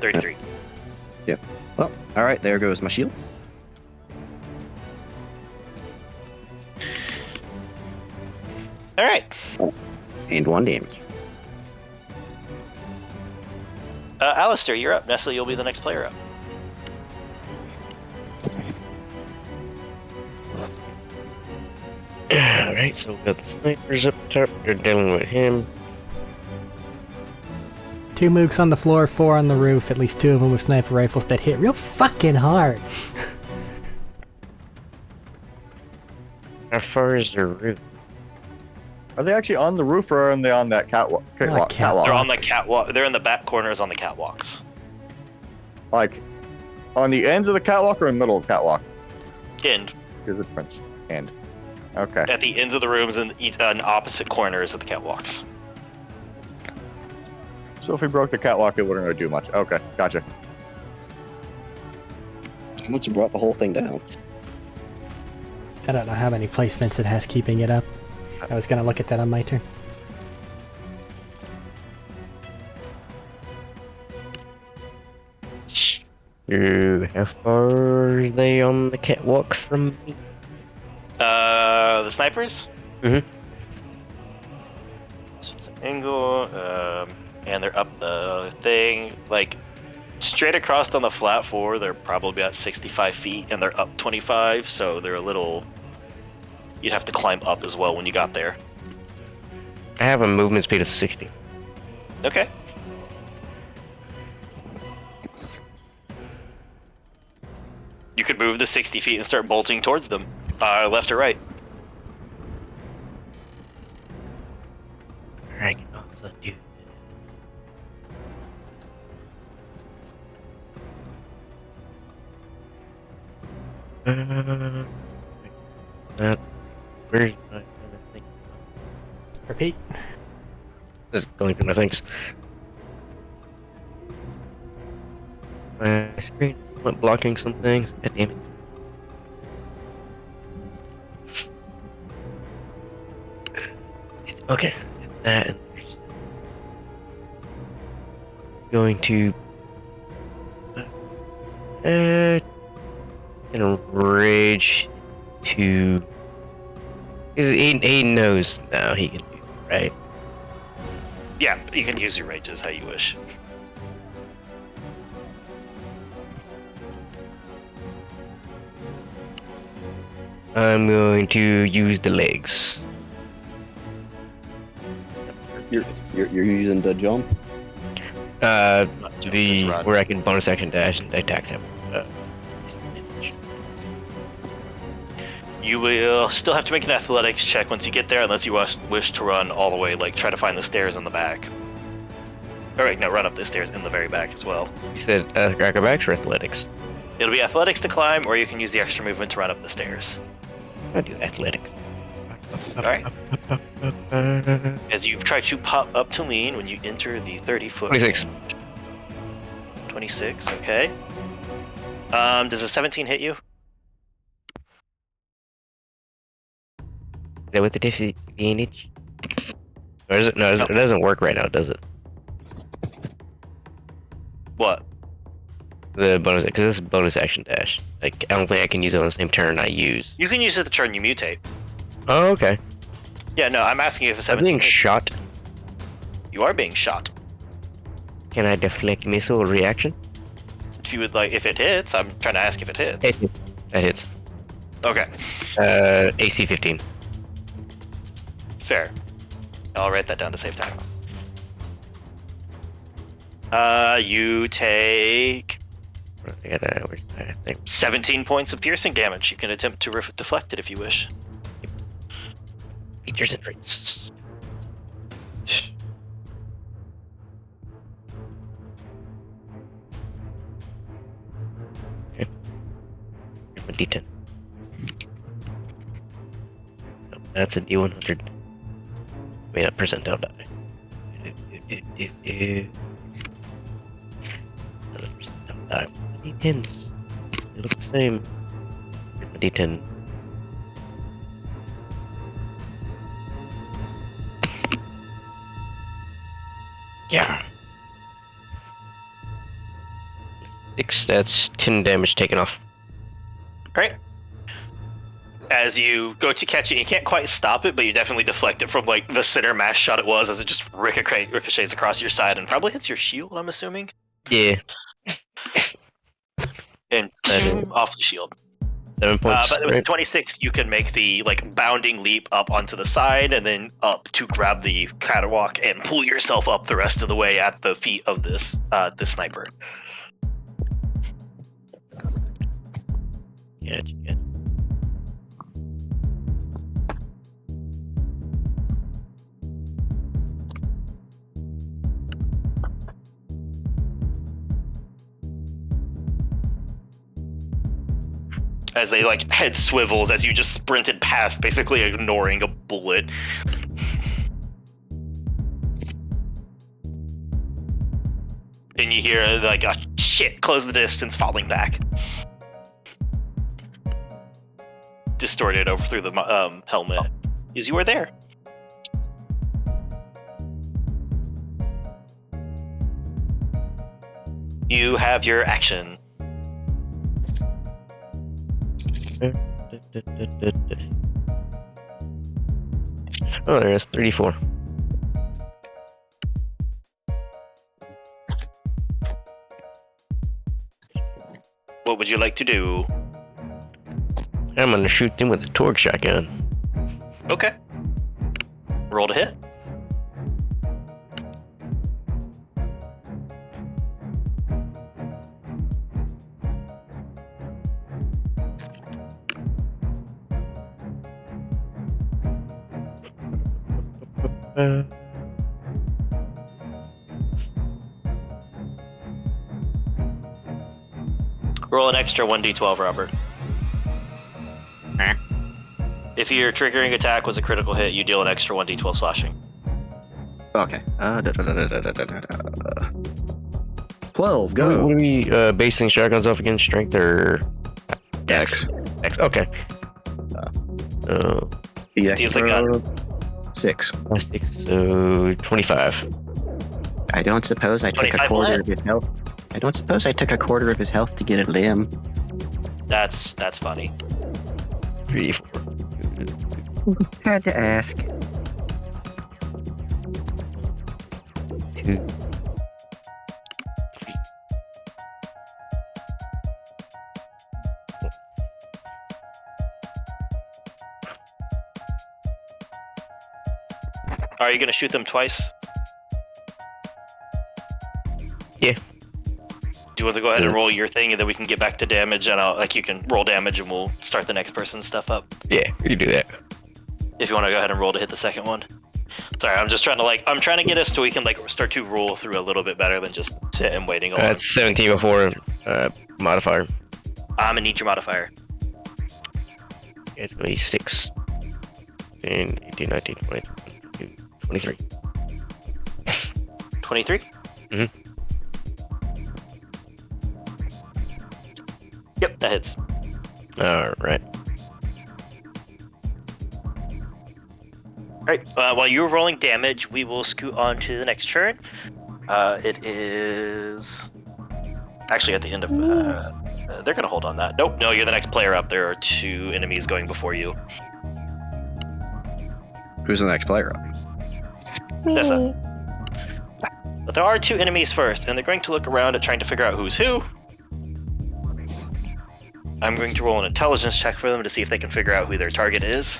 33. Yep. Well, all right. There goes my shield. All right. And 1 damage. Alistair, you're up. Nestle, you'll be the next player up. Alright, so we've got the snipers up top. They're dealing with him. 2 mooks on the floor, 4 on the roof, at least 2 of them with sniper rifles that hit real fucking hard. How far is their roof? Are they actually on the roof or are they on that catwalk? Catwalk. They're on the catwalk. They're in the back corners on the catwalks. Like, on the ends of the catwalk or in the middle of the catwalk? End. There's a difference. End. Okay. At the ends of the rooms and on opposite corners of the catwalks. So if we broke the catwalk, it wouldn't really do much. Okay, gotcha. Once you brought the whole thing down. I don't know how many placements it has keeping it up. I was gonna look at that on my turn. How far are they on the catwalk from me? The snipers? Mhm. It's an angle, and they're up the thing, like, straight across on the flat floor, they're probably about 65 feet, and they're up 25, so they're a little... You'd have to climb up as well when you got there. I have a movement speed of 60. Okay. You could move the 60 feet and start bolting towards them, left or right. I can also do where's my other thing? Repeat. Just going through my things. My screen is somewhat blocking some things. God damn it. Okay, that and going to enrage to he knows now he can do it, right? Yeah, you can use your rages how you wish. I'm going to use the legs. You're using the jump. It's run. Where I can bonus action dash and attack him. You will still have to make an athletics check once you get there, unless you wish to run all the way, like try to find the stairs in the back. Alright, no, run up the stairs in the very back as well. You said acrobatics or athletics? It'll be athletics to climb, or you can use the extra movement to run up the stairs. I'll do athletics. Alright. As you try to pop up to lean when you enter the 30-foot 26. 26, okay. Does a 17 hit you? Is that with the disadvantage? Or is it? No, No. it doesn't work right now, does it? What? The bonus, because this is bonus action dash. Like, I don't think I can use it on the same turn I use. You can use it the turn you mutate. Oh, okay. Yeah, no, I'm asking you if a I'm 17 being hits. shot. You are being shot. Can I deflect missile reaction? If you would like, if it hits, I'm trying to ask if it hits. That hits. Okay, AC 15. fair. I'll write that down to save time. You take I think 17 points of piercing damage. You can attempt to deflect it if you wish. features and traits. Okay. Here's my D10. Oh, that's a D100. I mean, a percentile die. Another percentile die. D10s. They look the same. Here's my D10. Yeah. 6, that's 10 damage taken off. Right. As you go to catch it, you can't quite stop it, but you definitely deflect it from like the center mass shot it was, as it just ricochets across your side and probably hits your shield, I'm assuming. Yeah. And off the shield. 7 points. But with right? 26, you can make the like bounding leap up onto the side and then up to grab the catwalk and pull yourself up the rest of the way at the feet of this sniper. Yeah, yeah. As they like head swivels as you just sprinted past, basically ignoring a bullet. And you hear like a shit, close the distance, falling back. Distorted over through the helmet. Is you are there. You have your action. Oh, there's 34. What would you like to do? I'm gonna shoot them with a torque shotgun. Okay. Roll to hit. Roll an extra 1d12, Robert. If your triggering attack was a critical hit, you deal an extra 1d12 slashing. Okay. 12, go. What are we basing shotguns off against? Strength or Dex. Dex? Okay. The Deals a extra 6. 6, so 25. I don't suppose I took a 25 quarter what? of his health. I don't suppose I took a quarter of his health to get a limb. That's funny. 3, 4. Had to ask. 2. Are you gonna shoot them twice? Yeah. Do you want to go ahead and roll your thing, and then we can get back to damage, and you can roll damage, and we'll start the next person's stuff up. Yeah, we can do that. If you want to go ahead and roll to hit the second one. Sorry, I'm just trying to get us so we can start to roll through a little bit better than just sit and waiting. That's 17 before modifier. I'm gonna need your modifier. It's gonna be 6. 18, 19, 20, 23. 23? Mm-hmm. Yep, that hits. Alright. Right. While you're rolling damage, we will scoot on to the next turn. It is actually at the end of. They're gonna hold on that. Nope. No, you're the next player up. There are 2 enemies going before you. Who's the next player up? Tessa. But there are 2 enemies first, and they're going to look around at trying to figure out who's who. I'm going to roll an intelligence check for them to see if they can figure out who their target is.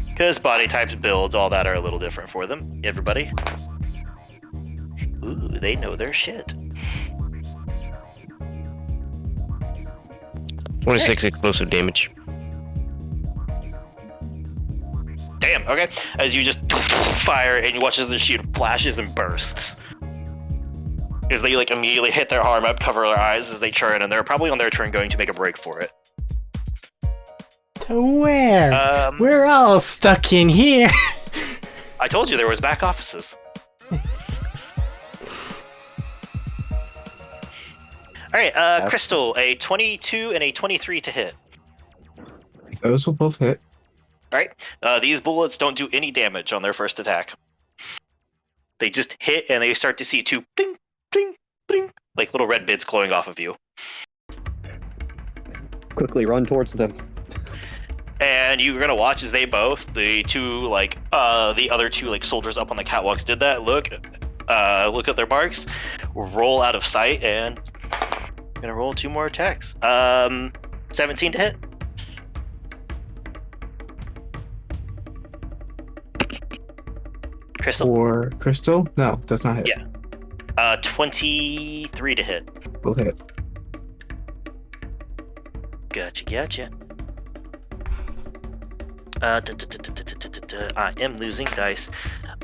Because body types, builds, all that are a little different for them. Everybody. Ooh, they know their shit. 26 explosive damage. Damn, okay. As you just fire and you watch as the shield flashes and bursts. As they like immediately hit their arm up, cover their eyes as they turn, and they're probably on their turn going to make a break for it. To where? We're all stuck in here. I told you there was back offices. Alright, Crystal, a 22 and a 23 to hit. Those will both hit. Alright, these bullets don't do any damage on their first attack. They just hit and they start to see 2 bling, bling, bling, like little red bits glowing off of you. Quickly run towards them. And you're gonna watch as they both, the other 2 like soldiers up on the catwalks did that. Look at their marks, roll out of sight, and I'm gonna roll 2 more attacks. 17 to hit. Crystal. For Crystal? No, does not hit. Yeah. 23 to hit. Both hit. Gotcha. I am losing dice.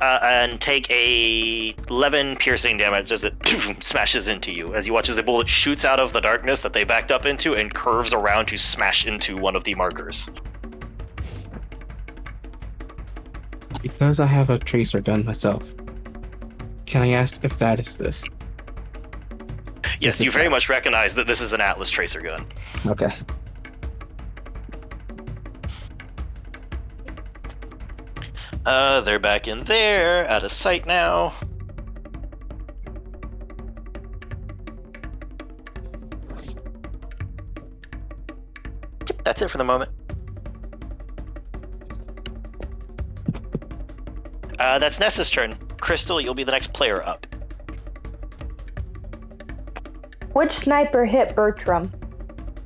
And take a 11 piercing damage as it smashes into you. As you watch as a bullet shoots out of the darkness that they backed up into and curves around to smash into one of the markers. Because I have a tracer gun myself, can I ask if that is this? Yes, you very much recognize that this is an Atlas tracer gun. Okay. They're back in there, out of sight now. Yep, that's it for the moment. That's Nessa's turn. Crystal, you'll be the next player up. Which sniper hit Bertram?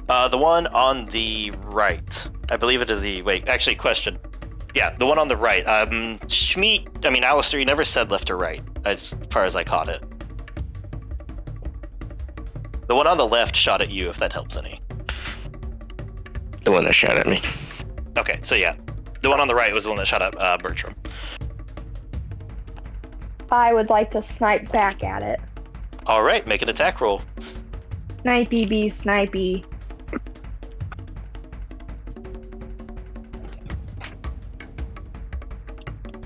The one on the right. I believe it is the... Wait, actually, question. Yeah, the one on the right. Alistair, you never said left or right, as far as I caught it. The one on the left shot at you, if that helps any. The one that shot at me. Okay, so yeah. The one on the right was the one that shot at Bertram. I would like to snipe back at it. Alright, make an attack roll. Snipey bee, snipey.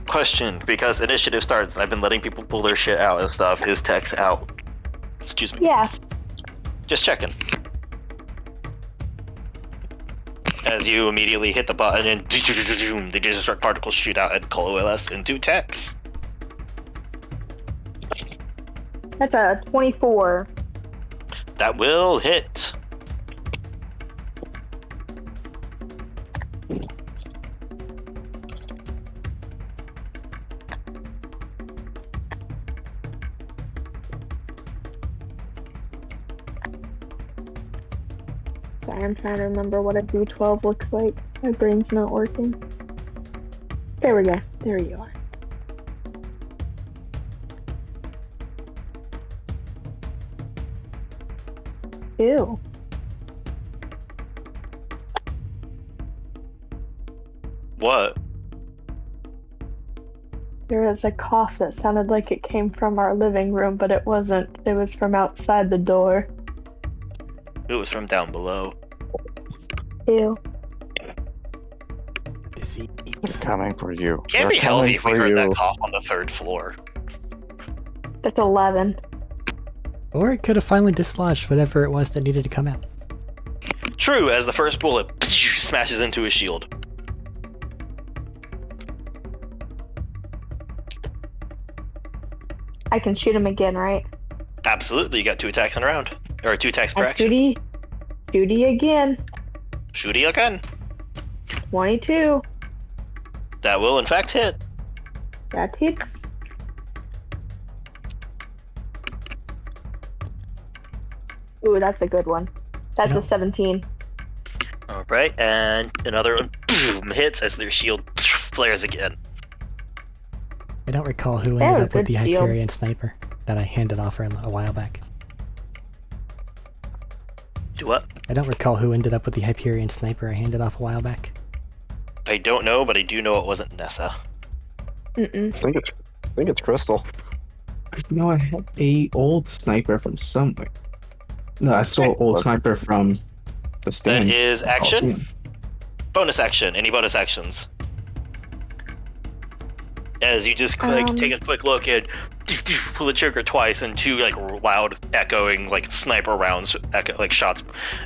Question, because initiative starts and I've been letting people pull their shit out and stuff, is Tex out? Excuse me. Yeah. Just checking. As you immediately hit the button and the destruct particles shoot out and coalesce into Tex. That's a 24. That will hit. Sorry, I'm trying to remember what a D12 looks like. My brain's not working. There we go. There you are. Ew. What? There was a cough that sounded like it came from our living room, but it wasn't. It was from outside the door. It was from down below. Ew. They're coming for you. Can't be They're healthy coming if we for heard that you. cough on the 3rd floor. That's 11. Or it could have finally dislodged whatever it was that needed to come out. True, as the first bullet smashes into his shield. I can shoot him again, right? Absolutely, you got 2 attacks in a round. Or 2 attacks per And action. shooty again. Shooty again. 22. That will in fact hit. That hits. Ooh, that's a good one. That's a 17. Alright, and another one boom, hits as their shield flares again. I don't recall who They have ended a up with good the shield. Hyperion sniper that I handed off a while back. Do what? I don't recall who ended up with the Hyperion sniper I handed off a while back. I don't know, but I do know it wasn't Nessa. Mm-mm. I think it's Crystal. No, I had a old sniper from somewhere. No, I saw old sniper from the That stands. is action. Bonus action. Any bonus actions? As you just take a quick look and pull the trigger twice, and 2 like loud echoing like sniper rounds, shots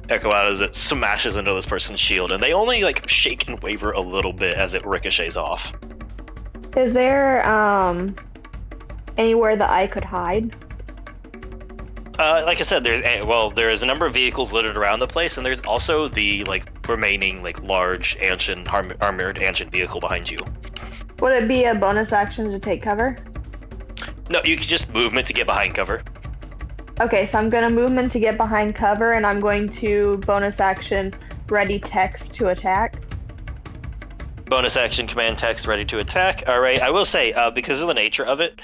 echo out as it smashes into this person's shield, and they only like shake and waver a little bit as it ricochets off. Is there anywhere that I could hide? Like I said, there's a number of vehicles littered around the place, and there's also the remaining large ancient armored ancient vehicle behind you. Would it be a bonus action to take cover? No, you can just movement to get behind cover. Okay, so I'm gonna movement to get behind cover, and I'm going to bonus action ready text to attack. Bonus action command text ready to attack. All right, I will say because of the nature of it,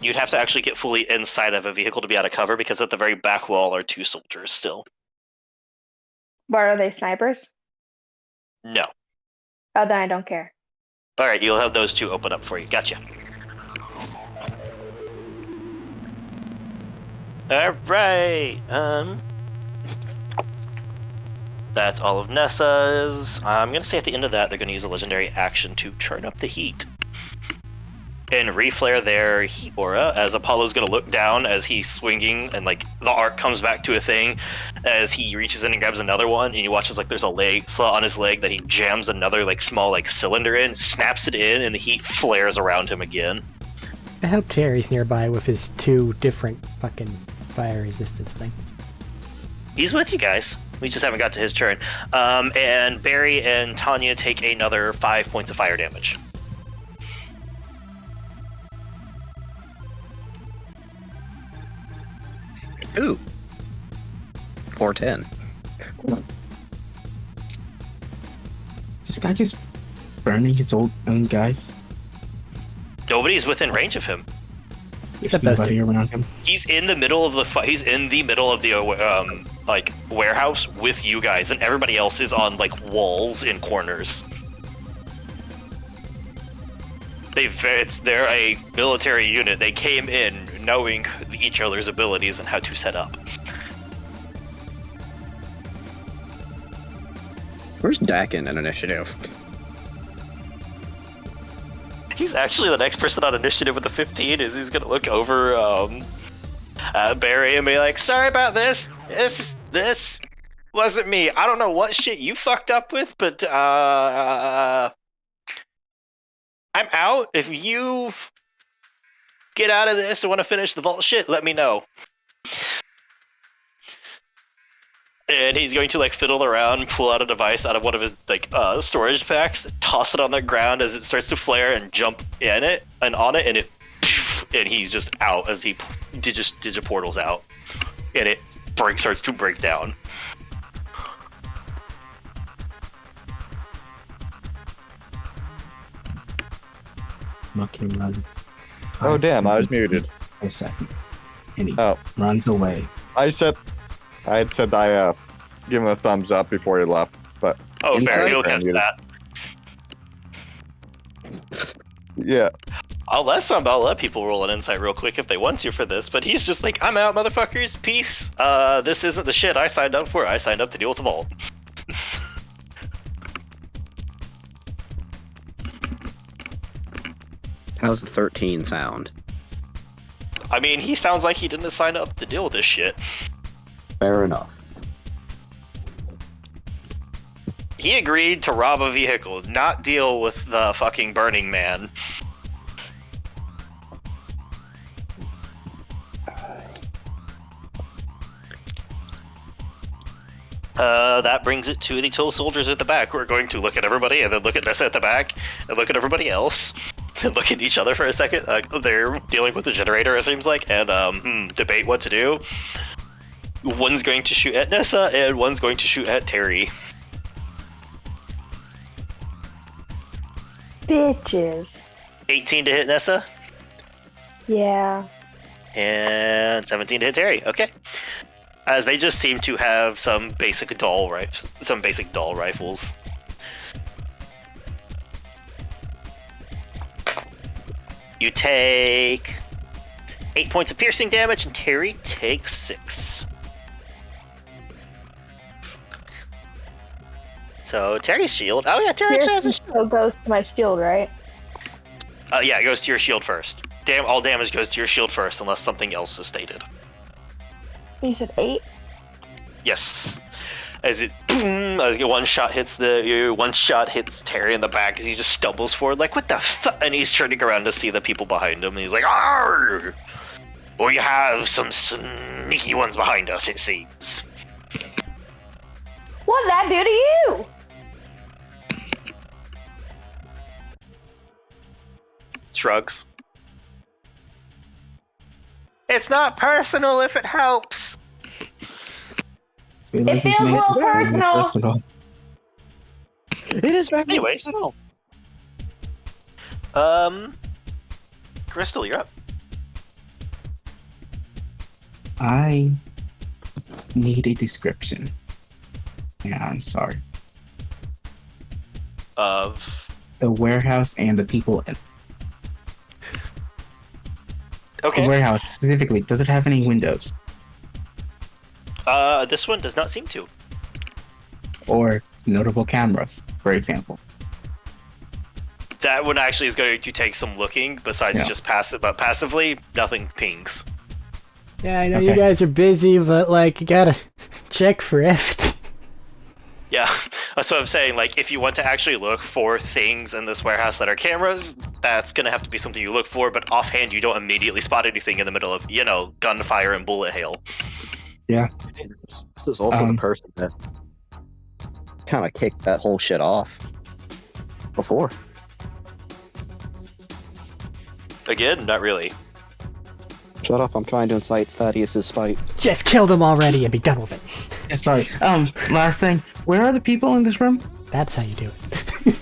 you'd have to actually get fully inside of a vehicle to be out of cover, because at the very back wall are 2 soldiers still. But are they snipers? No. Oh, then I don't care. All right, you'll have those 2 open up for you. Gotcha. All right. That's all of Nessa's. I'm gonna say at the end of that, they're gonna use a legendary action to turn up the heat and reflare their heat aura, as Apollo's gonna look down as he's swinging, and the arc comes back to a thing as he reaches in and grabs another one, and you watch as there's a leg slot on his leg that he jams another small cylinder in, snaps it in, and the heat flares around him again. I hope Terry's nearby with his 2 different fucking fire resistance things. He's with you guys. We just haven't got to his turn. And Barry and Tanya take another 5 points of fire damage. Ooh. Or 10. This guy just burning his own guys. Nobody's within range of him. Except those Nobody 2. around him. He's in the middle of the He's in the middle of the warehouse with you guys, and everybody else is on walls in corners. They're a military unit. They came in knowing each other's abilities and how to set up. Where's Dakin in initiative? He's actually the next person on initiative with the 15. He's gonna look over Barry and be like, "Sorry about this. This wasn't me. I don't know what shit you fucked up with, but I'm out. If you get out of this and want to finish the vault shit, let me know." And he's going to fiddle around, pull out a device out of one of his storage packs, toss it on the ground as it starts to flare, and jump in it and on it, and he's just out as he digiportals out, and it starts to break down. Mucking run. Oh damn, I was muted. For a second. And he Oh. runs away. I had said give him a thumbs up before he left, but Oh, fair. Inside? You'll catch that. yeah. I'll let people roll an insight real quick if they want to for this, but he's just I'm out, motherfuckers. Peace. This isn't the shit I signed up for. I signed up to deal with the vault. How's the 13 sound? I mean, he sounds like he didn't sign up to deal with this shit. Fair enough. He agreed to rob a vehicle, not deal with the fucking Burning Man. That brings it to the two soldiers at the back. We're going to look at everybody and then look at Nessa at the back and look at everybody else and look at each other for a second. They're dealing with the generator, it seems like, and debate what to do. One's going to shoot at Nessa and one's going to shoot at Terry. Bitches. 18 to hit Nessa Yeah. and 17 to hit Terry. Okay. As they just seem to have some basic dull rifles. You take 8 points of piercing damage, and Terry takes 6. So Terry's shield. Oh yeah, Terry actually has a shield. Piercing goes to my shield, right? Yeah, it goes to your shield first. All damage goes to your shield first, unless something else is stated. You said 8? Yes. As one shot hits Terry in the back as he just stumbles forward, like, what the fuck? And he's turning around to see the people behind him, and he's like, argh! We have some sneaky ones behind us, it seems. What did that do to you? Shrugs. It's not personal if it helps. It feels a little personal. It is very Anyways. personal. Crystal, you're up. I need a description. Yeah, I'm sorry. Of The warehouse and the people in okay. the warehouse specifically. Does it have any windows This one does not seem to. or notable cameras, for example? That one actually is going to take some looking. Besides Yeah. just passive, but passively, nothing pings. Yeah, I know you Okay. guys are busy, but like you gotta check for everything. Yeah, that's what I'm saying. Like, if you want to actually look for things in this warehouse that are cameras, that's gonna have to be something you look for. But offhand, you don't immediately spot anything in the middle of, gunfire and bullet hail. This is also the Um, person that kind of kicked that whole shit off before. Again, not really. Shut up, I'm trying to incite Thaddeus' spite. Just kill them already and be done with it. Yeah, sorry. Last thing. Where are the people in this room? That's how you do it.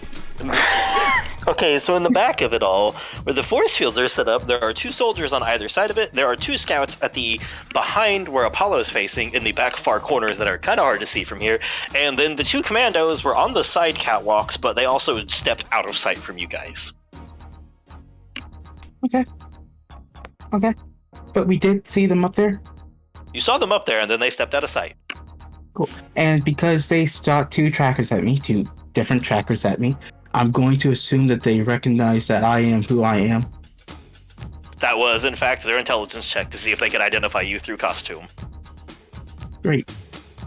Okay, so in the back of it all, where the force fields are set up, there are 2 soldiers on either side of it. There are 2 scouts at the behind where Apollo is facing, in the back far corners that are kind of hard to see from here. And then the 2 commandos were on the side catwalks, but they also stepped out of sight from you guys. Okay. But we did see them up there. You saw them up there, and then they stepped out of sight. And because they shot 2 trackers at me, 2 different trackers at me, I'm going to assume that they recognize that I am who I am. That was, in fact, their intelligence check to see if they could identify you through costume. Great.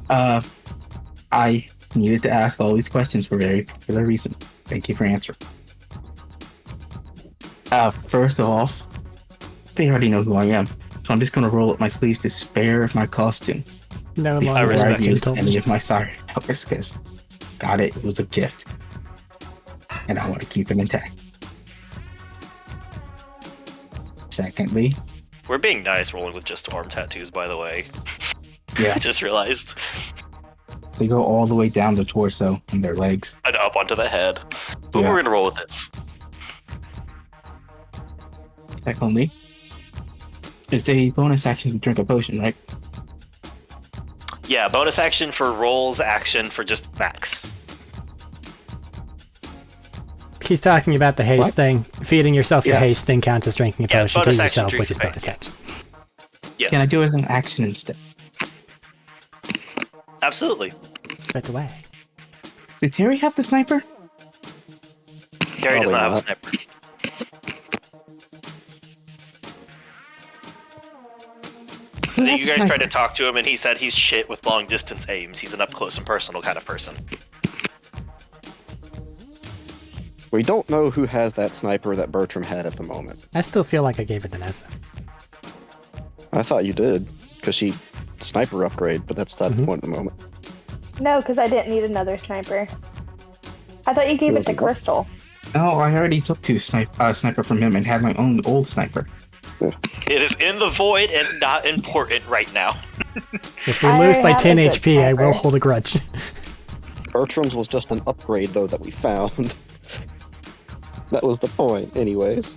I needed to ask all these questions for a very particular reason. Thank you for answering. First of all, they already know who I am, so I'm just going to roll up my sleeves to spare my costume. No Before longer respect I it. used gentle. any of my sorry helpers, because got it was a gift. And I want to keep it intact. Secondly, We're being nice rolling with just arm tattoos, by the way. yeah, I just realized. they go all the way down the torso and their legs. And up onto the head. But Yeah. we're gonna roll with this. Secondly, it's a bonus action to drink a potion, right? Yeah, bonus action for rolls, action for just max. He's talking about the haste What? thing. Feeding yourself your Yeah. haste thing counts as drinking a Yeah, potion to bonus action yourself, which is drinks bonus a action. Yeah, Can I do it as an action instead? absolutely. Right away. Did Terry have the sniper? Gary does Probably not have a not. sniper. Who has You the guys tried sniper? to talk to him, and he said he's shit with long distance aims. He's an up close and personal kind of person. We don't know who has that sniper that Bertram had at the moment. I still feel like I gave it to Nessa. I thought you did, because she sniper upgrade, but that's the point at the moment. No, because I didn't need another sniper. I thought you gave it to Crystal. No, I already took two sniper from him and had my own old sniper. It is in the void and not important right now. If we lose by have 10 a good HP, I will sniper. hold a grudge. Bertram's was just an upgrade, though, that we found. That was the point, anyways.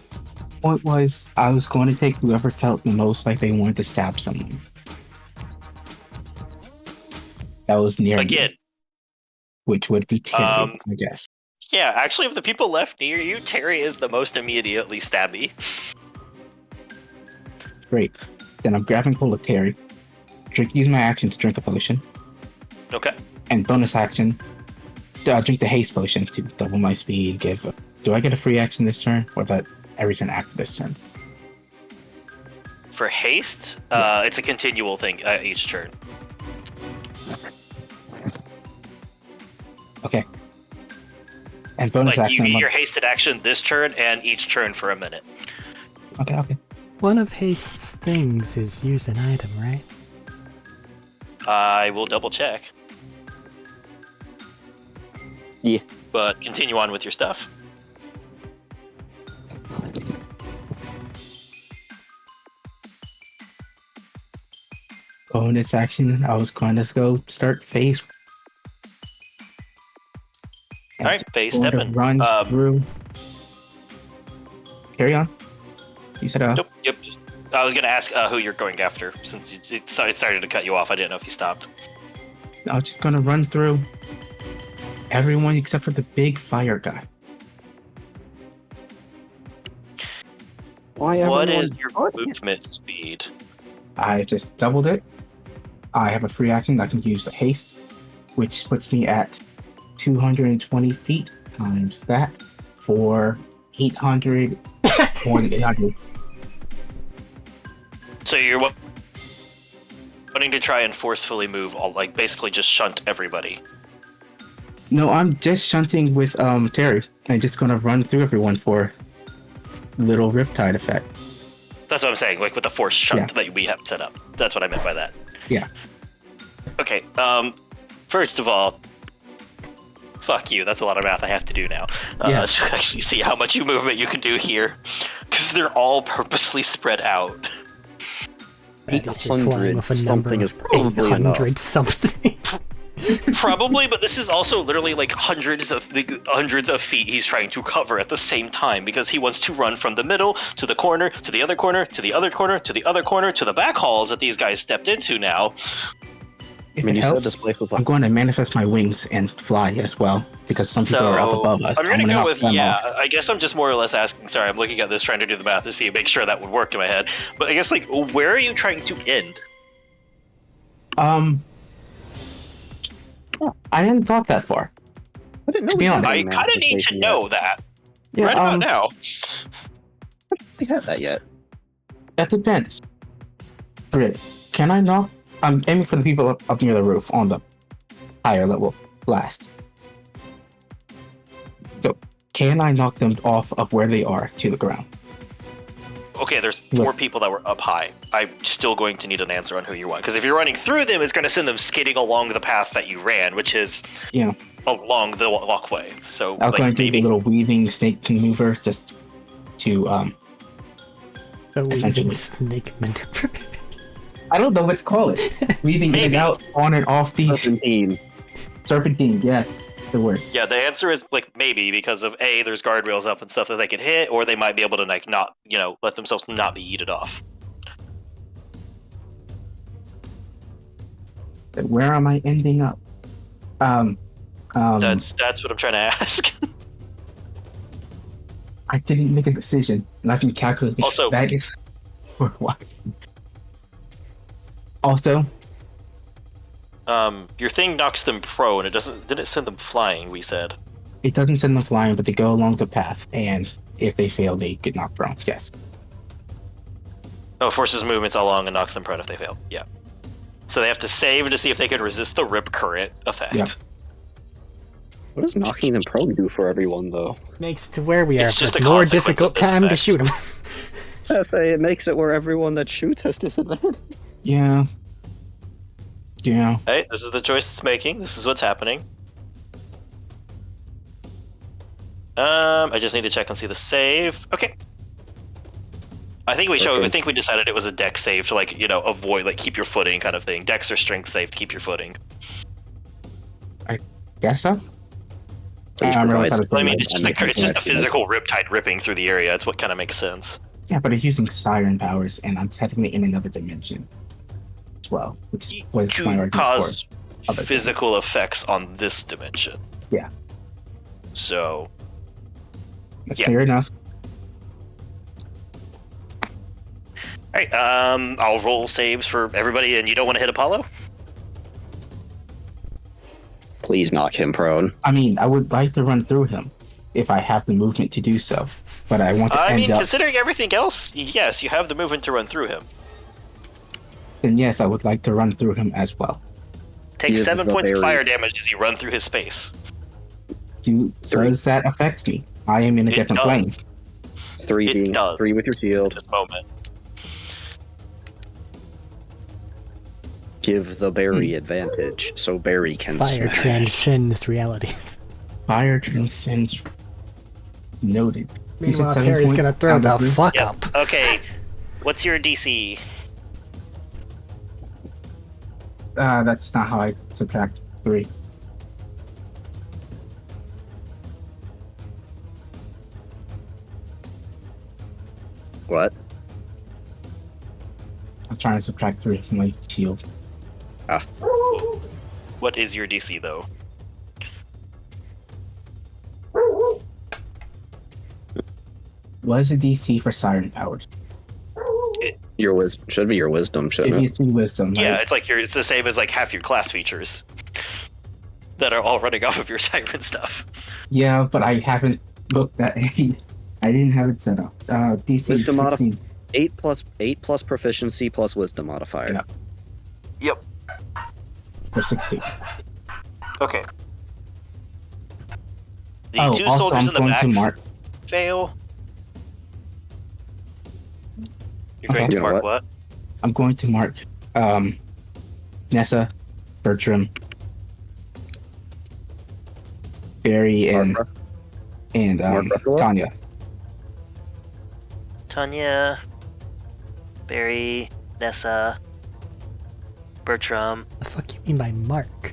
Point was, I was going to take whoever felt the most like they wanted to stab someone. That was near Again, me, which would be Terry, I guess. yeah, actually, of the people left near you, Terry is the most immediately stabby. Great. Then I'm grabbing hold of Terry. Use my action to drink a potion. Okay. And bonus action, drink the haste potion to double my speed. Do I get a free action this turn, or that every turn after this turn? For haste, it's a continual thing each turn. Okay. And bonus Like, you action. get your hasted action this turn and each turn for a minute. Okay. One of Haste's things is use an item, right? I will double check. Yeah. But continue on with your stuff. Bonus action. I was going to go start phase. Alright, phase Going to stepping. run through. Carry on. You said Nope, yep. I was going to ask who you're going after, since it started to cut you off. I didn't know if you stopped. I was just gonna run through everyone except for the big fire guy. Why What everyone- is your movement speed? I just doubled it. I have a free action that I can use the haste, which puts me at 220 feet times that for 800 more than 800. So you're wanting to try and forcefully move, basically just shunt everybody. No, I'm just shunting with Terry. I'm just gonna run through everyone for little riptide effect. That's what I'm saying, like with the force shunt that we have set up. That's what I meant by that. Yeah. Okay, first of all, fuck you, that's a lot of math I have to do now. Yeah. To actually see how much movement you can do here. Because they're all purposely spread out. Right, if you're flying with a number something of is probably 800 something. Probably, but this is also literally like hundreds of feet he's trying to cover at the same time because he wants to run from the middle to the corner, to the other corner, to the other corner, to the other corner, to the back halls that these guys stepped into now. If I mean, it you said helps, this place was I'm going to manifest my wings and fly as well because some people are up above us. I'm gonna go knock with them off. I guess I'm just more or less asking. Sorry, I'm looking at this, trying to do the math to see, make sure that would work in my head. But I guess like, where are you trying to end? I hadn't thought that far. I didn't know To be we had honest. I that kind of need to manifestation know yet. that Yeah, right about now. We had that yet. That depends. Really, can I knock? I'm aiming for the people up near the roof on the higher level blast. So, can I knock them off of where they are to the ground? Okay, there's 4 people that were up high. I'm still going to need an answer on who you want. Because if you're running through them, it's going to send them skidding along the path that you ran, which is along the walkway. So, I was going to do maybe. the little weaving snake maneuver just to The weaving Essentially. snake maneuver. I don't know what to call it. Weaving in and Maybe. out, on and off the Serpentine. serpentine. Yes, the word. Yeah, the answer is maybe because of A, there's guardrails up and stuff that they can hit, or they might be able to not, let themselves not be yeeted off. But where am I ending up? That's what I'm trying to ask. I didn't make a decision, and I can calculate. Also- that is for what. Also, Your thing knocks them prone. It didn't send them flying. We said. it doesn't send them flying, but they go along the path, and if they fail, they get knocked prone. Yes. Oh, forces movements along and knocks them prone if they fail. Yeah. So they have to save to see if they can resist the rip current effect. Yeah. What does knocking them prone do for everyone, though? Makes to where we are It's just a a more consequence difficult of this time to effect. shoot them. I say it makes it where everyone that shoots has disadvantage. Yeah. Yeah. Hey, this is the choice it's making. This is what's happening. I just need to check and see the save. Okay. I think we Okay. I think we decided it was a deck save to, like, you know, avoid, like, keep your footing kind of thing. Dex or strength save to keep your footing. Guess so. Please I provide thought it some- was It's just a physical riptide ripping through the area. That's what kind of makes sense. Yeah, but it's using siren powers, and I'm technically in another dimension as well, which was my To argument cause for other things. physical effects on this dimension. Yeah. So, That's yeah. fair enough. alright, I'll roll saves for everybody, and you don't want to hit Apollo? Please knock him prone. I mean, I would like to run through him if I have the movement to do so, but I want to I end mean, up. considering everything else, yes, you have the movement to run through him. Then yes, I would like to run through him as well. Take Give 7 the points of berry. fire damage as you run through his space. Does that affect me? I am in a It different does. plane. 3 It being does. 3 with your At shield. this moment. Give the berry advantage so berry can Fire smash. transcends reality. Fire transcends. Noted. You said Meanwhile, 7 Terry's points gonna throw out the of the- fuck Yep. up. Okay, what's your DC? That's not how I subtract 3. What? I'm trying to subtract 3 from my shield. What is your DC, though? What is the DC for siren powers? Your should be your wisdom, shouldn't it? Maybe it's wisdom. Right? Yeah, it's the same as, like, half your class features that are all running off of your siren stuff. Yeah, but I haven't looked at any. I didn't have it set up. DC Wisdom 16. 8 plus proficiency plus wisdom modifier. Yeah. Yep. For 16. Okay. The Oh, two also soldiers I'm in the going back to mark. fail. You're Okay. going to You know mark what? what? I'm going to mark Nessa, Bertram, Barry, and Barbara? and Mark Ruffalo? Tanya. Tanya, Barry, Nessa, Bertram. The fuck you mean by mark?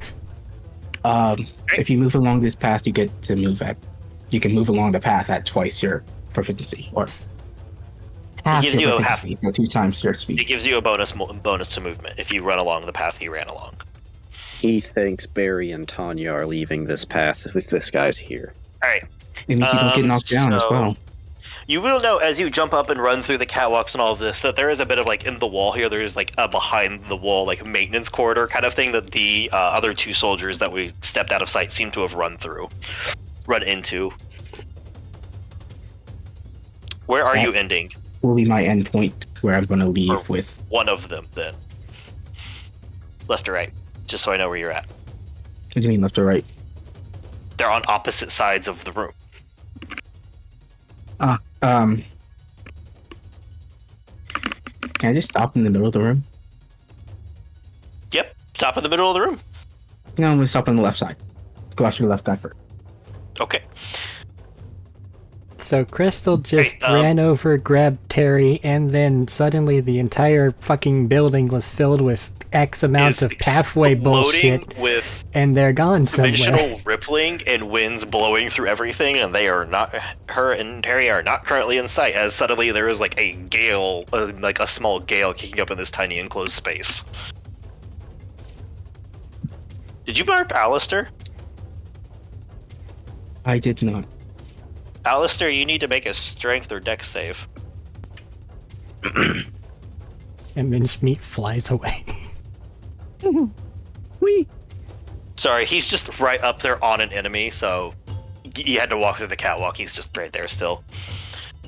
If you move along this path, you get to move at. You can move along the path at twice your proficiency, or half gives your you a half- proficiency, so 2 times your It speed. gives you a bonus to movement if you run along the path he ran along. He thinks Barry and Tanya are leaving this path with this guy's here. All right. It means you don't get knocked down as so- well. You will know as you jump up and run through the catwalks and all of this that there is a bit of, like, in the wall here, there is, like, a behind the wall, like, maintenance corridor kind of thing that the other two soldiers that we stepped out of sight seem to have run into. Where are That- you ending? Will be my end point where I'm going to leave Or- with. One of them, then. Left or right? Just so I know where you're at. What do you mean left or right? They're on opposite sides of the room. Can I just stop in the middle of the room? Yep, top in the middle of the room. No, I'm going to stop on the left side. Go after the left guy first. Okay. So Crystal just Hey, ran over, grabbed Terry, and then suddenly the entire fucking building was filled with X amount Is of pathway exploding bullshit, with and they're gone somewhere. dimensional rippling and winds blowing through everything, and they are not. Her and Terry are not currently in sight. As suddenly there is like a gale, like a small gale, kicking up in this tiny enclosed space. Did you mark Alistair? I did not. Alistair, you need to make a strength or dex save. And Mincemeat flies away. Whee! Sorry, he's just right up there on an enemy, so you had to walk through the catwalk. He's just right there still.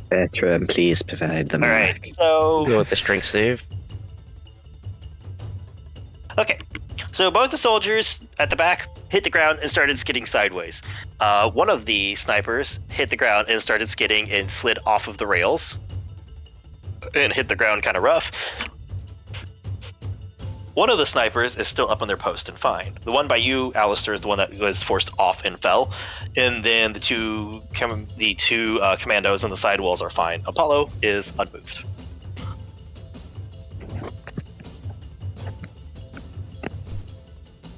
Bertram, please provide the All mark. right, so Go with the strength save. okay, so both the soldiers at the back hit the ground and started skidding sideways. One of the snipers hit the ground and started skidding and slid off of the rails and hit the ground kind of rough. one of the snipers is still up on their post and fine. The one by you, Alistair, is the one that was forced off and fell. And then the two commandos on the sidewalls are fine. Apollo is unmoved.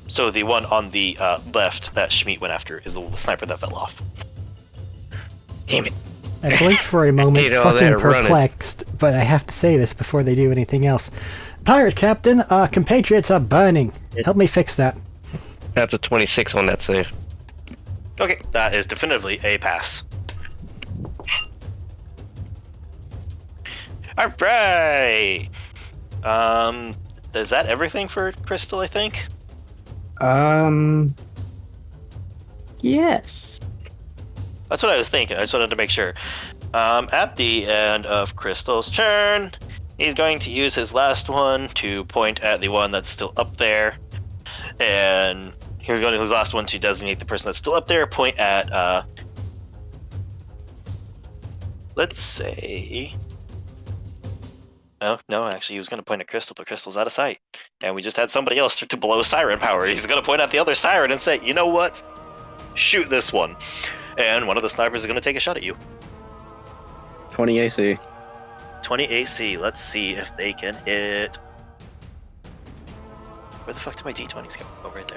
So the one on the left that Schmidt went after is the sniper that fell off. Damn it. I blinked for a moment, Did all fucking that running. perplexed, but I have to say this before they do anything else. Pirate Captain, our compatriots are burning. Help me fix that. That's a 26 on that save. Okay, that is definitively a pass. All right. Is that everything for Crystal? I think. Yes. That's what I was thinking. I just wanted to make sure. At the end of Crystal's turn, he's going to use his last one to point at the one that's still up there. And he's going to use his last one to designate the person that's still up there, point at, let's say... Oh, no, actually, he was going to point at Crystal, but Crystal's out of sight. And we just had somebody else to blow siren power. He's going to point at the other siren and say, you know what? Shoot this one. And one of the snipers is going to take a shot at you. 20 AC. 20 AC. Let's see if they can hit. Where the fuck did my D20s go? Oh, right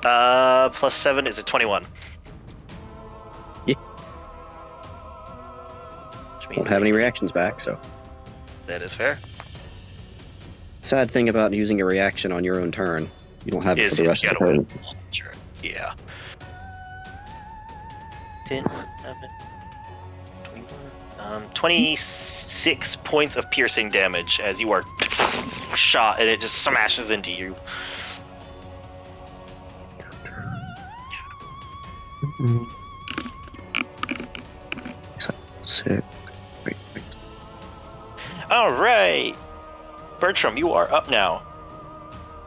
there. Plus 7 is a 21. Yeah. Which means Won't have any reactions back, so. that is fair. Sad thing about using a reaction on your own turn, you don't have it for the rest of the turn. Sure. Yeah. 10, 11, 21, 26 points of piercing damage as you are shot and it just smashes into you. Sick. Wait. Alright! Bertram, you are up now.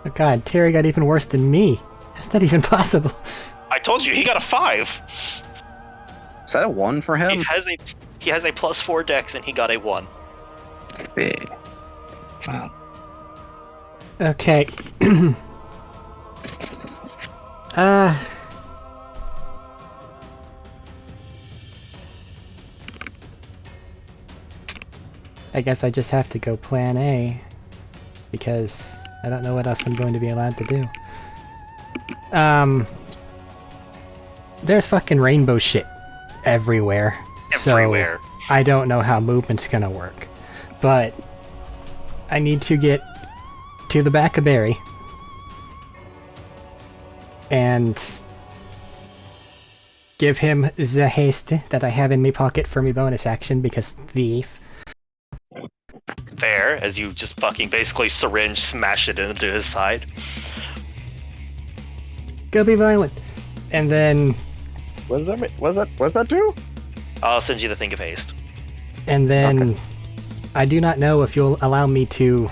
Oh god, Terry got even worse than me. How's that even possible? I told you, he got a 5! Is that a 1 for him? He has a plus 4 dex and he got a 1. Big. Wow. Okay. I guess I just have to go plan A, because I don't know what else I'm going to be allowed to do. There's fucking rainbow shit everywhere. Everywhere. So I don't know how movement's gonna work. But I need to get to the back of Barry and give him the haste that I have in my pocket for my bonus action because thief. Fair, as you just fucking basically syringe smash it into his side. Go be violent. And then What does that mean? What does that do? I'll send you the thing of haste. And then I do not know if you'll allow me to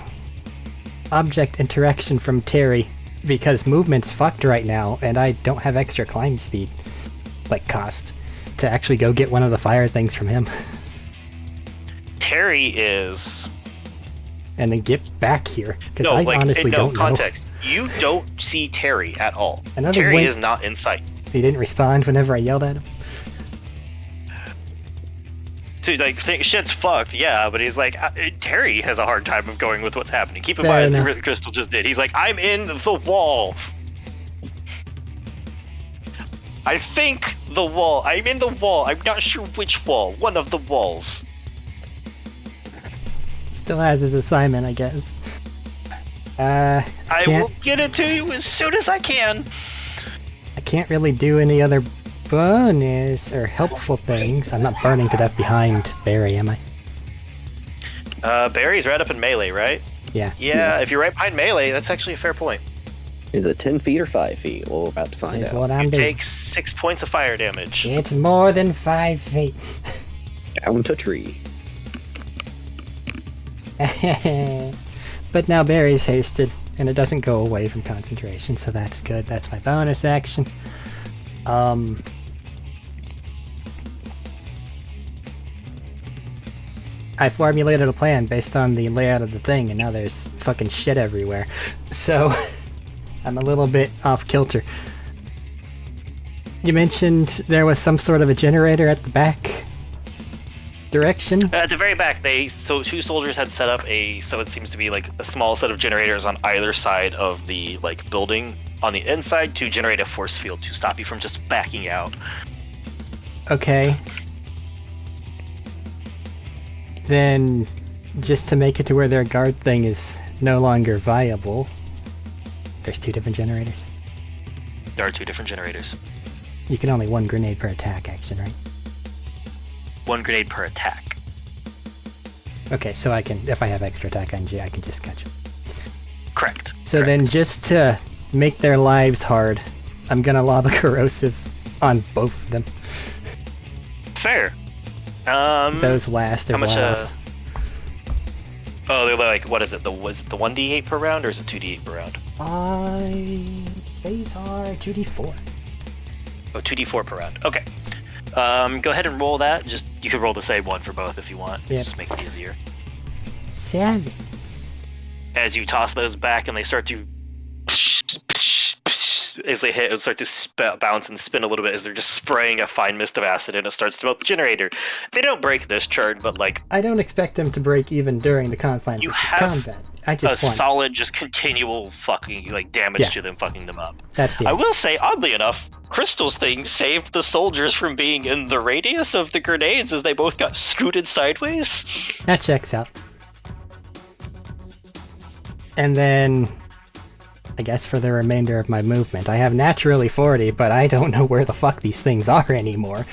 object interaction from Terry because movement's fucked right now and I don't have extra climb speed, like cost, to actually go get one of the fire things from him Terry is... and then get back here because I honestly don't context. You don't see Terry at all. Another Terry win- is not in sight. know. He didn't respond whenever I yelled at him. Dude, like, shit's fucked, yeah, but he's like, Terry has a hard time of going with what's happening. Keep in Fair mind enough. what Crystal just did. He's like, I'm in the wall. I think the wall. I'm in the wall. I'm not sure which wall. One of the walls. Still has his assignment, I guess. I Can't- will get it to you as soon as I can. I can't really do any other bonus or helpful things. I'm not burning to death behind Barry, am I? Barry's right up in melee, right? Yeah. Yeah, if you're right behind melee, that's actually a fair point. Is it 10 feet or 5 feet? Well, we're about to find Is out. what I'm You doing. take 6 points of fire damage. It's more than 5 feet. Down to tree. But now Barry's hasted, and it doesn't go away from concentration, so that's good. That's my bonus action. I formulated a plan based on the layout of the thing, and now there's fucking shit everywhere. So, I'm a little bit off kilter. You mentioned there was some sort of a generator at the back direction? At the very back, two soldiers had set up so it seems to be like a small set of generators on either side of the like building on the inside to generate a force field to stop you from just backing out. Okay. Then, just to make it to where their guard thing is no longer viable, there's 2 different generators. There are 2 different generators. You can only 1 grenade per attack action, right? 1 grenade per attack. Okay, so I can, if I have extra attack on G, I can just catch them. Correct. So Correct. then, just to make their lives hard, I'm gonna lob a corrosive on both of them. Fair. Those last how of much, lives. Oh, they're like, what is it? Was it the 1d8 per round or is it 2d8 per round? These are 2d4. Oh, 2d4 per round. Okay. Go ahead and roll that. Just you can roll the same one for both if you want. Yep. Just make it easier. 7. As you toss those back and they start to as they hit, it'll start to bounce and spin a little bit as they're just spraying a fine mist of acid and it starts to melt the generator. They don't break this turn, but like I don't expect them to break even during the confines You of this have combat. I just a want solid, just continual fucking like damage Yeah. to them, fucking them up. that's the I will say, oddly enough, Crystal's thing saved the soldiers from being in the radius of the grenades as they both got scooted sideways. that checks out. And then I guess for the remainder of my movement, I have naturally 40, but I don't know where the fuck these things are anymore.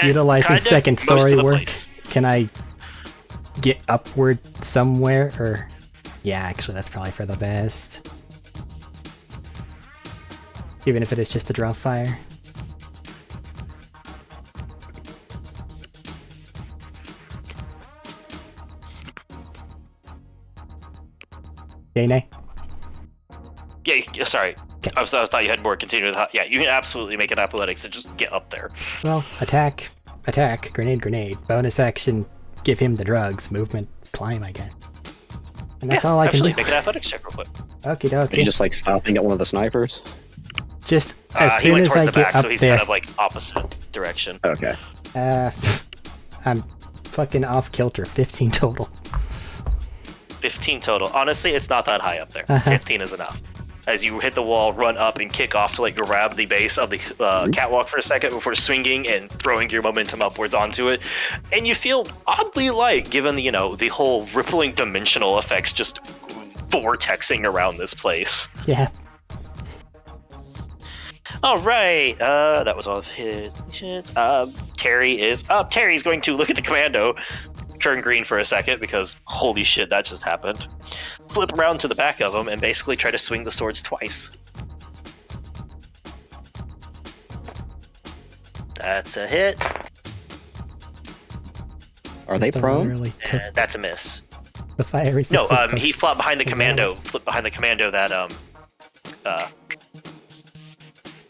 Utilizing Kind of second most of story the work, place. can I get upward somewhere? Or yeah, actually that's probably for the best. Even if it is just a draw fire. Yay, nay? Yeah, sorry. I thought you had more continue with yeah, you can absolutely make an athletics and just get up there. Well, attack, grenade, bonus action, give him the drugs, movement, climb, I guess. And that's all I can do. Make an athletics check real quick. Okie Are you dokie. just like stopping at one of the snipers? Just as He soon went as towards I the get back, up so he's there, kind of like opposite direction. Okay. I'm fucking off kilter. 15 total. 15 total. Honestly, it's not that high up there. Uh-huh. 15 is enough. As you hit the wall, run up and kick off to like grab the base of the catwalk for a second before swinging and throwing your momentum upwards onto it, and you feel oddly light given the the whole rippling dimensional effects just vortexing around this place. Yeah. All right, that was all of his missions. Terry is up. Terry's going to look at the commando, turn green for a second because holy shit, that just happened. Flip around to the back of him and basically try to swing the swords twice. That's a hit, Are they Just prone? really took and that's a miss. the fire No, resistance he by flopped behind the 50 commando. damage. Flipped behind the commando that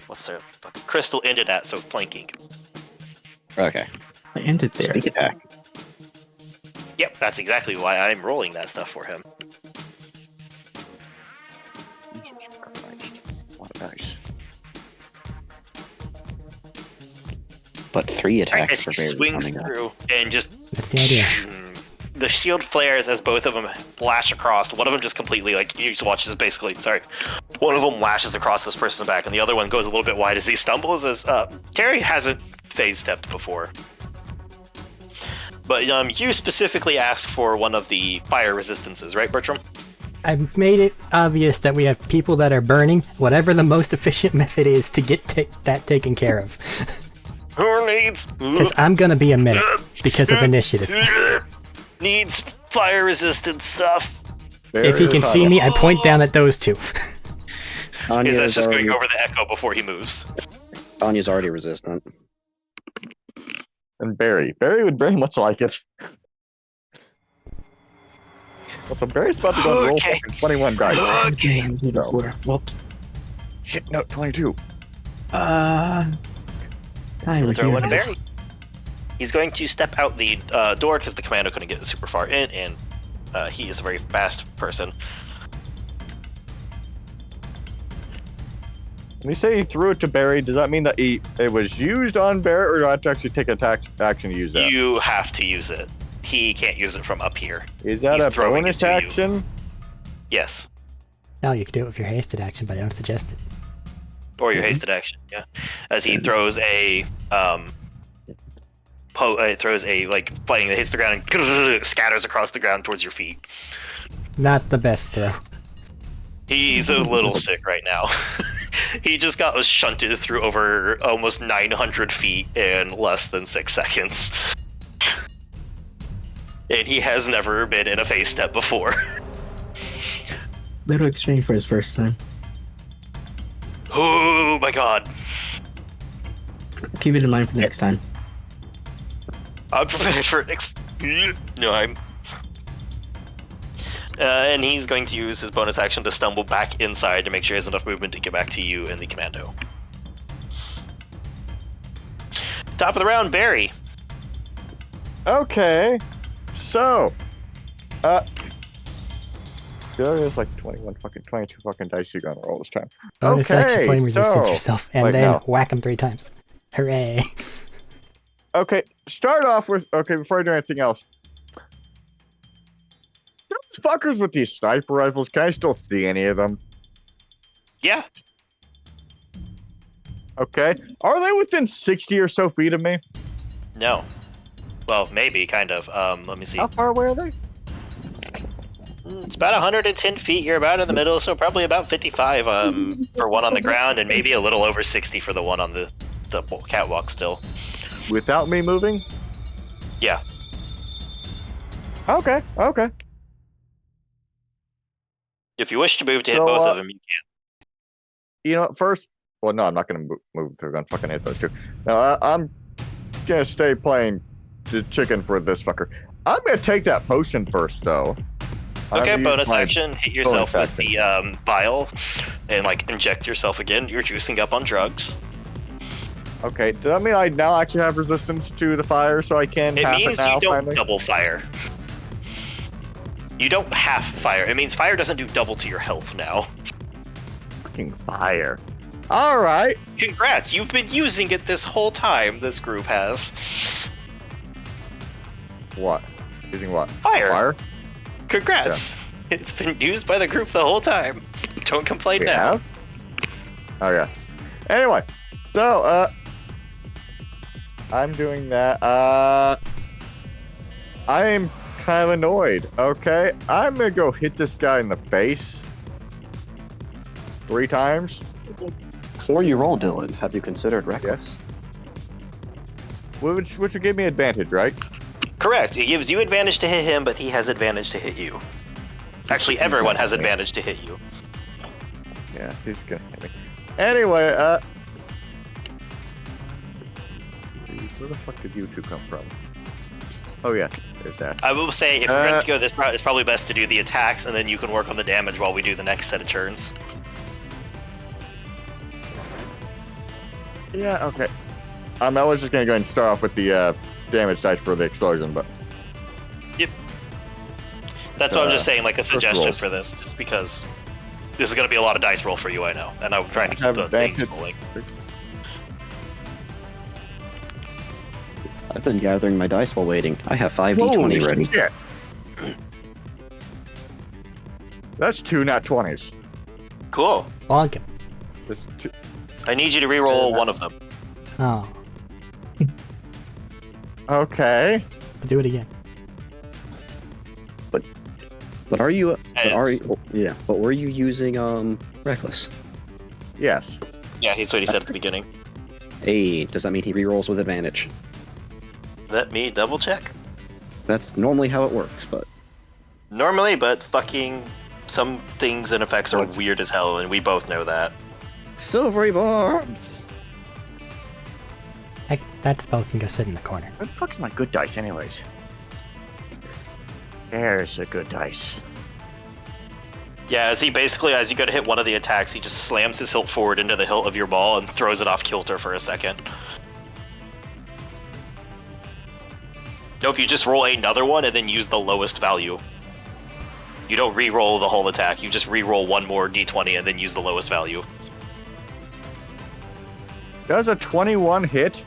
what's the crystal ended at? So flanking. Okay. I ended there. Sneak attack. Yep, that's exactly why I'm rolling that stuff for him. What a dice. But 3 attacks As for he Barry swings coming up. through and just That's the idea. the shield flares as both of them lash across. One of them just completely, like, you just watch this basically, sorry. One of them lashes across this person's back, and the other one goes a little bit wide as he stumbles, as Terry hasn't phase stepped before. But you specifically asked for one of the fire resistances, right, Bertram? I made it obvious that we have people that are burning, whatever the most efficient method is to get that taken care of. Who needs... Because I'm gonna be a minute because of initiative. Needs fire resistant stuff. If he can see me, I point down at those two. Is that's just going over the echo before he moves. Anya's already resistant. And Barry would very much like it. Well, so Barry's about to go and roll Okay. fucking 21 dice. Okay. No. Whoops. Shit, no, 22. I Throw one to Barry. he's going to step out the door because the commando couldn't get super far in, and he is a very fast person. When you say he threw it to Barry, does that mean that it was used on Barry, or do I have to actually take action to use that? You have to use it. He can't use it from up here. Is that He's a throwing bonus it to you. action? Yes. No, you can do it with your hasted action, but I don't suggest it. Or your hasted action, yeah. As he throws a fighting that hits the ground and scatters across the ground towards your feet. Not the best throw. He's a little sick right now. He just got shunted through over almost 900 feet in less than 6 seconds. And he has never been in a phase step before. Little extreme for his first time. Oh my god. Keep it in mind for next time. I'm prepared for next time. And he's going to use his bonus action to stumble back inside to make sure he has enough movement to get back to you and the commando. Top of the round, Barry. Okay. So, there is like 22 fucking dice you gotta roll this time. Bonus Okay, action flame resistance so- yourself, and wait, then no. whack him 3 times. Hooray. Okay, start off with, before I do anything else. Those fuckers with these sniper rifles, can I still see any of them? Yeah. Okay. Are they within 60 or so feet of me? No. Well, maybe, kind of. Let me see. How far away are they? It's about 110 feet. You're about in the middle, so probably about 55 for one on the ground, and maybe a little over 60 for the one on the catwalk still. Without me moving? Yeah. Okay. If you wish to move to hit So, both of them, you can. You know what, first... Well, no, I'm not gonna move through. I'm gonna fucking hit those two. No, I'm gonna stay playing the chicken for this fucker. I'm gonna take that potion first, though. Okay, I'm gonna use bonus my action. Hit yourself bonus with the vial, and like inject yourself again. You're juicing up on drugs. Okay, does that mean I now actually have resistance to the fire, so I can It half means it now, you don't finally? double fire. You don't half fire. It means fire doesn't do double to your health now. Fucking fire. Alright. Congrats, you've been using it this whole time, this group has. What? Using what? Fire. Fire? Congrats. It's been used by the group the whole time. Don't complain We now. have? Oh, yeah. Anyway, so, I'm doing that. I'm kind of annoyed, okay? I'm gonna go hit this guy in the face 3 times. Before you roll, Dylan, have you considered reckless? Which would give me advantage, right? Correct. It gives you advantage to hit him, but he has advantage to hit you. Actually, everyone has advantage to hit you. Yeah, he's gonna hit me. Anyway, where the fuck did you two come from? Oh yeah, there's that. I will say, if we're going to go this route, it's probably best to do the attacks, and then you can work on the damage while we do the next set of turns. Yeah, okay. I was just gonna go ahead and start off with the damage dice for the explosion, but That's what I'm just saying, like a first suggestion rolls. for this, just because this is going to be a lot of dice roll for you, I know, and I'm trying to keep Have the things advantage. rolling. I've been gathering my dice while waiting. I have 5d20 Holy ready. shit. That's 2 nat 20s. Cool. Bonk him. That's 2. I need you to re-roll one of them. Oh, Okay. do it again. But are you? It's- But were you using reckless? Yes. Yeah, that's what he said at the beginning. Hey, does that mean he rerolls with advantage? Let me double check. That's normally how it works, but Normally, but fucking some things and effects are What? weird as hell, and we both know that. silvery barbs. That spell can go sit in the corner. Where the fuck's my good dice, anyways? There's a good dice. Yeah, as you go to hit one of the attacks, he just slams his hilt forward into the hilt of your ball and throws it off kilter for a second. Nope, you just roll another one and then use the lowest value. You don't re-roll the whole attack. You just re-roll one more d20 and then use the lowest value. Does a 21 hit?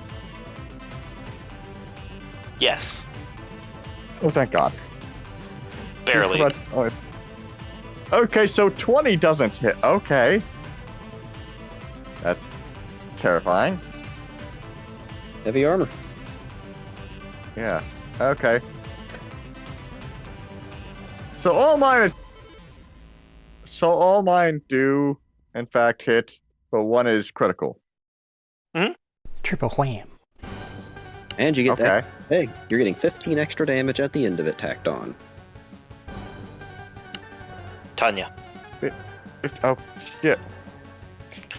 Yes. Oh, thank God. Barely. Oh. Okay, so 20 doesn't hit. Okay. That's terrifying. Heavy armor. Yeah. Okay. So all mine do, in fact, hit, but one is critical. Triple wham. And you get Okay. that. Hey, you're getting 15 extra damage at the end of it tacked on. Tanya. Oh, shit.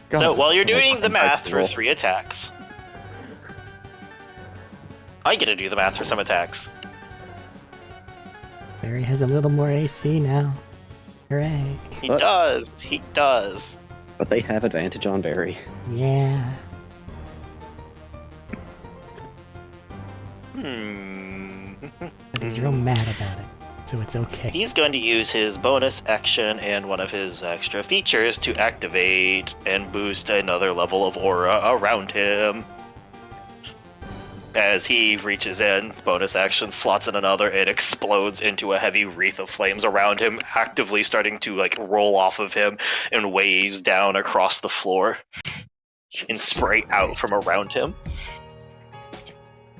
God, So while you're this is doing my the math dice for roll. 3 attacks, I get to do the math for some attacks. Barry has a little more AC now. Hooray. He What? does. He does. But they have advantage on Barry. Yeah. But he's real mad about it, so it's okay. He's going to use his bonus action and one of his extra features to activate and boost another level of aura around him. As he reaches in, bonus action slots in another, it explodes into a heavy wreath of flames around him, actively starting to like roll off of him and waves down across the floor and spray out from around him.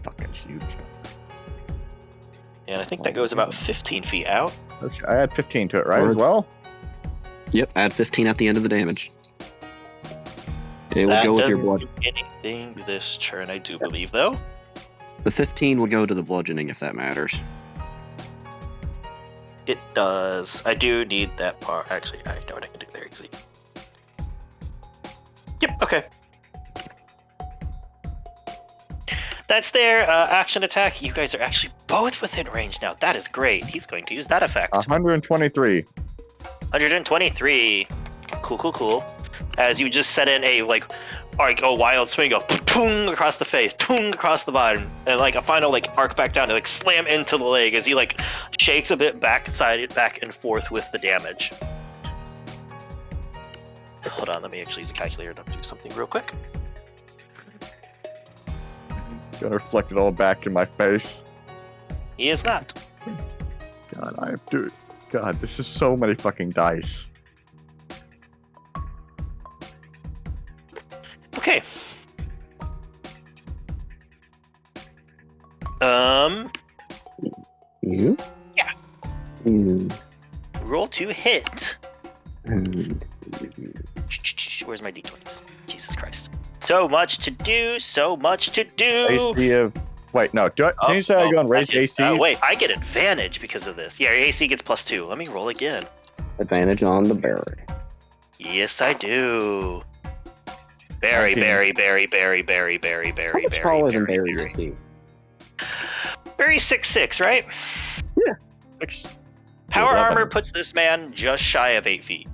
Fucking huge. And I think that goes about 15 feet out. I add 15 to it, right, as well? Yep, add 15 at the end of the damage. It would That go with your doesn't blood. do anything this turn, I do believe, though. The 15 would go to the bludgeoning if that matters. It does. I do need that part. Actually, I know what I can do there. Easy. Yep, okay. That's their action attack. You guys are actually both within range now. That is great. He's going to use that effect. 123. 123. Cool. As you just set in a wild swing of boom across the face, boom across the bottom, and like a final arc back down to slam into the leg as he shakes a bit back and forth with the damage. Hold on, let me actually use a calculator to do something real quick. Gonna reflect it all back in my face. He is not. God, God, this is so many fucking dice. Okay. You? Yeah. Roll to hit. Where's my d20s? Jesus Christ. So much to do. AC of... Wait, no. Can you say I go and raise AC? Wait, I get advantage because of this. Yeah, your AC gets +2. Let me roll again. Advantage on the Barry. Yes, I do. Barry. How much taller than Barry is he? Barry's 6'6", right? Yeah. Power 11. armor puts this man just shy of 8 feet.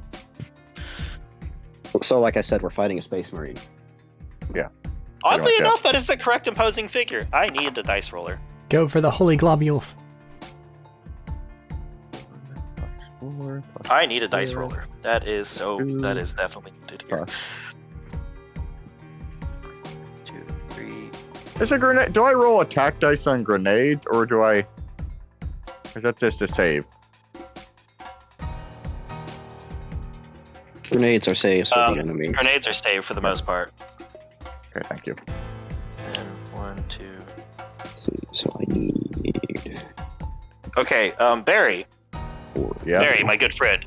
So, like I said, we're fighting a space marine. Oddly much, yeah. enough, that is the correct imposing figure. I need a dice roller. Go for the holy globules. I need a dice roller. That is definitely needed here. 2, 3. Is a grenade? Do I roll attack dice on grenades, or do I? Is that just a save? Grenades are saves for the enemy. Grenades are saved for the most part. Okay, thank you. And 1, 2. So I need... Okay, Barry. Yeah. Barry, my good friend.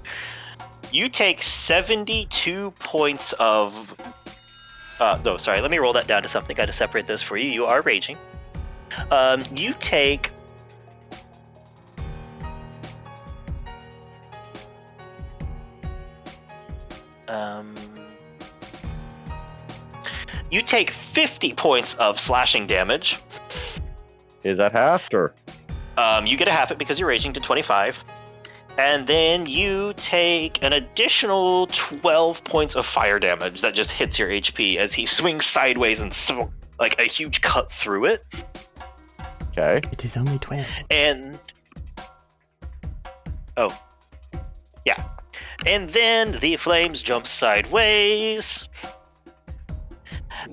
You take 72 points of... sorry, let me roll that down to something. I got to separate this for you. You are raging. You take... You take 50 points of slashing damage. Is that halved or? You get a half it because you're raging to 25. And then you take an additional 12 points of fire damage that just hits your HP as he swings sideways and a huge cut through it. Okay. It is only 12. And yeah. And then the flames jump sideways.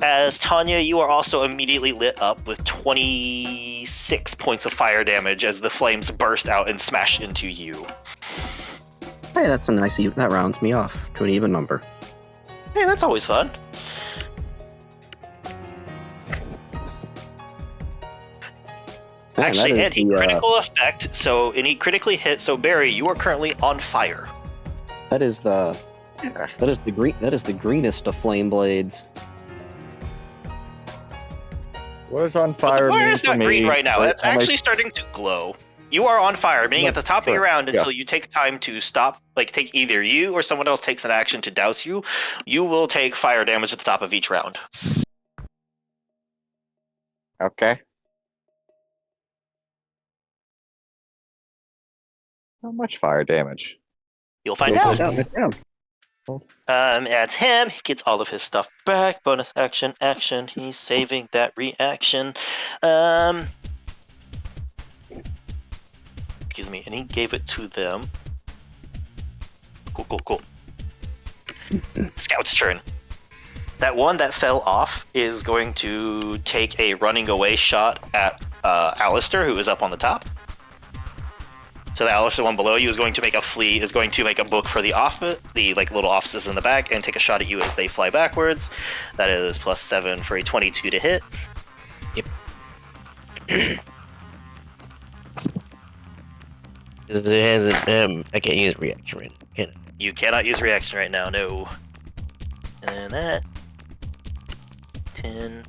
As Tanya, you are also immediately lit up with 26 points of fire damage as the flames burst out and smash into you. Hey, that's a nice. That rounds me off to an even number. Hey, that's always fun. Man, Actually, that is and a critical effect. So any critically hit. So Barry, you are currently on fire. That is the greenest of flame blades. What is on But fire the fire mean is for not me? green right now. Like, It's actually starting to glow. You are on fire, meaning at the top of your round until you take time to stop, like take either you or someone else takes an action to douse you. You will take fire damage at the top of each round. Okay. How much fire damage? You'll find Yeah. out. Yeah. That's him. He gets all of his stuff back. Bonus action, action. He's saving that reaction. Excuse me, and he gave it to them. Cool. Scout's turn. That one that fell off is going to take a running away shot at Alistair, who is up on the top. So the Alistair one below you is going to make a book for the office, the little offices in the back, and take a shot at you as they fly backwards. That is +7 for a 22 to hit. It hasn't. I can't use reaction right now, can I? You cannot use reaction right now, no. And that 10.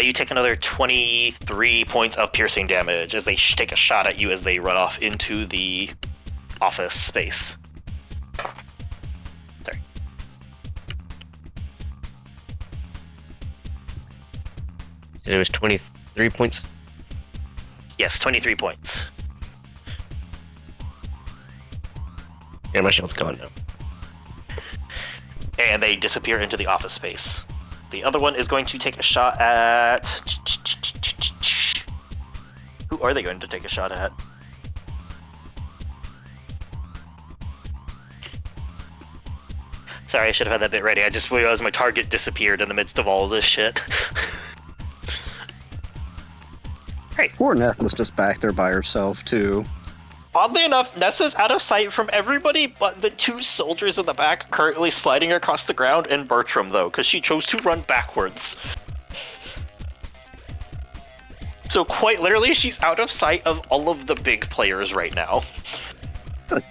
You take another 23 points of piercing damage as they take a shot at you as they run off into the office space. Sorry. So it was 23 points. Yes, 23 points. Yeah, my shield's gone now. And they disappear into the office space. The other one is going to take a shot at... Who are they going to take a shot at? Sorry, I should have had that bit ready. I just realized my target disappeared in the midst of all of this shit. Poor Neth was just back there by herself too. Oddly enough, Nessa's out of sight from everybody but the two soldiers in the back currently sliding across the ground, and Bertram, though, because she chose to run backwards. So quite literally, she's out of sight of all of the big players right now. Good.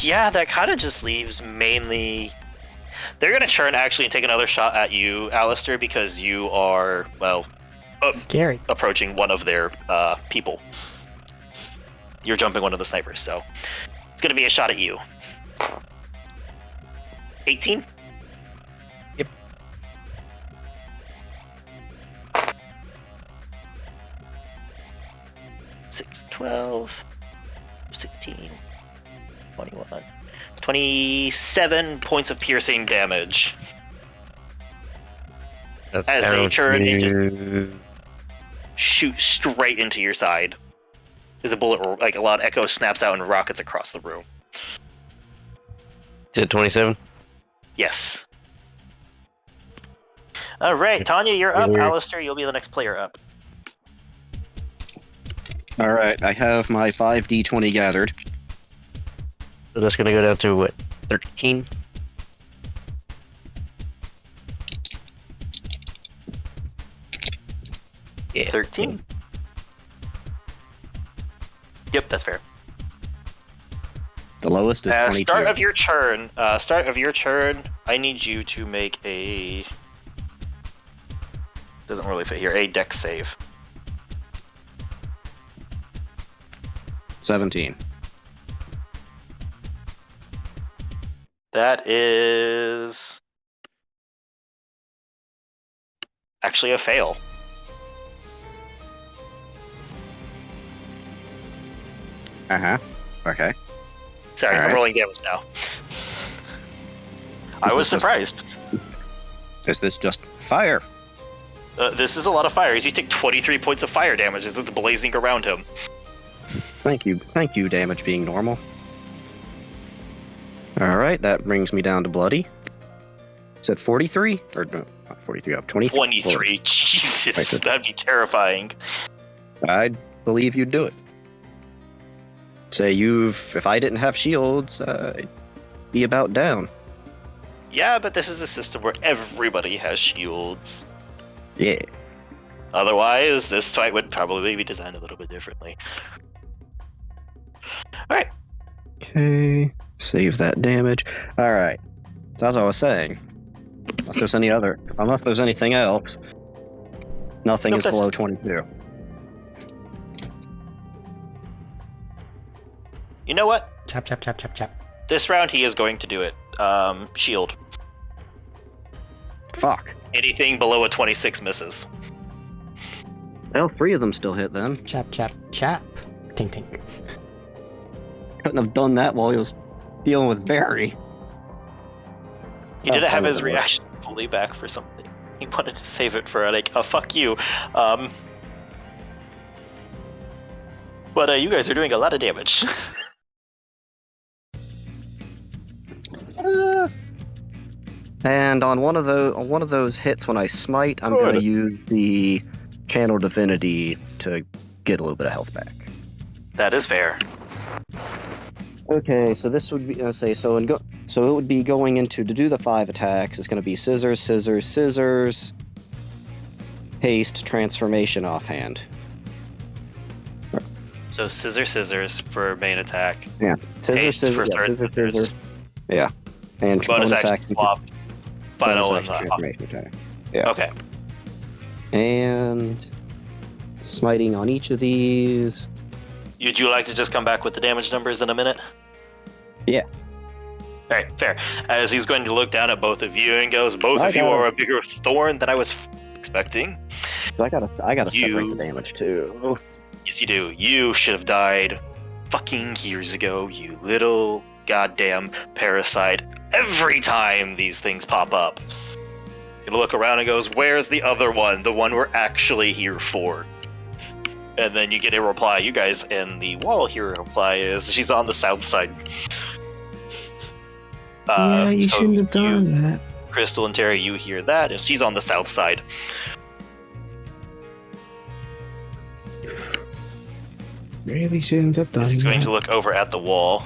Yeah, that kind of just leaves mainly... They're going to turn actually and take another shot at you, Alistair, because you are, well... Scary. approaching one of their people. You're jumping one of the snipers, so it's going to be a shot at you. 18? Yep. 6, 12, 16, 21, 27 points of piercing damage. That's As they down turn and just to- shoot straight into your side. As a bullet, like a loud echo, snaps out and rockets across the room. Is it 27? Yes. All right, Tanya, you're up. Alistair, you'll be the next player up. All right, I have my 5d20 gathered. So that's gonna go down to what? 13? Yeah. 13. Yep, that's fair. The lowest is 22. Start of your turn. I need you to make a. Doesn't really fit here. A dex save. 17. That is actually a fail. Okay. Sorry, All I'm right. rolling damage now. I was surprised. Is this just fire? This is a lot of fire. You take 23 points of fire damage as it's blazing around him. Thank you, damage being normal. Alright, that brings me down to bloody. Is that 43? Or no, not 43, up 23. 23, Jesus, that'd be terrifying. I'd believe you'd do it. Say if I didn't have shields, I'd be about down. Yeah, but this is a system where everybody has shields. Yeah. Otherwise, this fight would probably be designed a little bit differently. Alright. Okay. Save that damage. Alright. So as I was saying, unless there's anything else, nothing is below 22. You know what? Chop, chop, chop, chop, chop. This round he is going to do it. Shield. Fuck. Anything below a 26 misses. Well, 3 of them still hit then. Chop, chop, chop. Tink, tink. Couldn't have done that while he was dealing with Barry. He didn't have his reaction fully back for something. He wanted to save it for like, fuck you. But you guys are doing a lot of damage. And on one of those hits when I smite, I'm going to use the Channel Divinity to get a little bit of health back. That is fair. Okay, so this would be so it would be going into to do the 5 attacks. It's going to be scissors, scissors, scissors, haste, transformation, offhand. So scissors for main attack. Yeah, scissors, Haste scissors, for yeah, third scissors, scissors. scissors. Yeah, and Bonus action swap. Final bonus and action transformation attack. Yeah. Okay. And smiting on each of these. Would you like to just come back with the damage numbers in a minute? Yeah. Alright, fair. As he's going to look down at both of you and goes, both of you are a bigger thorn than I was expecting. I gotta separate the damage too. Yes, you do. You should have died fucking years ago, you little goddamn parasite. Every time these things pop up, you look around and goes, where's the other one? The one we're actually here for? And then you get a reply. You guys in the wall hear a reply is, she's on the south side. Yeah, you shouldn't have done that. Crystal and Terry, you hear that, and she's on the south side. Really shouldn't have done He's that. going to look over at the wall.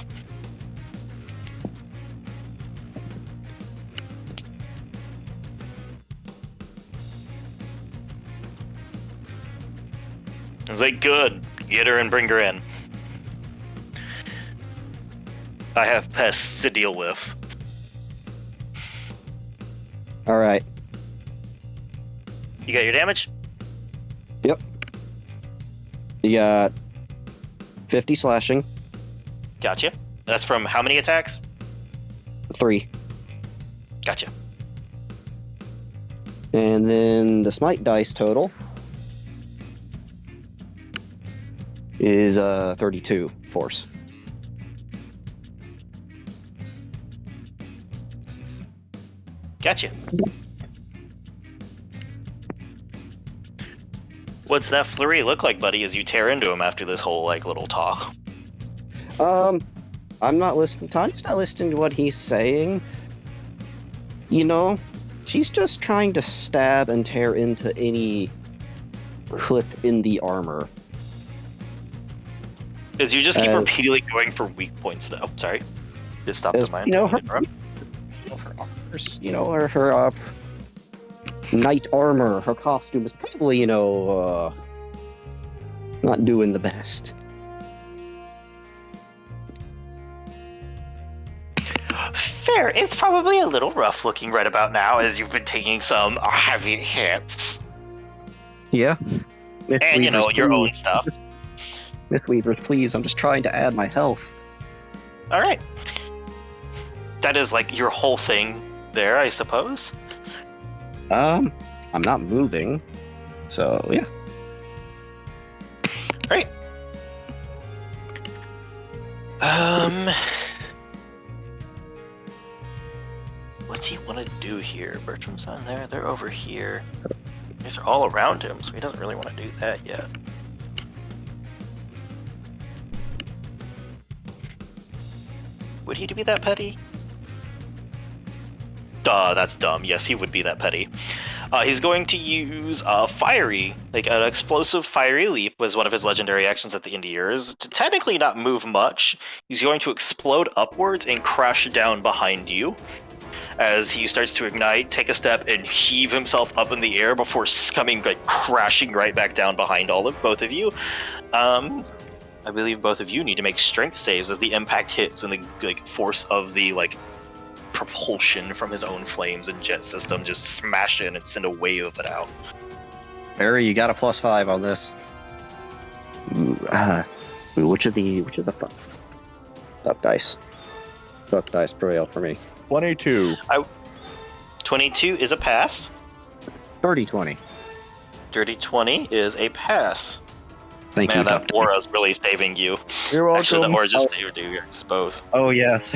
He's like, good, get her and bring her in. I have pests to deal with. Alright. You got your damage? Yep. You got 50 slashing. Gotcha. That's from how many attacks? 3. Gotcha. And then the smite dice total is 32 force. Gotcha. What's that flurry look like, buddy, as you tear into him after this whole, like, little talk? I'm not listening. Tanya's not listening to what he's saying. You know, she's just trying to stab and tear into any clip in the armor. As you just keep repeatedly going for weak points, though. Sorry. Just stop the mind. You know, her armor, her knight armor, her costume is probably, not doing the best. Fair. It's probably a little rough looking right about now, as you've been taking some heavy hits. Yeah. And, your own stuff. Miss Weavers, please, I'm just trying to add my health. Alright. That is, like, your whole thing there, I suppose? I'm not moving, so yeah. Great. What's he want to do here? Bertram's on there. They're over here. These are all around him, so he doesn't really want to do that yet. Would he be that petty? Duh, that's dumb. Yes, he would be that petty. He's going to use fiery, like an explosive fiery leap was one of his legendary actions at the end of years. To technically not move much, he's going to explode upwards and crash down behind you. As he starts to ignite, take a step, and heave himself up in the air before coming like crashing right back down behind both of you. I believe both of you need to make strength saves as the impact hits and the force of the propulsion from his own flames and jet system just smash in and send a wave of it out. Barry, you got a +5 on this. Which of the duck dice? Duck dice prevail for me. 22. 22 is a pass. Dirty 20. Dirty 20 is a pass. Thank you. Man, that Duck aura's really saving you. You're welcome. Actually, the aura just saved you guys both. Oh yes.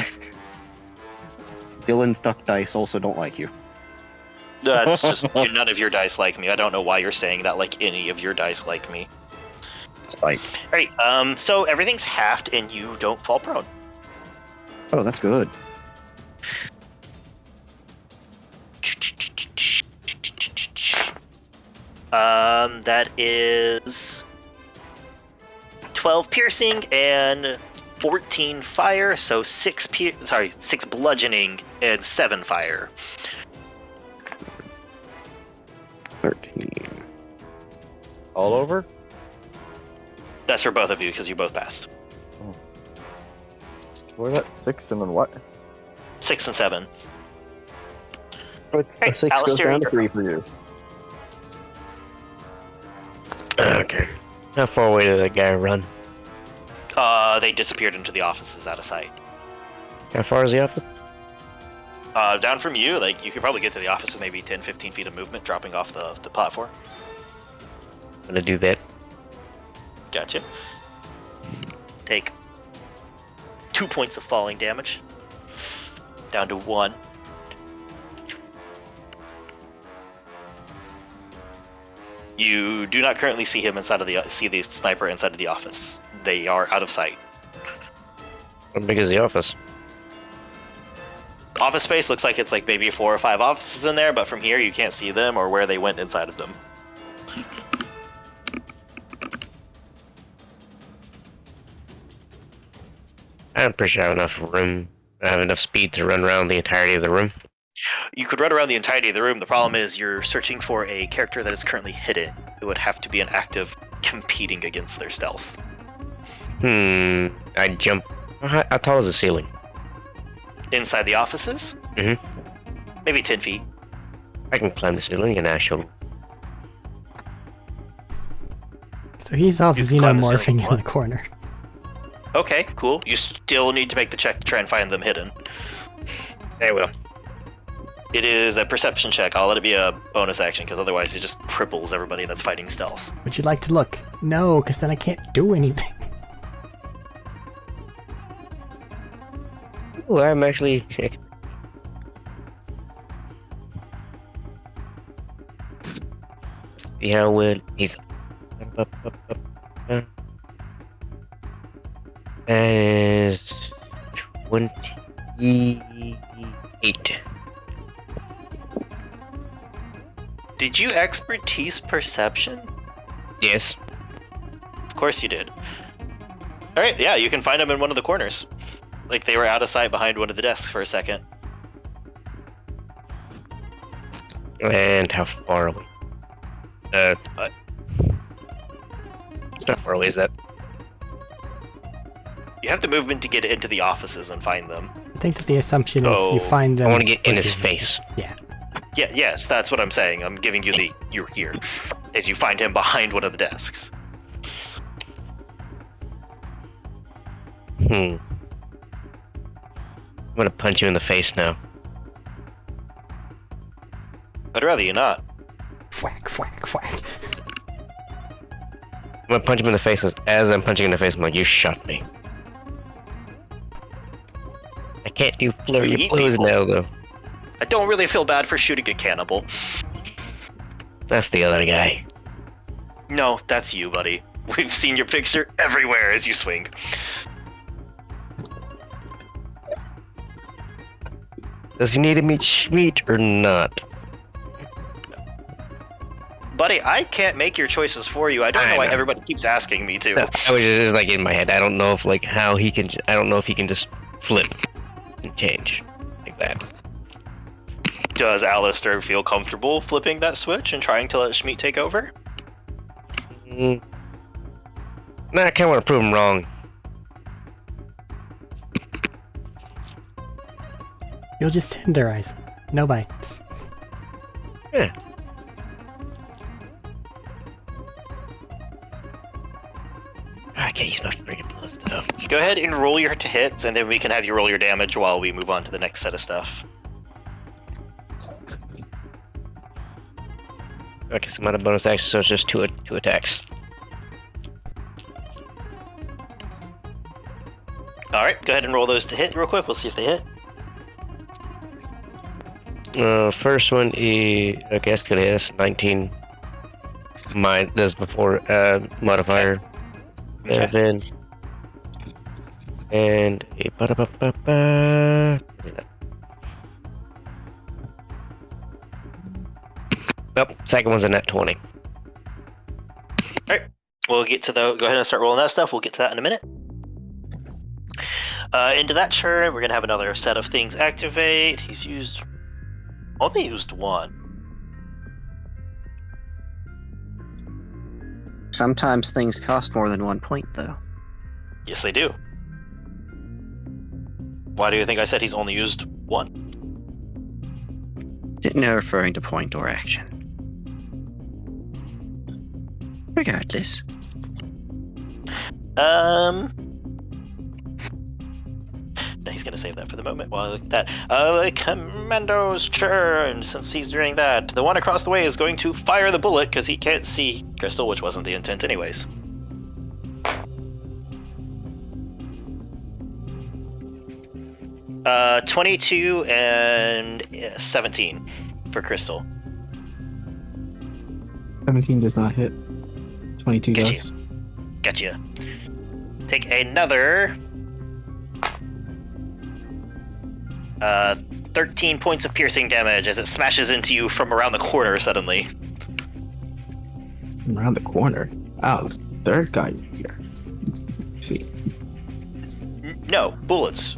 Dylan's duck dice also don't like you. That's just none of your dice like me. I don't know why you're saying that like any of your dice like me. Spike. Alright, so everything's halved and you don't fall prone. Oh, that's good. That is 12 piercing and 14 fire, so 6 bludgeoning and 7 fire. 13. All over? That's for both of you because you both passed. We're at 6 and then what? 6 and 7. A 6 goes Alistair, down to 3 for you. Okay. How far away did that guy run? They disappeared into the offices out of sight. How far is the office? Down from you, you could probably get to the office with maybe 10-15 feet of movement dropping off the platform. I'm gonna do that. Gotcha. Take 2 points of falling damage. Down to 1. You do not currently see him see the sniper inside of the office. They are out of sight. How big is the office? Office space looks like it's maybe 4 or 5 offices in there, but from here you can't see them or where they went inside of them. I'm pretty sure I have enough room. I have enough speed to run around the entirety of the room. You could run around the entirety of the room. The problem is you're searching for a character that is currently hidden. It would have to be an active competing against their stealth. I jump. How tall is the ceiling? Inside the offices? Maybe 10 feet. I can climb the ceiling and actually. So he's off You can climb the xenomorphing ceiling, in what? the corner. Okay, cool. You still need to make the check to try and find them hidden. I will. It is a perception check. I'll let it be a bonus action, because otherwise it just cripples everybody that's fighting stealth. Would you like to look? No, because then I can't do anything. Ooh, I'm actually. Yeah, well, he's. That is 28. Did you expertise perception? Yes. Of course you did. Alright, yeah, you can find them in one of the corners. They were out of sight behind one of the desks for a second. And how far away? How far away is that? You have the movement to get into the offices and find them. I think that the assumption is you find them. I want to get in with his your- face. Yeah. Yeah, yes, that's what I'm saying. I'm giving you you're here. As you find him behind one of the desks. I'm gonna punch you in the face now. I'd rather you not. Whack, whack, whack. I'm gonna punch him in the face as I'm punching in the face. I'm like, you shot me. I can't do You flurry eat of blows people. now, though. I don't really feel bad for shooting a cannibal. That's the other guy. No, that's you, buddy. We've seen your picture everywhere as you swing. Does he need to meet meat or not? Buddy, I can't make your choices for you. I don't know why everybody keeps asking me to. I was just like in my head. I don't know if like how he can. I don't know if he can just flip and change like that. Does Alistair feel comfortable flipping that switch and trying to let Schmeat take over? Nah, I kind of want to prove him wrong. You'll just tenderize. No bites. Yeah. I can't use my freaking blood stuff. Go ahead and roll your hits, and then we can have you roll your damage while we move on to the next set of stuff. Okay, so I'm out of bonus action, so it's just two attacks. Alright, go ahead and roll those to hit real quick. We'll see if they hit. First one is, okay, that's good. That's 19. Mine, that's before modifier. Okay. 7. And a ba-da-ba-ba-ba. Nope, second one's a net 20. Alright, we'll get to the. Go ahead and start rolling that stuff. We'll get to that in a minute. Into that turn, we're going to have another set of things activate. He's only used one. Sometimes things cost more than 1 point, though. Yes, they do. Why do you think I said he's only used one? Didn't know referring to point or action. Regardless. No, he's gonna save that for the moment while I look at that. Commando's turn. Since he's doing that, the one across the way is going to fire the bullet because he can't see Crystal, which wasn't the intent anyways. Uh, 22 and 17 for Crystal. 17 does not hit. 22 Get does. Gotcha. Take another 13 points of piercing damage as it smashes into you from around the corner suddenly. Around the corner. Oh, third guy here. Let's see. No, bullets.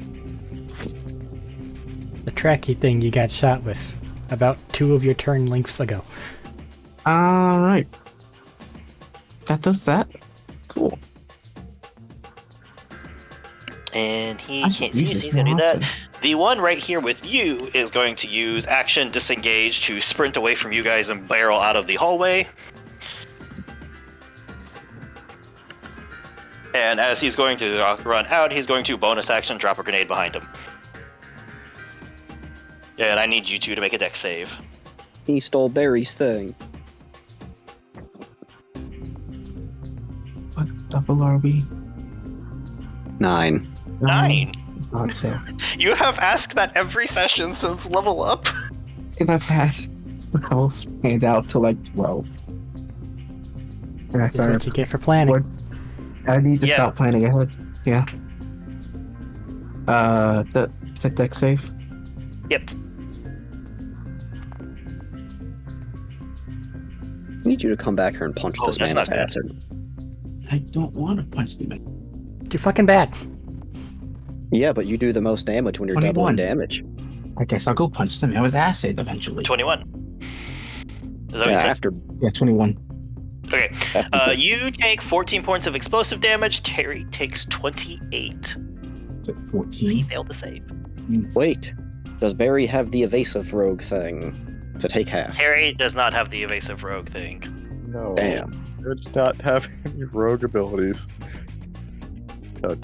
The tracky thing you got shot with about 2 of your turn lengths ago. Alright. That does that. Cool. And he I can't should use see, so this he's gonna do more that. often. The one right here with you is going to use action disengage to sprint away from you guys and barrel out of the hallway. And as he's going to run out, he's going to bonus action drop a grenade behind him. Yeah, and I need you two to make a dex save. He stole Barry's thing. What level are we? 9. 9. Not so. You have asked that every session since level up. Because I've had levels hand out to like 12. That's what you get for planning. What? I need to Yeah. stop planning ahead. Yeah. Set deck save. Yep. I need you to come back here and punch Oh, this that's man not in the bad. acid. I don't want to punch them. Too fucking bad. Yeah, but you do the most damage when you're 21. doubling damage. I guess I'll go punch them with acid eventually. 21. Is that what you Yeah, said? after, Yeah, 21. Okay. after You take 14 points of explosive damage. Terry takes 28. So So he 14. failed to save. Wait, does Barry have the evasive rogue thing to take half? Terry does not have the evasive rogue thing. No. Damn. It's not have any rogue abilities. So,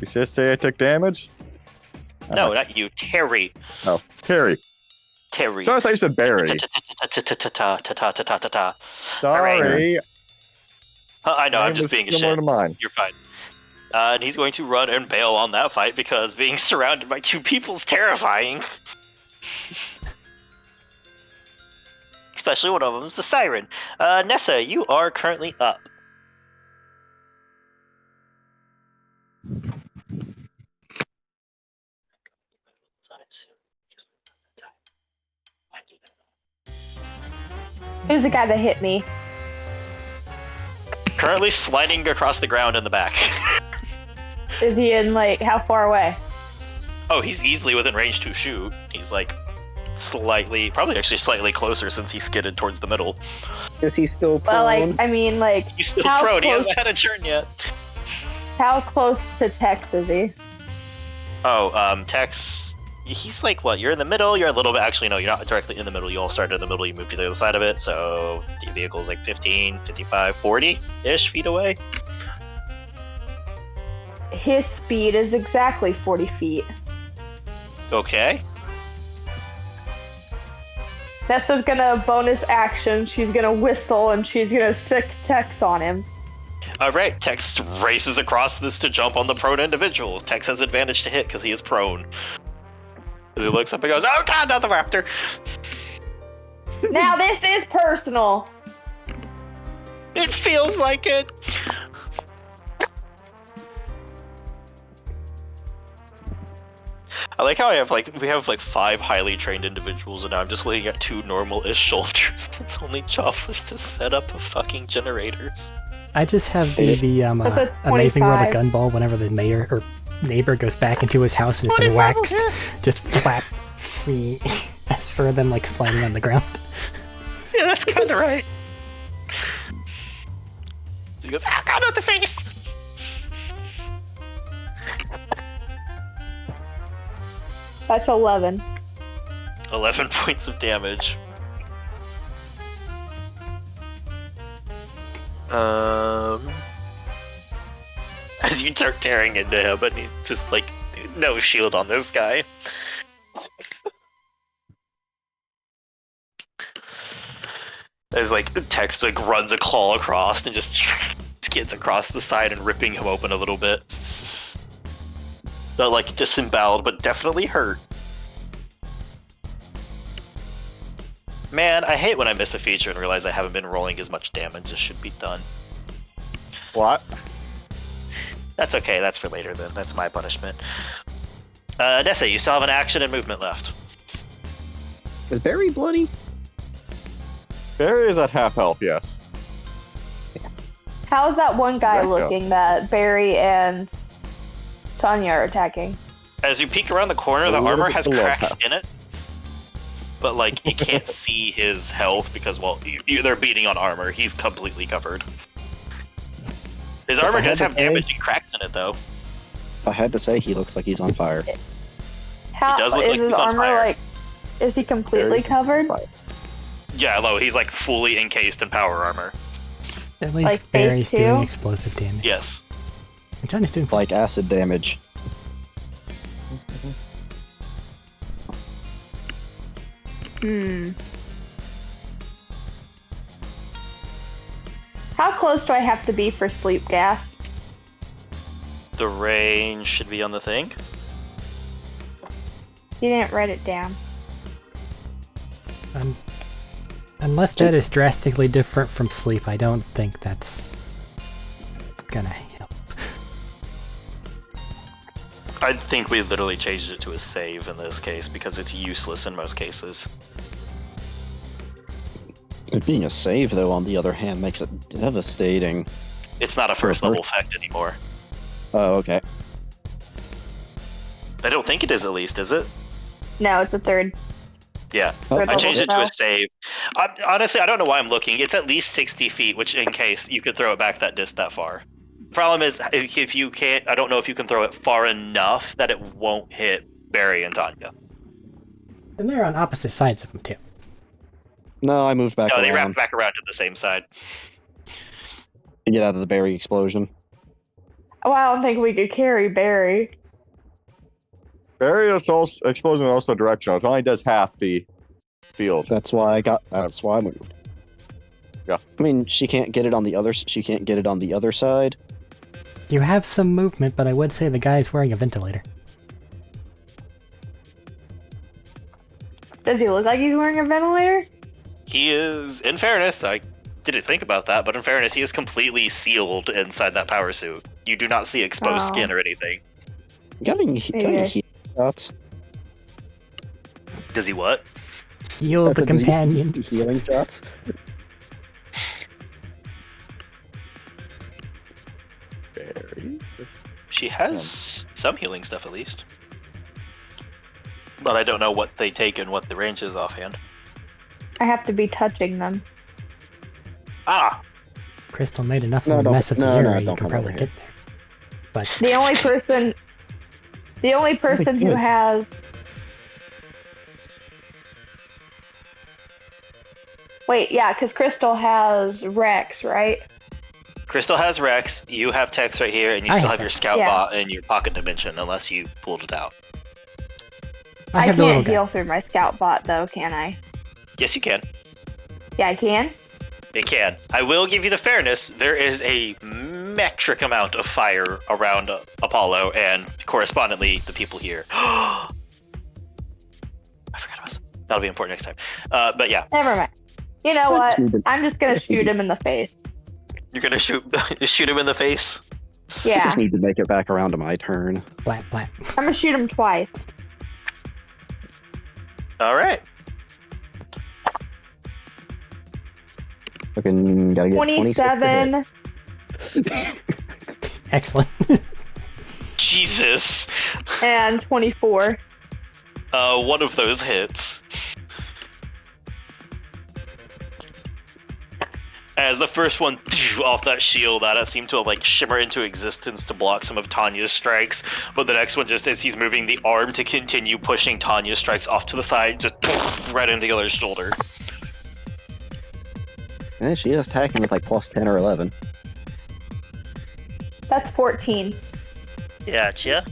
you just say I took damage? No, not you. Terry. Oh, Terry. Terry. Sorry, I thought you said Barry. Ta-ta-ta-ta-ta-ta-ta-ta-ta. Sorry. I know, I'm Mine just was being a similar shit. to mine. You're fine. And he's going to run and bail on that fight because being surrounded by 2 people is terrifying. Especially one of them's a siren. Nessa, you are currently up. Who's the guy that hit me? Currently sliding across the ground in the back. Is he in, like, how far away? Oh, he's easily within range to shoot. He's like probably actually slightly closer since he skidded towards the middle. Is he still prone? Well, like, I mean, like, He's still How prone. He close- hasn't had a turn yet. how close to Tex is he? Oh, Tex, he's like, what, you're in the middle? You're a little bit, actually, no, you're not directly in the middle. You all started in the middle. You moved to the other side of it. So the vehicle's like 15, 55, 40-ish feet away. His speed is exactly 40 feet. Okay. Nessa's gonna bonus action. She's gonna whistle and she's gonna sick Tex on him. Alright, Tex races across this to jump on the prone individual. Tex has advantage to hit because he is prone. He looks up and goes, oh god, not the raptor! Now this is personal. It feels like it! I like how we have 5 highly trained individuals, and now I'm just looking at 2 normal-ish soldiers. That's only job was to set up fucking generators. I just have the That's a Amazing World of 25. Gumball whenever the mayor or neighbor goes back into his house and has been waxed. Just flap as for them like sliding on the ground. Yeah, that's kind of right. He goes, ah, god, not the face! That's 11. 11 points of damage. As you start tearing into him, and he's just like, no shield on this guy. As Tex runs a claw across and just skids across the side and ripping him open a little bit. Not disemboweled, but definitely hurt. Man, I hate when I miss a feature and realize I haven't been rolling as much damage as should be done. What? That's okay, that's for later then. That's my punishment. Nessa, you still have an action and movement left. Is Barry bloody? Barry is at half health, yes. How's that one guy There you go. looking that Barry and Tanya are attacking? As you peek around the corner, the A little armor bit has below cracks half. in it. But you can't see his health because, well, they're beating on armor. He's completely covered. His armor I had does to have say- damage and cracks in it, though. If I had to say, he looks like he's on fire. How does look is like his he's on armor fire. like? Is he completely Barry's covered? fire. Yeah, he's fully encased in power armor. At least Like phase Barry's 2? doing explosive damage. Yes. And Tony's doing Like phase. acid damage. How close do I have to be for sleep gas? The range should be on the thing. You didn't write it down. Unless that is drastically different from sleep, I don't think that's gonna help. I think we literally changed it to a save in this case because it's useless in most cases. It being a save, though, on the other hand, makes it devastating. It's not a first level effect anymore. Oh, okay. I don't think it is, at least, is it? No, it's a third. Yeah. Oh, third I changed it to level a save. Honestly, I don't know why I'm looking. It's at least 60 feet, which in case you could throw it back that far. Problem is, if you can't, I don't know if you can throw it far enough that it won't hit Barry and Tanya. And they're on opposite sides of him too. No, I moved back No, they around wrap back around to the same side. to get out of the berry explosion. Well, I don't think we could carry Barry. Barry is also explosion is also directional. It only does half the field. That's why I moved. Yeah. I mean, she can't get it on the other. She can't get it on the other side. You have some movement, but I would say the guy's wearing a ventilator. Does he look like he's wearing a ventilator? he is, in fairness, I didn't think about that, but in fairness, he is completely sealed inside that power suit. You do not see exposed Oh. skin or anything. Got any heal shots? Does he what? Heal the Does he- companion. Healing shots? Very. She has some healing stuff at least. But I don't know what they take and what the range is offhand. I have to be touching them. Ah! Crystal made enough No, of a don't- mess of the no, area, no, you don't can come probably over get here. there. But The only person who good. has. Wait, yeah, because Crystal has Rex, right? Crystal has Rex, you have Tex right here, and you I still have have your Rex. scout Yeah. bot in your pocket dimension, unless you pulled it out. I have the little can't guy. heal through my scout bot though, can I? Yes, you can. Yeah, I can. It can. I will give you the fairness. There is a metric amount of fire around Apollo, and correspondingly, the people here. I forgot about that. That'll be important next time. But yeah, Never mind. You know what? Shoot him. I'm just gonna shoot him in the face. you're gonna shoot him in the face. I Yeah, just need to make it back around to my turn. Blat, blat. I'm gonna shoot him twice. All right. Fucking gotta get 27 Excellent. Jesus. and 24. One of those hits. As the first one off that shield, that seemed to like shimmer into existence to block some of Tanya's strikes, but the next one, just as he's moving the arm to continue pushing Tanya's strikes off to the side, just right into the other's shoulder. And she is attacking with like plus 10 or 11. That's 14. Gotcha.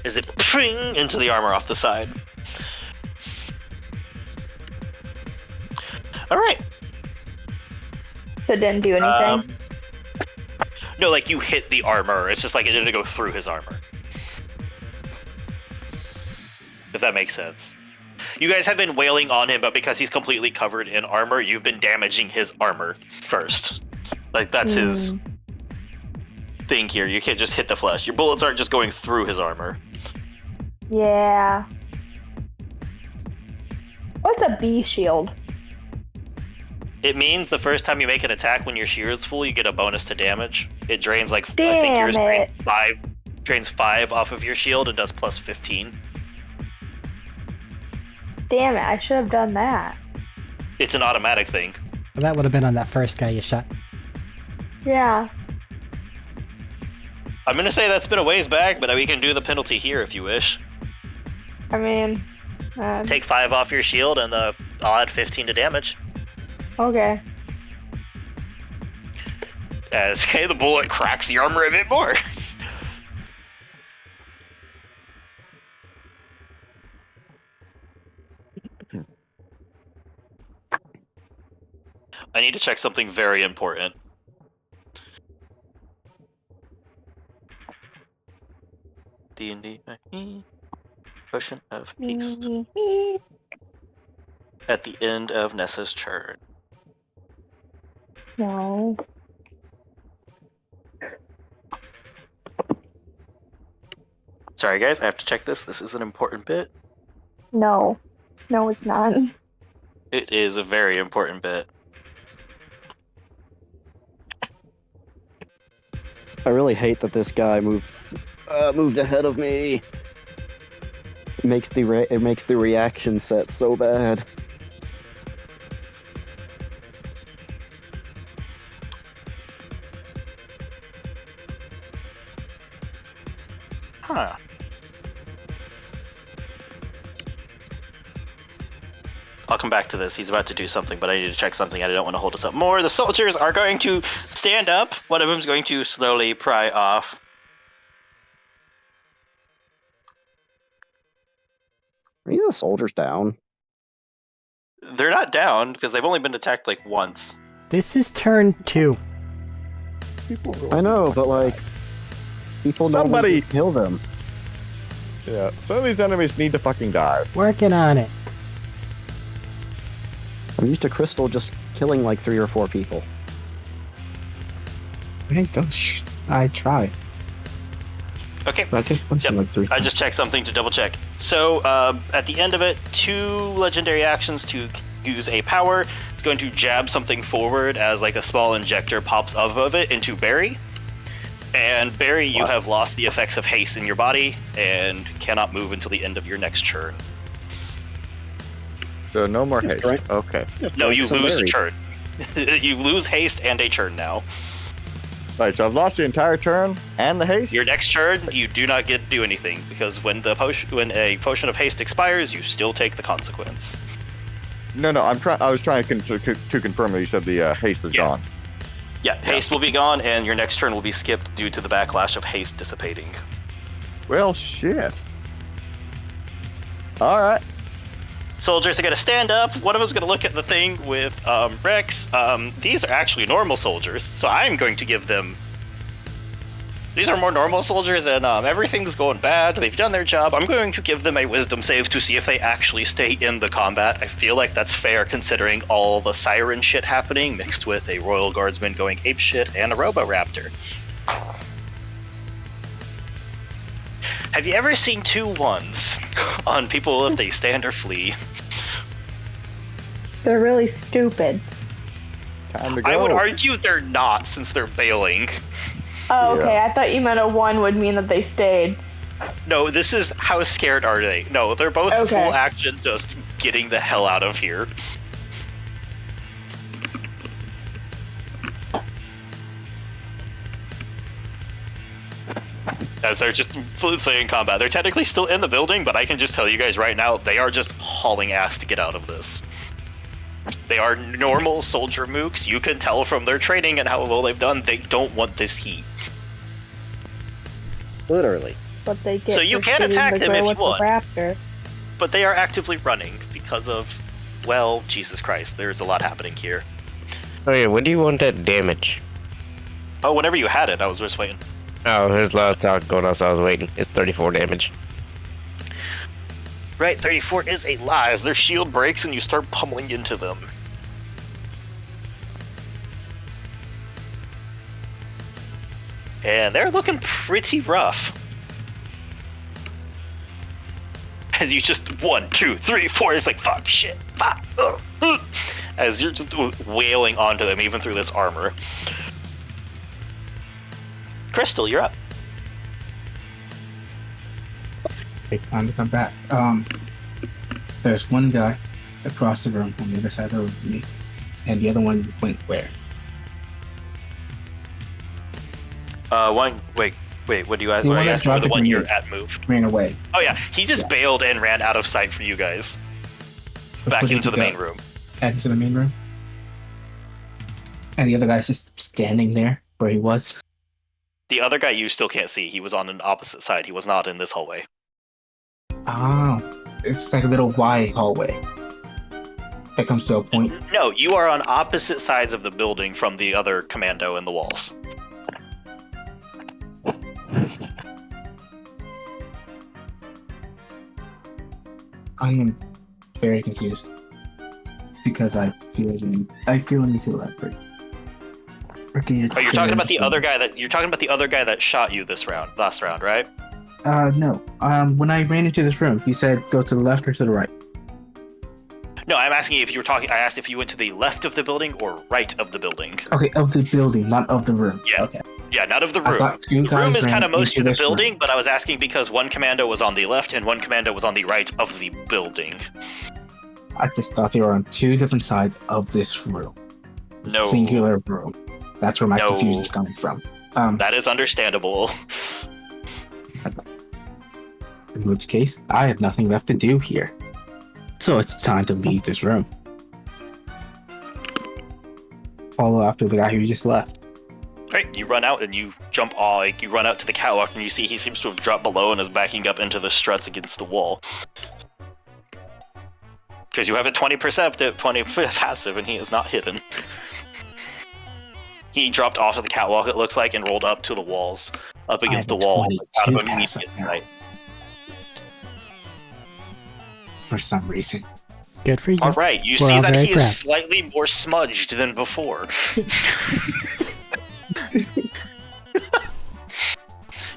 Is it ping into the armor off the side? All right. So it didn't do anything. No, like you hit the armor. It's just like it didn't go through his armor. If that makes sense. You guys have been wailing on him, but because he's completely covered in armor, you've been damaging his armor first. Like that's his thing here. You can't just hit the flesh. Your bullets aren't just going through his armor. Yeah. What's a bee shield? It means the first time you make an attack when your shield's full, you get a bonus to damage. It drains like I think yours drains 5 off of your shield and does plus 15. Damn it, I should have done that. It's an automatic thing. Well, that would have been on that first guy you shot. Yeah. I'm gonna say that's been a ways back, but we can do the penalty here if you wish. I mean, Take 5 off your shield and I'll add 15 to damage. okay. As the bullet cracks the armor a bit more. I need to check something very important. D&D Potion of Haste at the end of Nessa's turn. No. Sorry guys, I have to check this. This is an important bit. No. No, it's not. It is a very important bit. I really hate that this guy moved ahead of me. It makes the reaction set so bad. Huh. I'll come back to this. He's about to do something, but I need to check something. I don't want to hold us up more. The soldiers are going to stand up. One of them is going to slowly pry off. Are you the soldiers down? They're not down because they've only been attacked like once. This is turn 2. I know, but like, people Somebody- normally kill them. Yeah, some of these enemies need to fucking die. Working on it. I'm used to Crystal just killing like 3 or 4 people. Hey, don't shoot. I try. Okay. But I just punched him like 3 I times. just checked something to double check. So at the end of it, 2 legendary actions to use a power. It's going to jab something forward as like a small injector pops off of it into Barry. And Barry, you have lost the effects of haste in your body and cannot move until the end of your next turn. So no more haste. Right. Okay. No, you Some lose a Barry. turn. You lose haste and a turn now. Right, so I've lost the entire turn and the haste? Your next turn, you do not get to do anything because when a potion of haste expires, you still take the consequence. No, I was trying to confirm that you said the haste is gone. Yeah, haste will be gone, and your next turn will be skipped due to the backlash of haste dissipating. Well, shit. Alright. Soldiers are going to stand up. One of them's going to look at the thing with Rex. These are actually normal soldiers, so I'm going to give them... These are more normal soldiers, and everything's going bad. They've done their job. I'm going to give them a wisdom save to see if they actually stay in the combat. I feel like that's fair considering all the siren shit happening, mixed with a Royal Guardsman going apeshit and a Roboraptor. Have you ever seen 2 ones on people if they stand or flee? They're really stupid. Time to go. I would argue they're not, since they're bailing. Oh, okay. Yeah. I thought you meant a 1 would mean that they stayed. No, this is how scared are they? No, they're both Okay. full action, just getting the hell out of here. As they're just fleeing in combat. They're technically still in the building, but I can just tell you guys right now, they are just hauling ass to get out of this. They are normal soldier mooks. You can tell from their training and how well they've done, they don't want this heat. Literally. But they get So you for can shooting attack the them girl if with you want. the raptor. But they are actively running because of, well, Jesus Christ, there's a lot happening here. Oh yeah, what do you want that damage? Oh, whenever you had it, I was just waiting. Oh, there's a lot of talk going on, so I was waiting. It's 34 damage. Right, 34 is a lie as their shield breaks and you start pummeling into them. And they're looking pretty rough. As you just 1, 2, 3, 4, it's like fuck, shit, fuck, ugh. As you're just wailing onto them even through this armor. Crystal, you're up. Okay, time to come back. There's one guy across the room on the other side of the room from me, and the other one went where? Wait, what do you ask? The one I that asked you for the dropped one the you're grenade. at moved. Ran away. Oh yeah, he just Yeah. bailed and ran out of sight for you guys. But Back where did into he the go? main room. Back into the main room. And the other guy's just standing there where he was. The other guy you still can't see. He was on an opposite side. He was not in this hallway. Oh, it's like a little Y hallway that comes to a point. No, you are on opposite sides of the building from the other commando in the walls. I am very confused because I feel I need to elaborate. Okay, Oh, you're talking about the other guy that shot you last round, right? No. When I ran into this room, you said go to the left or to the right. No, I'm asking you if you were talking. I asked if you went to the left of the building or right of the building. Okay, of the building, not of the room. Yeah. Okay. Yeah, not of the I room. thought two The guys room is ran kind of most into of the this room. building, but I was asking because one commando was on the left and one commando was on the right of the building. I just thought they were on 2 different sides of this room. No. Singular room. That's where my No. confusion's coming from. That is understandable. In which case, I have nothing left to do here. So it's time to leave this room. Follow after the guy who just left. Right, you run out and you jump you run out to the catwalk and you see he seems to have dropped below and is backing up into the struts against the wall. Because you have a 20 perceptive, 20 passive, and he is not hidden. He dropped off of the catwalk, it looks like, and rolled up to the walls, up against the have a wall, 22 out of immediate passive now. sight. For some reason. Good for you. All right, you We're see all that very he proud. is slightly more smudged than before.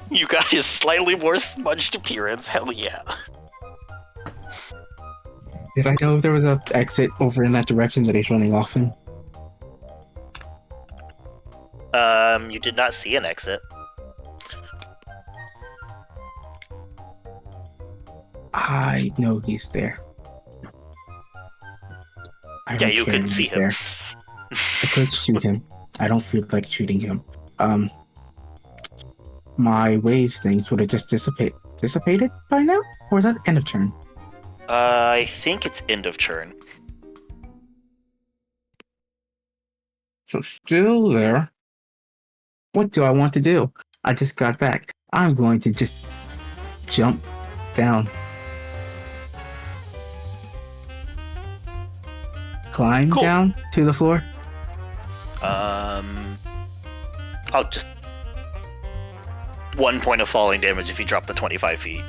You got his slightly more smudged appearance. Hell yeah. Did I know if there was a exit over in that direction that he's running off in? You did not see an exit. I know he's there. I Yeah, don't you care could if see he's him. there. I could shoot him. I don't feel like shooting him. My waves things would have just dissipated by now? Or is that end of turn? I think it's end of turn. So still there. What do I want to do? I just got back. I'm going to just jump down. Climb Cool. down to the floor. I'll just 1 point of falling damage if you drop the 25 feet.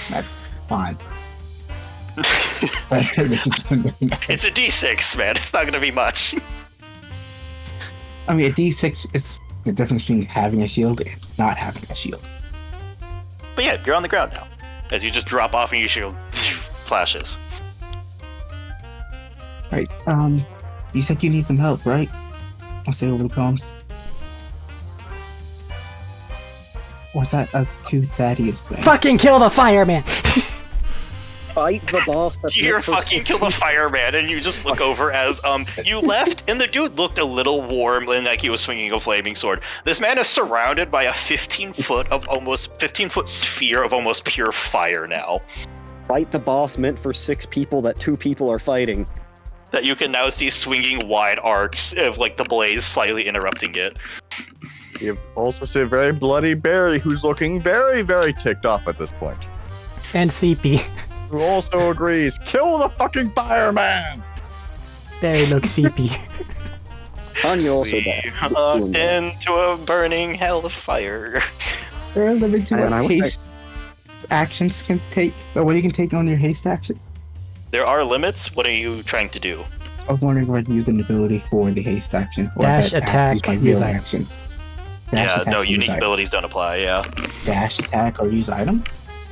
That's fine. It's a d6, man. It's not gonna be much. I mean, a D6 is the difference between having a shield and not having a shield. But yeah, you're on the ground now. As you just drop off and your shield flashes. Right. You said you need some help, right? I'll say over the comms. Was that a two Thaddeus thing? Fucking kill the fireman! Fight the boss. That's You hear meant for fucking kill the fireman, and you just look over as you left, and the dude looked a little warm, and like he was swinging a flaming sword. This man is surrounded by a 15-foot sphere of almost pure fire now. Fight the boss meant for 6 people that 2 people are fighting. That you can now see swinging wide arcs of like the blaze slightly interrupting it. You also see a very bloody Barry who's looking very, very ticked off at this point. And CP. Who also agrees, kill the fucking fireman! There looks CP. Anya also We died. walked into a burning hell of fire. There are limits to And I what wish I- haste actions can take, or what you can take on your haste action. There are limits. What are you trying to do? I was wondering if I can use an ability for the haste action. Or Dash, if I have to attack, use my use real item. action. Dash, Yeah, attack, no, use unique item. abilities don't apply, yeah. Dash, attack, or use item?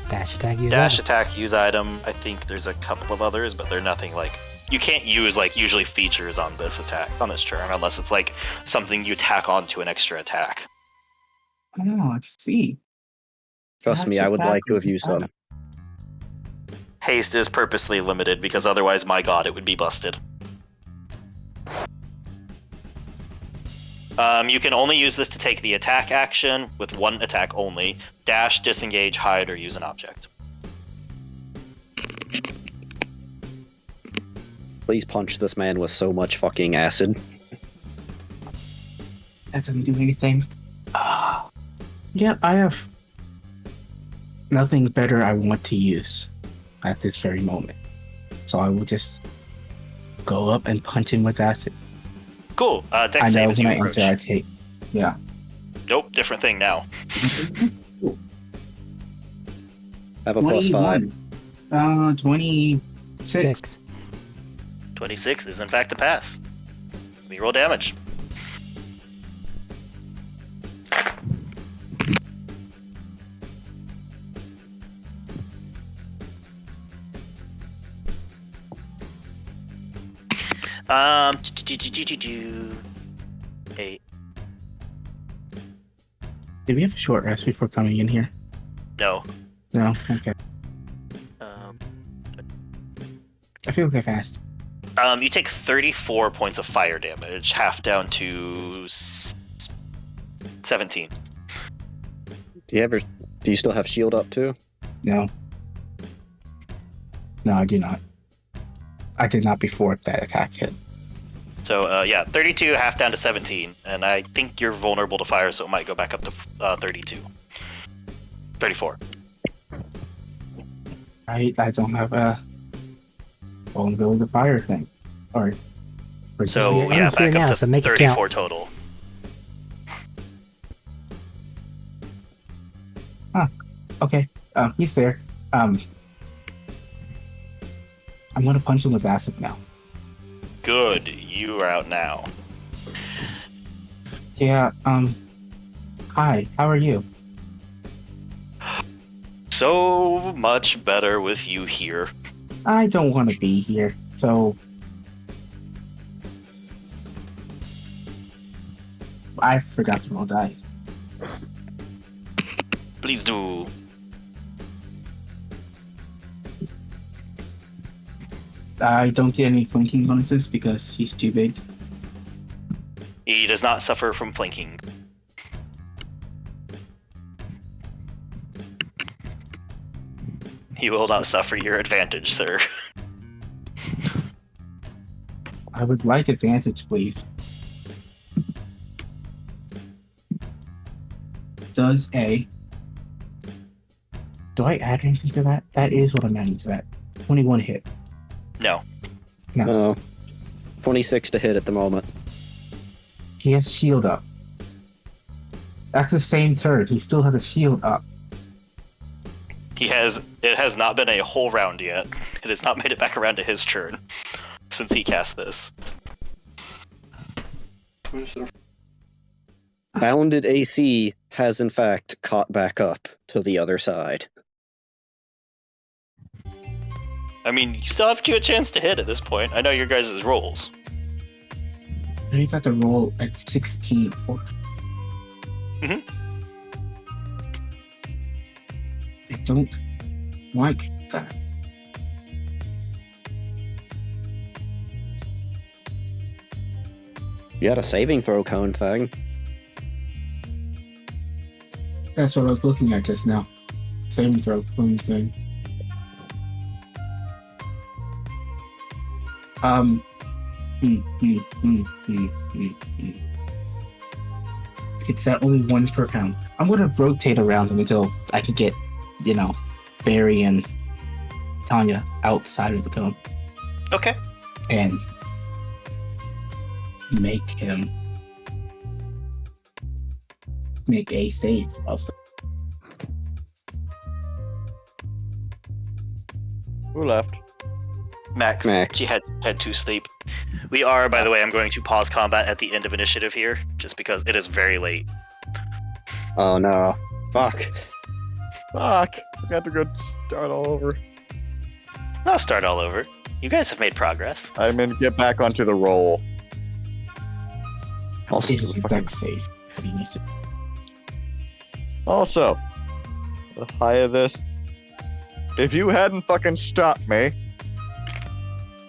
Dash attack, use Dash item. attack, use item. I think there's a couple of others, but they're nothing like... You can't use, like, usually features on this attack, on this turn, unless it's, like, something you tack onto an extra attack. Oh, I see. Trust Dash, me, I would attack, like to have use used some. item. Haste is purposely limited, because otherwise, my god, it would be busted. You can only use this to take the attack action with 1 attack only. Dash, disengage, hide, or use an object. Please punch this man with so much fucking acid. That doesn't do anything. Yeah, I have nothing better I want to use at this very moment. So I will just go up and punch him with acid. Cool. I Dex know save as when you I approach. enter, I take. Yeah. Nope, different thing now. I have a +5. 26. 6. 26 is in fact a pass. We roll damage. Um, 8. Did we have a short rest before coming in here? No. No? Okay. Um, I feel like I fast. you take 34 points of fire damage, half down to 17. Do you still have shield up too? No. No, I do not. I did not before that attack hit. So, yeah, 32, half down to 17. And I think you're vulnerable to fire, so it might go back up to 32. 34. I don't have a vulnerability to fire thing. Or So, I'm yeah, here back now, up to so make it 34 total. okay. He's there. I'm gonna punch him with acid now. Good, you are out now. Yeah, hi, how are you? So much better with you here. I don't want to be here, so... I forgot to roll die. Please do. I don't get any flanking bonuses because he's too big. He does not suffer from flanking. He will not suffer your advantage, sir. I would like advantage, please. Do I add anything to that? That is what I'm adding to that. 21 hit. No. No. 26 to hit at the moment. He has shield up. That's the same turn. He still has a shield up. It has not been a whole round yet. It has not made it back around to his turn since he cast this. Bounded AC has in fact caught back up to the other side. I mean, you still have a chance to hit at this point. I know your guys' rolls. And he's have to roll at 16. Mhm. I don't like that. You had a saving throw cone thing. That's what I was looking at just now. Saving throw clone thing. It's that only 1 per pound. I'm gonna rotate around him until I can get, Barry and Tanya outside of the cone Okay. and make him make a save of some. Who left? Max. Max. She had to sleep. We are, by the way, I'm going to pause combat at the end of initiative here, just because it is very late. Oh no. Fuck. Fuck. I got to go start all over. I'll start all over. You guys have made progress. I'm gonna get back onto the roll. Also, It is a dex save. But he needs it. Also, the high of this. If you hadn't fucking stopped me,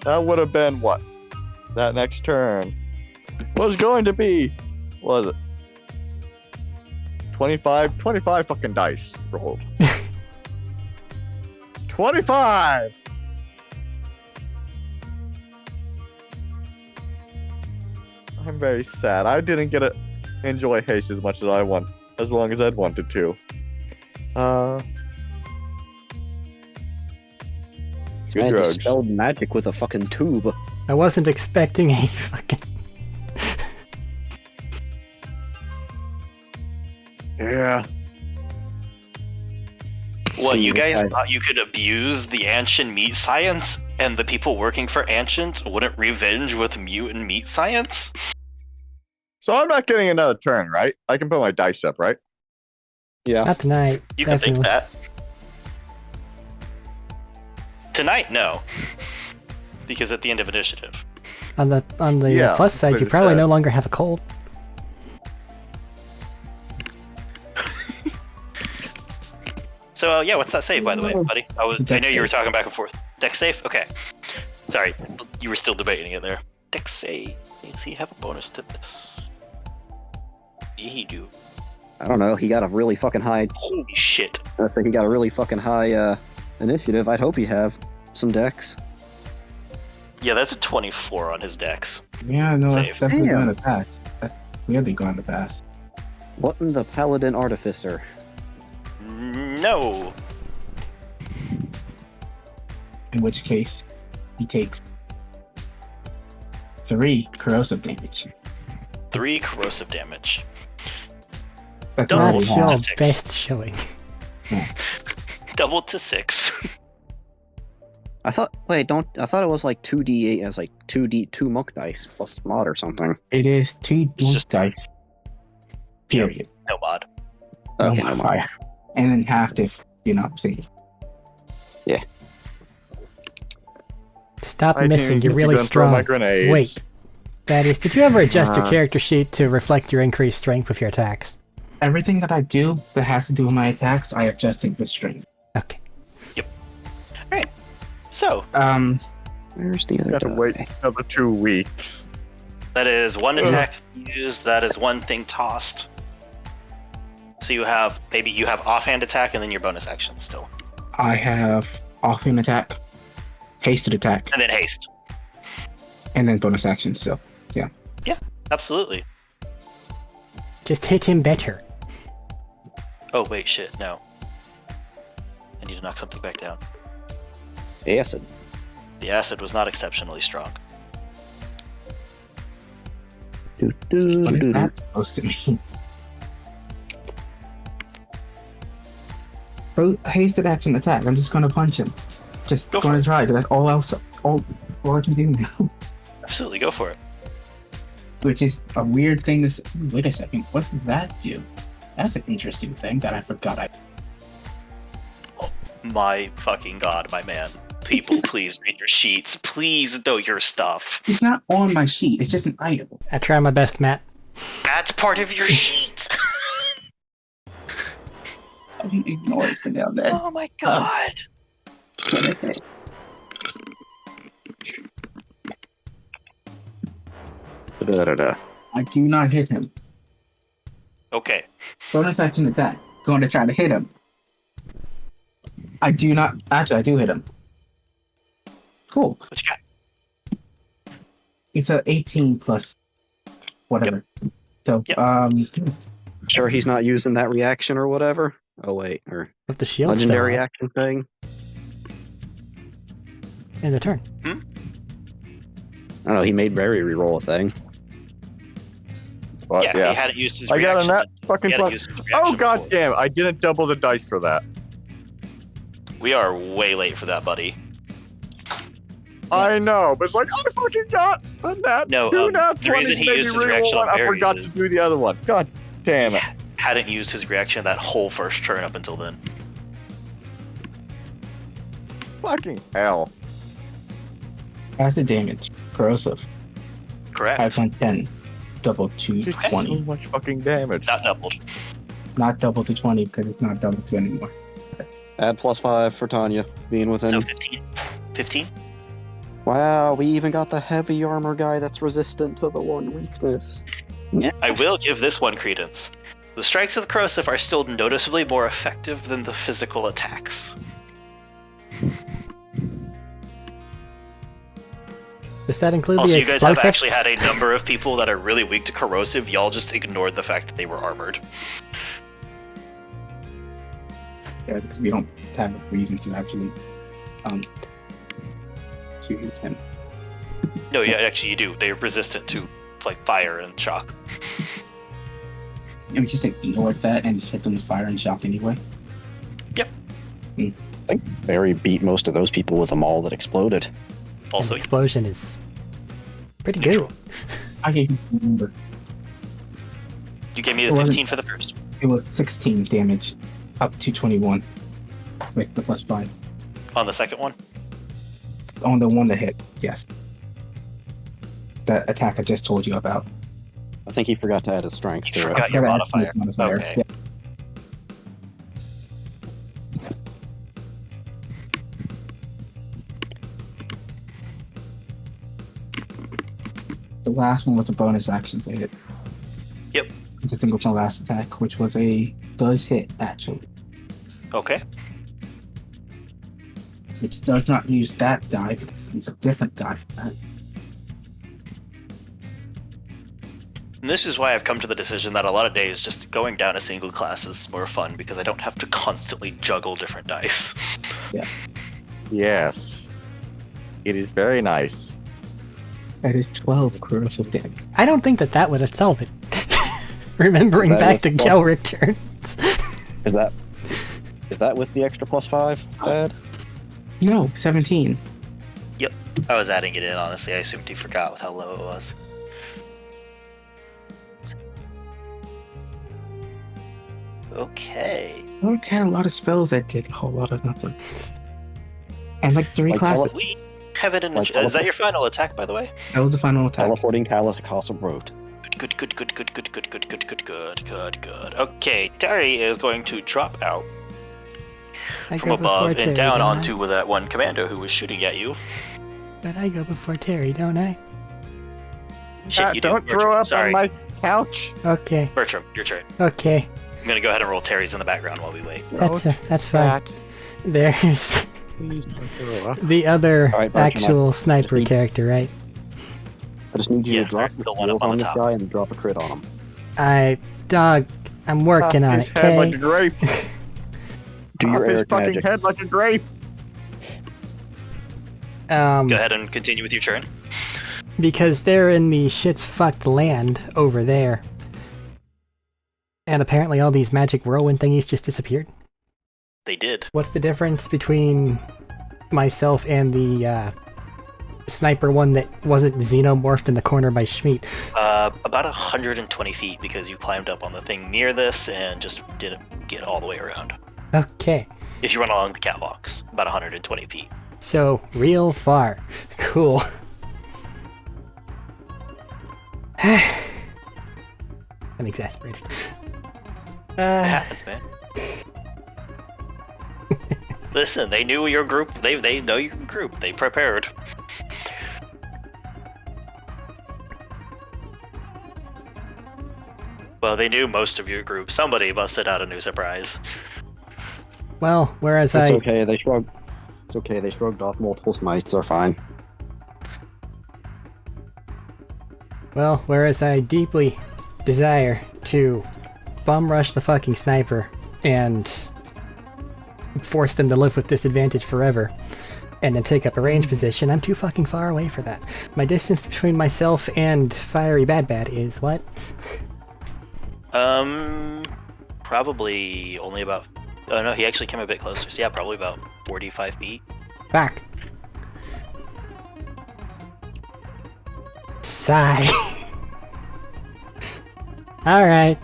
that would have been what? That next turn was going to be, what was it? 25 fucking dice rolled. 25! I'm very sad. I didn't get to enjoy haste as much as as long as I'd wanted to. Good man drugs. dispelled magic with a fucking tube. I wasn't expecting a fucking. Yeah. What, you guys I- thought you could abuse the ancient meat science, and the people working for ancient wouldn't revenge with mutant meat science? So I'm not getting another turn, right? I can put my dice up, right? Yeah. Not tonight. You can think definitely. that. Tonight, no. Because at the end of initiative. On the Yeah, plus side, but you it's probably that. no longer have a cold. So, yeah, what's that save, by the way, buddy? I It's a know dex you were save. talking back and forth. Dex save? Okay. Sorry, you were still debating it there. Dex save. Does he have a bonus to this? Yeah, he do. I don't know. He got a really fucking high. Holy shit. I think he got a really fucking high initiative. I'd hope he have some decks. Yeah, that's a 24 on his dex. Yeah, no, that's Save. definitely Damn. going to pass. That's weirdly going to pass. What in the Paladin Artificer? No. In which case, he takes 3 corrosive damage. 3 corrosive damage. That's Double all Not we your have. Six. best showing. Double to 6. I thought it was like 2d8 as like 2 monk dice plus mod or something. It is 2 It's just- dice. Period. No mod. No Okay, no mod. modifier. And then half if you're not seeing. Stop I missing. think You're I'm really gonna throw my strong. grenades. Wait. Thaddeus, did you ever adjust your Uh. character sheet to reflect your increased strength with your attacks? Everything that I do that has to do with my attacks, I adjust it with strength. Okay. So, Where's the other Gotta die? wait another 2 weeks. that is 1 attack used, that is 1 thing tossed. So you have offhand attack and then your bonus action still. I have offhand attack, hasted attack, And then haste. and then bonus action. So Absolutely. Just hit him better. Oh, wait, shit, no. I need to knock something back down. Acid. The acid was not exceptionally strong. Do, what do, is do, that supposed to mean? Bro, hasted action attack. I'm just gonna punch him. Just Go for gonna it. try. That's all else. All I can do now. Absolutely, go for it. Which is a weird thing to say. Wait a second. What does that do? That's an interesting thing that I forgot. My fucking god, my man. People, please read your sheets. Please know your stuff. It's not on my sheet. It's just an item. I try my best, Matt. That's part of your sheet. I can ignore it for now. Then. Oh my god. da, da, da. I do not hit him. Okay. Bonus action attack. Going to try to hit him. I do not. Actually, I do hit him. Cool. What you got? It's a 18 plus whatever. So, Yep. Sure, he's not using that reaction or whatever. Oh wait, or With the shield legendary still up action thing. in the turn. I don't know. He made Barry reroll a thing. But Yeah, yeah. he hadn't used his I got reaction. a net He fucking hadn't fun. used his Oh reaction god before. damn! I didn't double the dice for that. We are way late for that, buddy. I know, but it's like I fucking got a net. No, 2 nat the reason 20s, he maybe used his reroll reaction one. on I berries forgot is- to do the other one. God damn it! Hadn't used his reaction that whole first turn up until then. Fucking hell! Acid damage. Corrosive. Correct. 5 on 10. Double to Just 20. so much fucking damage. Not doubled. Not double to 20 because it's not double to anymore. Add +5 for Tanya being within. So 15. 15? Wow, we even got the heavy armor guy that's resistant to the one weakness. I will give this one credence. The strikes of the corrosive are still noticeably more effective than the physical attacks. Does that include Also, the you guys have explosive? actually had a number of people that are really weak to corrosive. Y'all just ignored the fact that they were armored. Yeah, because we don't have a reason to actually. To him. No, yeah, actually you do. They're resistant to like fire and shock. And we just ignored that and hit them with fire and shock anyway. I think Barry beat most of those people with a maul that exploded. Also, An explosion is pretty Neutral. good. I can't remember. you gave me It the wasn't- 15 for the first. It was 16 damage up to 21 with the +5. On the second one? On the one that hit, yes. That attack I just told you about. I think he forgot to add his strength You to it. forgot your Forgot to add modifier. modifier. Okay. Yeah. The last one was a bonus action to hit. Yep. It's a single from last attack, which was does hit actually, Okay. which does not use that die, but use a different die for that. And this is why I've come to the decision that a lot of days just going down a single class is more fun because I don't have to constantly juggle different dice. Yes, it is very nice. That is 12 corrosive damage. I don't think that would solve it. Remembering That back to was- Gelric turns. Is that with the extra +5, Thad? No, 17. I was adding it in, honestly. I assumed you forgot how low it was. Okay. I worked had a lot of spells that did a whole lot of nothing. And like 3 Like classes. We have it in. Like Is that your final attack, by the way? That was the final attack. Teleporting Callus across a road. Good. Okay, Terry is going to drop out I from go above before Terry, and down don't onto that one commando who was shooting at you. But I go before Terry, don't I? Shit, you do. Don't Bertram, throw up sorry. on my couch. Okay, Bertram, your turn. okay. I'm gonna go ahead and roll Terry's in the background while we wait. That's fine. That. There's Please don't throw up. the other Alright, Bertram, actual sniper need- character, right? I just need you Yes, to drop there's the the one up skills on on the this top. guy and drop a crit on him. I'm working Pop on his it, head like a okay? grape. Do your Pop his Arik fucking magic. head like a grape. Go ahead and continue with your turn. Because they're in the shit's fucked land over there. And apparently all these magic whirlwind thingies just disappeared. They did. What's the difference between myself and the sniper one that wasn't xenomorphed in the corner by Schmeat? About 120 feet because you climbed up on the thing near this and just didn't get all the way around. Okay, If you run along the catwalks, about 120 feet. so real far. Cool. I'm exasperated. It happens, man. Listen, they knew your group. They know your group. They prepared. Well, they knew most of your group. Somebody busted out a new surprise. Well, whereas It's I okay, they shrugged. It's okay, they shrugged off multiple smites, they're fine. deeply desire to bum rush the fucking sniper and force them to live with disadvantage forever, and then take up a range position, I'm too fucking far away for that. My distance between myself and Fiery Bad is what? Probably only about. Oh no, he actually came a bit closer. So yeah, probably about 45 feet. Back. Sigh. Alright.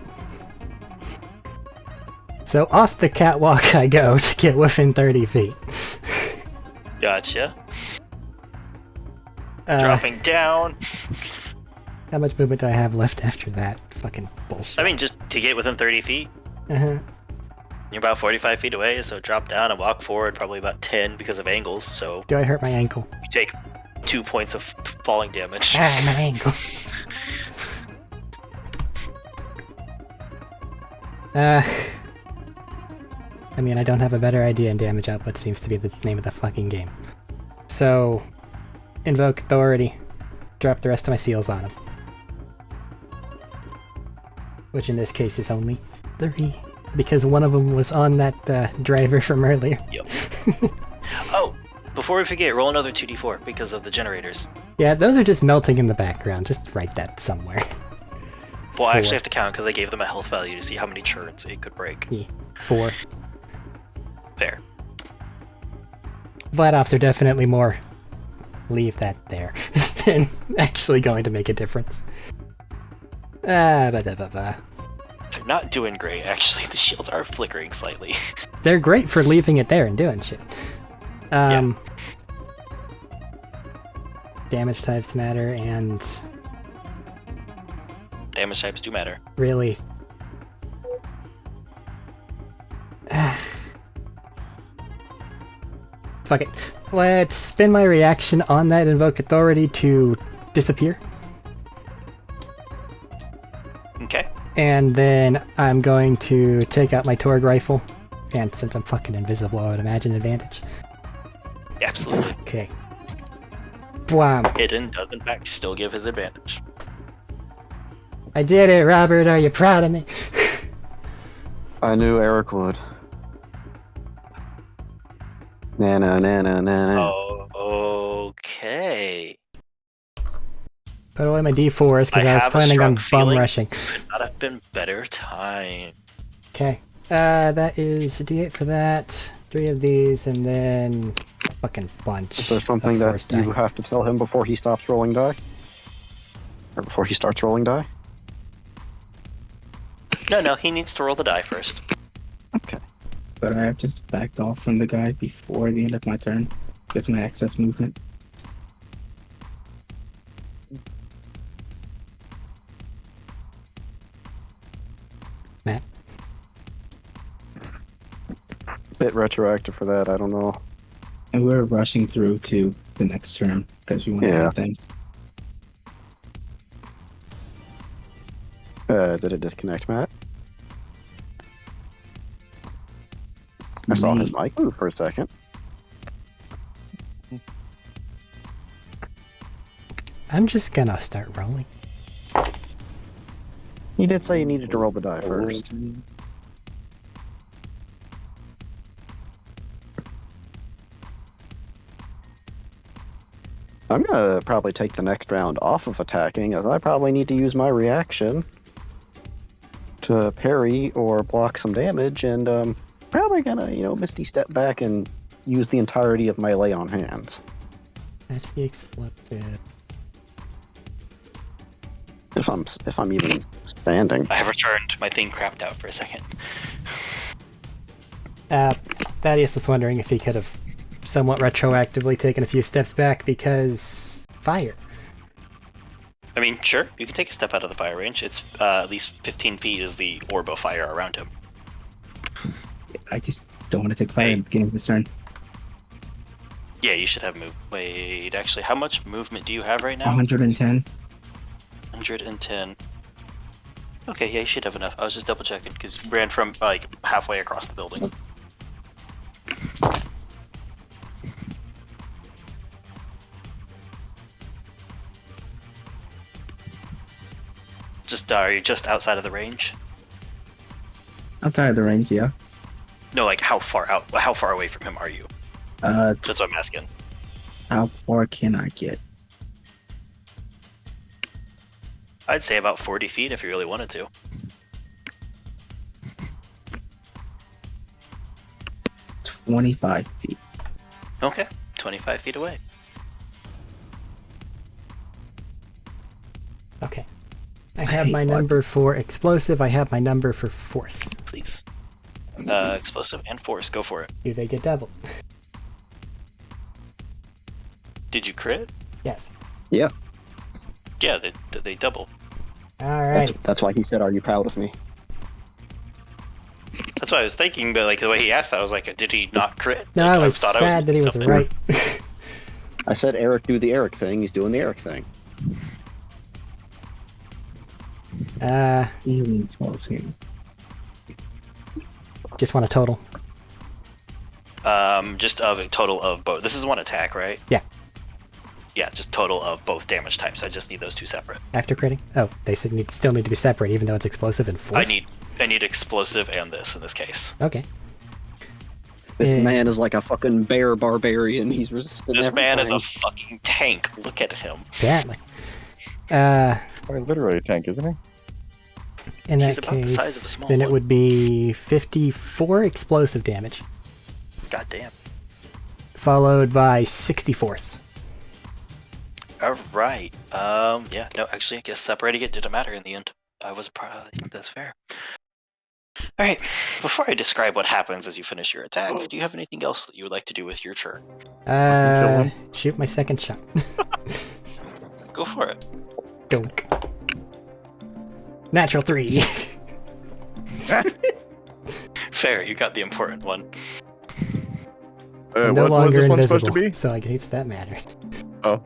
So off the catwalk I go to get within 30 feet. Gotcha. Uh, Dropping down. How much movement do I have left after that? Fucking bullshit. I mean, just to get within 30 feet. Uh-huh. You're about 45 feet away, so drop down and walk forward probably about 10 because of angles. So Do I hurt my ankle? you take 2 points of falling damage. Ah, my ankle. I mean, I don't have a better idea, and damage output seems to be the name of the fucking game. So, invoke authority. Drop the rest of my seals on him. Which in this case is only 3. Because one of them was on that driver from earlier. Yep. Oh, before we forget, roll another 2d4 because of the generators. Yeah, those are just melting in the background. Just write that somewhere. Well, I 4. actually have to count because I gave them a health value to see how many turns it could break. Yeah, 4. Fair. Vlad-offs are definitely more leave that there than actually going to make a difference. They're not doing great, actually. The shields are flickering slightly. They're great for leaving it there and doing shit. Damage types matter, and Damage types do matter. really... Fuck it. Let's spin my reaction on that invoke authority to disappear. Okay. And then I'm going to take out my Torg rifle. And since I'm fucking invisible, I would imagine advantage. Absolutely. Okay. Bwam. Hidden does in fact still give his advantage. I did it, Robert. Are you proud of me? I knew Arik would. Na. Oh, okay. Put away my D4s because I was have a planning on strong bum feeling rushing. Could not have been better time. Okay. That is a D8 for that. 3 of these, and then Fucking bunch. Is there something of that force you die. have to tell him before he stops rolling die? Or before he starts rolling die? No, he needs to roll the die first. Okay. But I have just backed off from the guy before the end of my turn. Gets my excess movement. Matt. Bit retroactive for that, I don't know. And we're rushing through to the next turn because we want to Yeah. end things. Did it disconnect, Matt? I saw his mic move for a second. I'm just gonna start rolling. He did say you needed to roll the die first. I'm gonna probably take the next round off of attacking, as I probably need to use my reaction to parry or block some damage, and probably gonna, Misty step back and use the entirety of my lay on hands. That's the explosive. If I'm even standing. I have returned. My thing crapped out for a second. Thaddeus was wondering if he could have somewhat retroactively taken a few steps back because fire. I mean, sure, you can take a step out of the fire range. It's at least 15 feet is the orb of fire around him. I just don't want to take fire Hey. at the beginning of this turn. Yeah, you should have move. Wait, actually, how much movement do you have right now? 110. 110. Okay, yeah, you should have enough. I was just double checking because you ran from like halfway across the building. Are you just outside of the range? Outside of the range, yeah. No, like how far out? How far away from him are you? That's what I'm asking. How far can I get? I'd say about 40 feet if you really wanted to. – 25 feet. Okay, 25 feet away. Okay. I have hate my fire. number for explosive. I have my number for force. Please. Explosive and force, go for it. Do they get doubled? Did you crit? Yes. Yeah, Yeah, they double. All right. that's why he said, "Are you proud of me?" That's what I was thinking, but like the way he asked that, I was like, did he not crit? No, Like, I was thought sad that he was something. right. I said, "Eric, do the Eric thing." He's doing the Eric thing. Even 12 team. Just want a total. Just of a total of both. This is one attack, right? Yeah. Yeah, just total of both damage types. I just need those two separate. After critting? Oh, they still need to be separate, even though it's explosive and force. I need explosive and this in this case. Okay. This Yeah. man is like a fucking bear barbarian. He's resistant. This everything. man is a fucking tank. Look at him. Apparently. Literally a tank, isn't he? In He's that about the case, size of a small then it one. would be 54 explosive damage, God damn. followed by 60 force. All right. Yeah. No, actually, I guess separating it didn't matter in the end. I think that's fair. All right. Before I describe what happens as you finish your attack, do you have anything else that you would like to do with your turn? kill him? Shoot my second shot. Go for it. Dunk. Natural 3. Fair. You got the important one. I'm no What was longer this one invisible, supposed to be? so I guess that matters. Oh,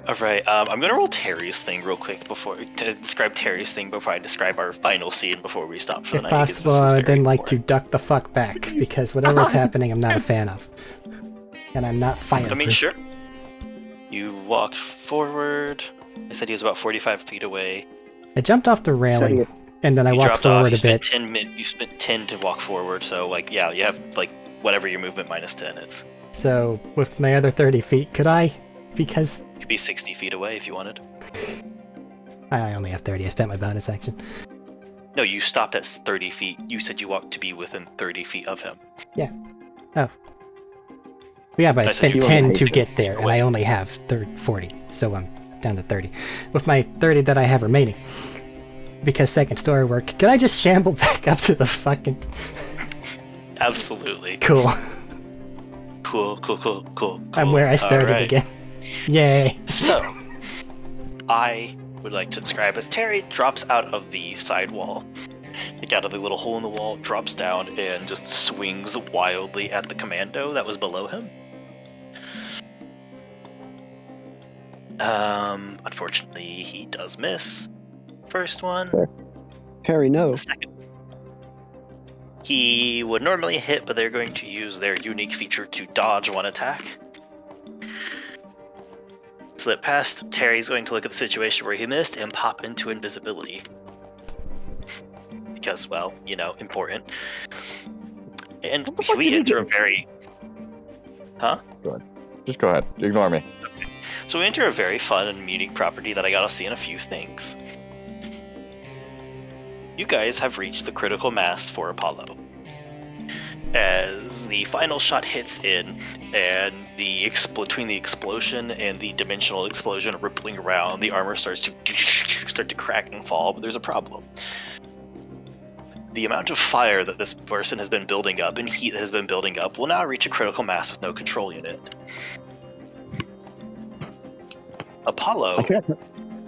All right. I'm gonna roll Terry's thing real quick to describe Terry's thing before I describe our final scene before we stop for If the night. 'cause possible, this is I would very then like to important. duck the fuck back, because whatever's happening, I'm not a fan of. And I'm not fireproof. I mean, sure. You walked forward. I said he was about 45 feet away. I jumped off the railing, and then I You walked dropped off. forward You a bit. spent you spent 10 to walk forward. So like, yeah, you have like whatever your movement minus 10 is. So, with my other 30 feet, could I? Because You could be 60 feet away if you wanted. I only have 30. I spent my bonus action. No, you stopped at 30 feet. You said you walked to be within 30 feet of him. Oh. Yeah, but I I said spent you 10 wasn't to hasty. get there, and I only have 40, so I'm down to 30. With my 30 that I have remaining. Because second story work, can I just shamble back up to the fucking... Absolutely. Cool. Cool. I'm where I started Alright. again. Yay. So, I would like to describe as Terry drops out of the side wall, like out of the little hole in the wall, drops down, and just swings wildly at the commando that was below him. Unfortunately, he does miss. First one. Terry, no. The second. He would normally hit, but they're going to use their unique feature to dodge one attack. Slip past. Terry's going to look at the situation where he missed and pop into invisibility. Because, well, important. And we enter a very... Huh? Just go ahead. Ignore me. So we enter a very fun and unique property that I got to see in a few things. You guys have reached the critical mass for Apollo. As the final shot hits in, and between the explosion and the dimensional explosion rippling around, the armor starts to crack and fall, but there's a problem. The amount of fire that this person has been building up and heat that has been building up will now reach a critical mass with no control unit. Apollo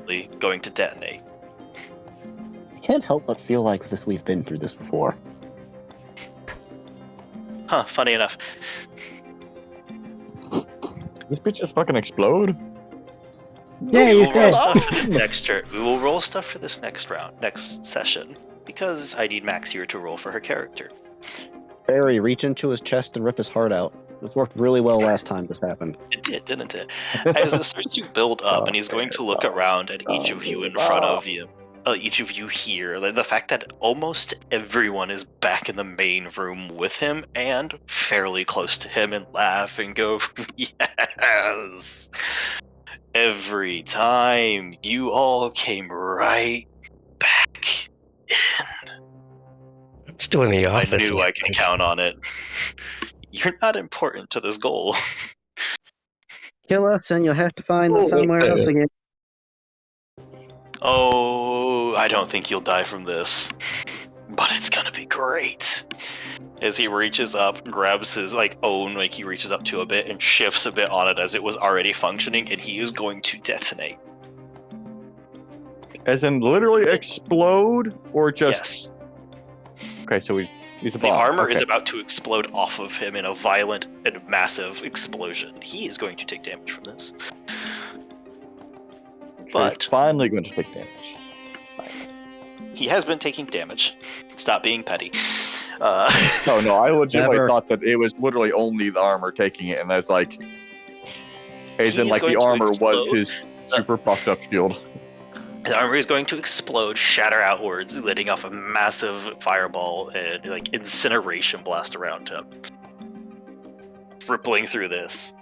is going to detonate. I can't help but feel like we've been through this before. Huh, funny enough. This bitch just fucking explode? Yeah, We he's will roll dead. stuff for this next turn. We will roll stuff for this next session, because I need Max here to roll for her character. Barry, reach into his chest and rip his heart out. This worked really well last time this happened. It did, didn't it? As it starts to build up, and he's going to look around at each of you in front of you. Each of you here. The fact that almost everyone is back in the main room with him and fairly close to him and laugh and go, yes! Every time you all came right back in. I'm still in the I office. knew I could count on it. You're not important to this goal. Kill us and you'll have to find us somewhere else again. Oh, I don't think you'll die from this. But it's gonna be great. As he reaches up, grabs his own, he reaches up to a bit and shifts a bit on it as it was already functioning, and he is going to detonate. As in literally explode? Or just... Yes. Okay, so he's a The bomb. armor is Okay. about to explode off of him in a violent and massive explosion. He is going to take damage from this. So he's But finally going to take damage. he has been taking damage. Stop being petty. No, I legitimately Never. thought that it was literally only the armor taking it, and that's as He in is going the to armor was explode. his super fucked up shield. The armor is going to explode, shatter outwards, letting off a massive fireball and incineration blast around him. Rippling through this.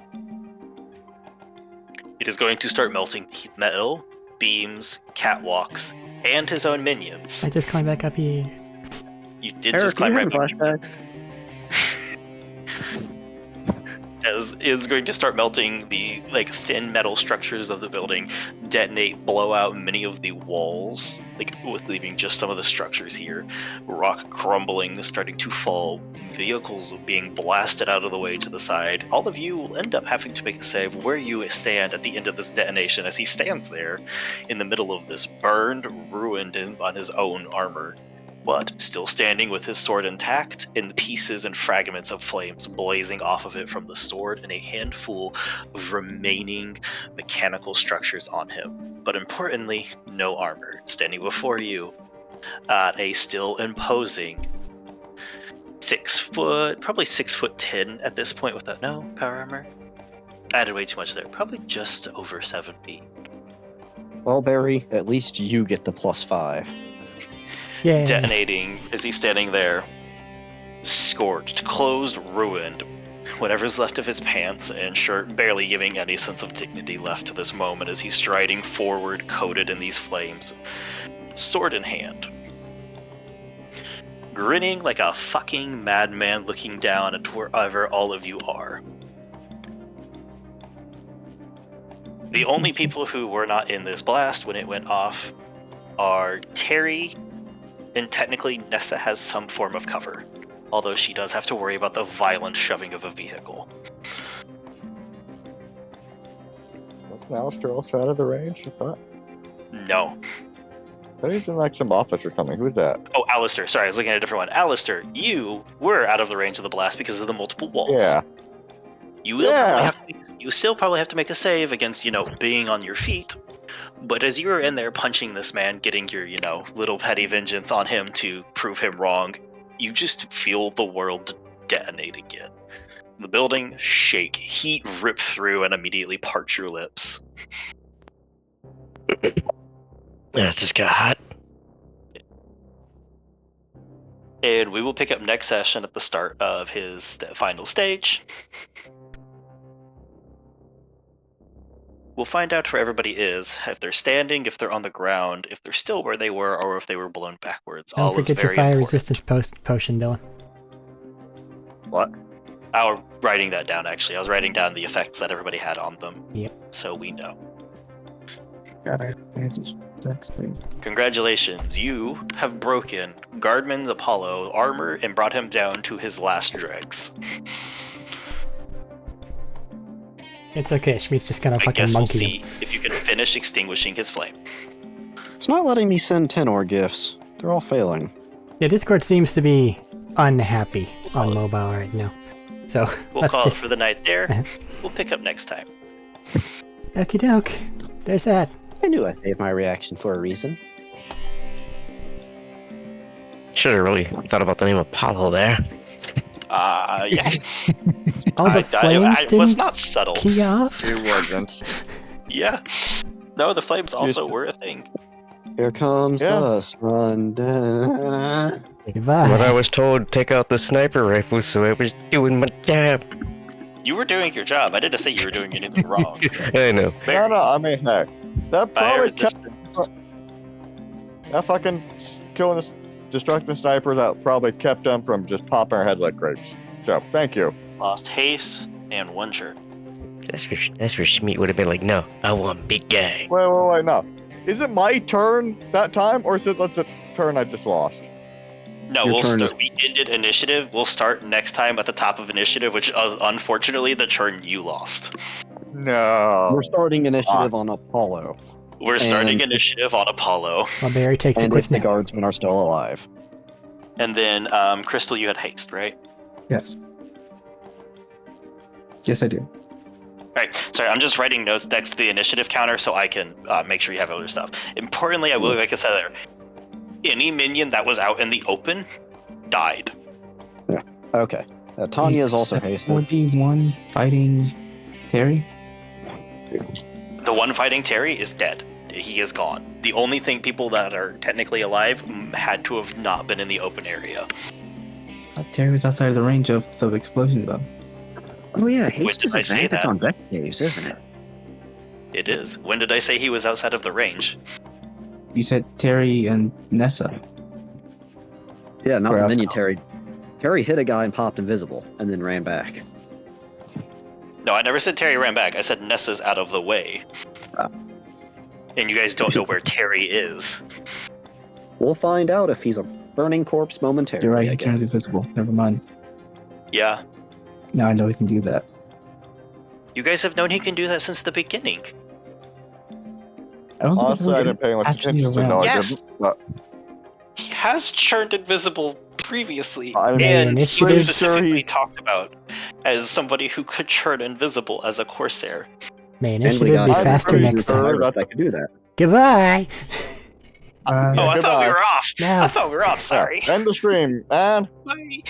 It is going to start melting metal, beams, catwalks, and his own minions. I just climbed back up here. You did Eric, just climb you right having back. flashbacks? As it's going to start melting the thin metal structures of the building, detonate, blow out many of the walls, with leaving just some of the structures here. Rock crumbling, starting to fall, vehicles being blasted out of the way to the side. All of you will end up having to make a save where you stand at the end of this detonation, as he stands there in the middle of this burned, ruined on his own armor, but still standing with his sword intact, and the pieces and fragments of flames blazing off of it from the sword, and a handful of remaining mechanical structures on him. But importantly, no armor, standing before you at a still imposing 6 foot, probably 6'10" at this point without no power armor. Added way too much there, probably just over 7 feet. Well, Barry, at least you get the +5. Yeah. Detonating as he's standing there, scorched, closed, ruined. Whatever's left of his pants and shirt barely giving any sense of dignity left to this moment as he's striding forward, coated in these flames, sword in hand. Grinning like a fucking madman, looking down at wherever all of you are. The only people who were not in this blast when it went off are Terry, and technically Nessa has some form of cover, although she does have to worry about the violent shoving of a vehicle. Wasn't Alistair also out of the range? I thought. No. But he's in like some office or something. Who's that? Oh, Alistair. Sorry, I was looking at a different one. Alistair, you were out of the range of the blast because of the multiple walls. Yeah. You will you still probably have to make a save against, being on your feet. But as you were in there punching this man, getting your, little petty vengeance on him to prove him wrong, you just feel the world detonate again. The building shake, heat rip through and immediately parch your lips. Yeah, it just got hot. And we will pick up next session at the start of his final stage. We'll find out where everybody is, if they're standing, if they're on the ground, if they're still where they were, or if they were blown backwards. Don't forget your fire resistance potion, Dylan. What? I was writing that down, actually. I was writing down the effects that everybody had on them. Yep. So we know. Got advantage. Congratulations, you have broken Guardman's Apollo armor and brought him down to his last dregs. It's okay, Schmeat's just gonna I fucking guess we'll monkey see him. if you can finish extinguishing his flame. It's not letting me send tenor gifts. They're all failing. Yeah, Discord seems to be unhappy on mobile right now. So We'll let's call just... it for the night there. We'll pick up next time. Okie doke. There's that. I knew I saved my reaction for a reason. Should have really thought about the name Apollo there. Yeah. Oh, the flames I was didn't not subtle. key off? He wasn't. Yeah. No, the flames also were a thing. Here comes Yeah. the sun. Goodbye. But I was told take out the sniper rifle, so I was doing my job. You were doing your job. I didn't say you were doing anything wrong. I know. No, I mean, hey. That Fire probably kept resistance. that fucking killing this destructing sniper that probably kept them from just popping our head like grapes. So, thank you. Lost haste and one shirt. That's where Schmeat would have been like, no, I want big guy. Wait, no. Is it my turn that time, or is it the turn I just lost? No, Your turn is- we ended initiative. We'll start next time at the top of initiative, which is unfortunately the turn you lost. No. We're starting initiative on Apollo. We're starting And- initiative on Apollo. Well, Barry takes a And quick if the nap. guardsmen are still alive. And then, Crystal, you had haste, right? Yes. Yes, I do. Right. Sorry, I'm just writing notes next to the initiative counter so I can make sure you have other stuff. Importantly, I will, like I said there, any minion that was out in the open died. Okay. Tanya is also hasted. 41 fighting Terry. The one fighting Terry is dead. He is gone. The only people that are technically alive had to have not been in the open area. I thought Terry was outside of the range of the explosion, though. Oh yeah, When haste did is I say advantage that? on deck saves, isn't it? It is. When did I say he was outside of the range? You said Terry and Nessa. Yeah, not Where the else? minion Terry. Terry hit a guy and popped invisible, and then ran back. No, I never said Terry ran back. I said Nessa's out of the way. And you guys don't know where Terry is. We'll find out if he's a burning corpse momentarily. You're right, I he turns guess. invisible. Never mind. Yeah. Now I know he can do that. You guys have known he can do that since the beginning. I don't think Honestly, I didn't pay much actually attention, so around. no, I Yes. didn't. But He has turned invisible previously, I mean, and initiative- he specifically talked about as somebody who could turn invisible as a Corsair. May And we initiative got be I'm faster pretty next sure time. I could do that. Goodbye! Oh, I thought we goodbye. were off. No. I thought we were off. Sorry. End the stream, man. Bye.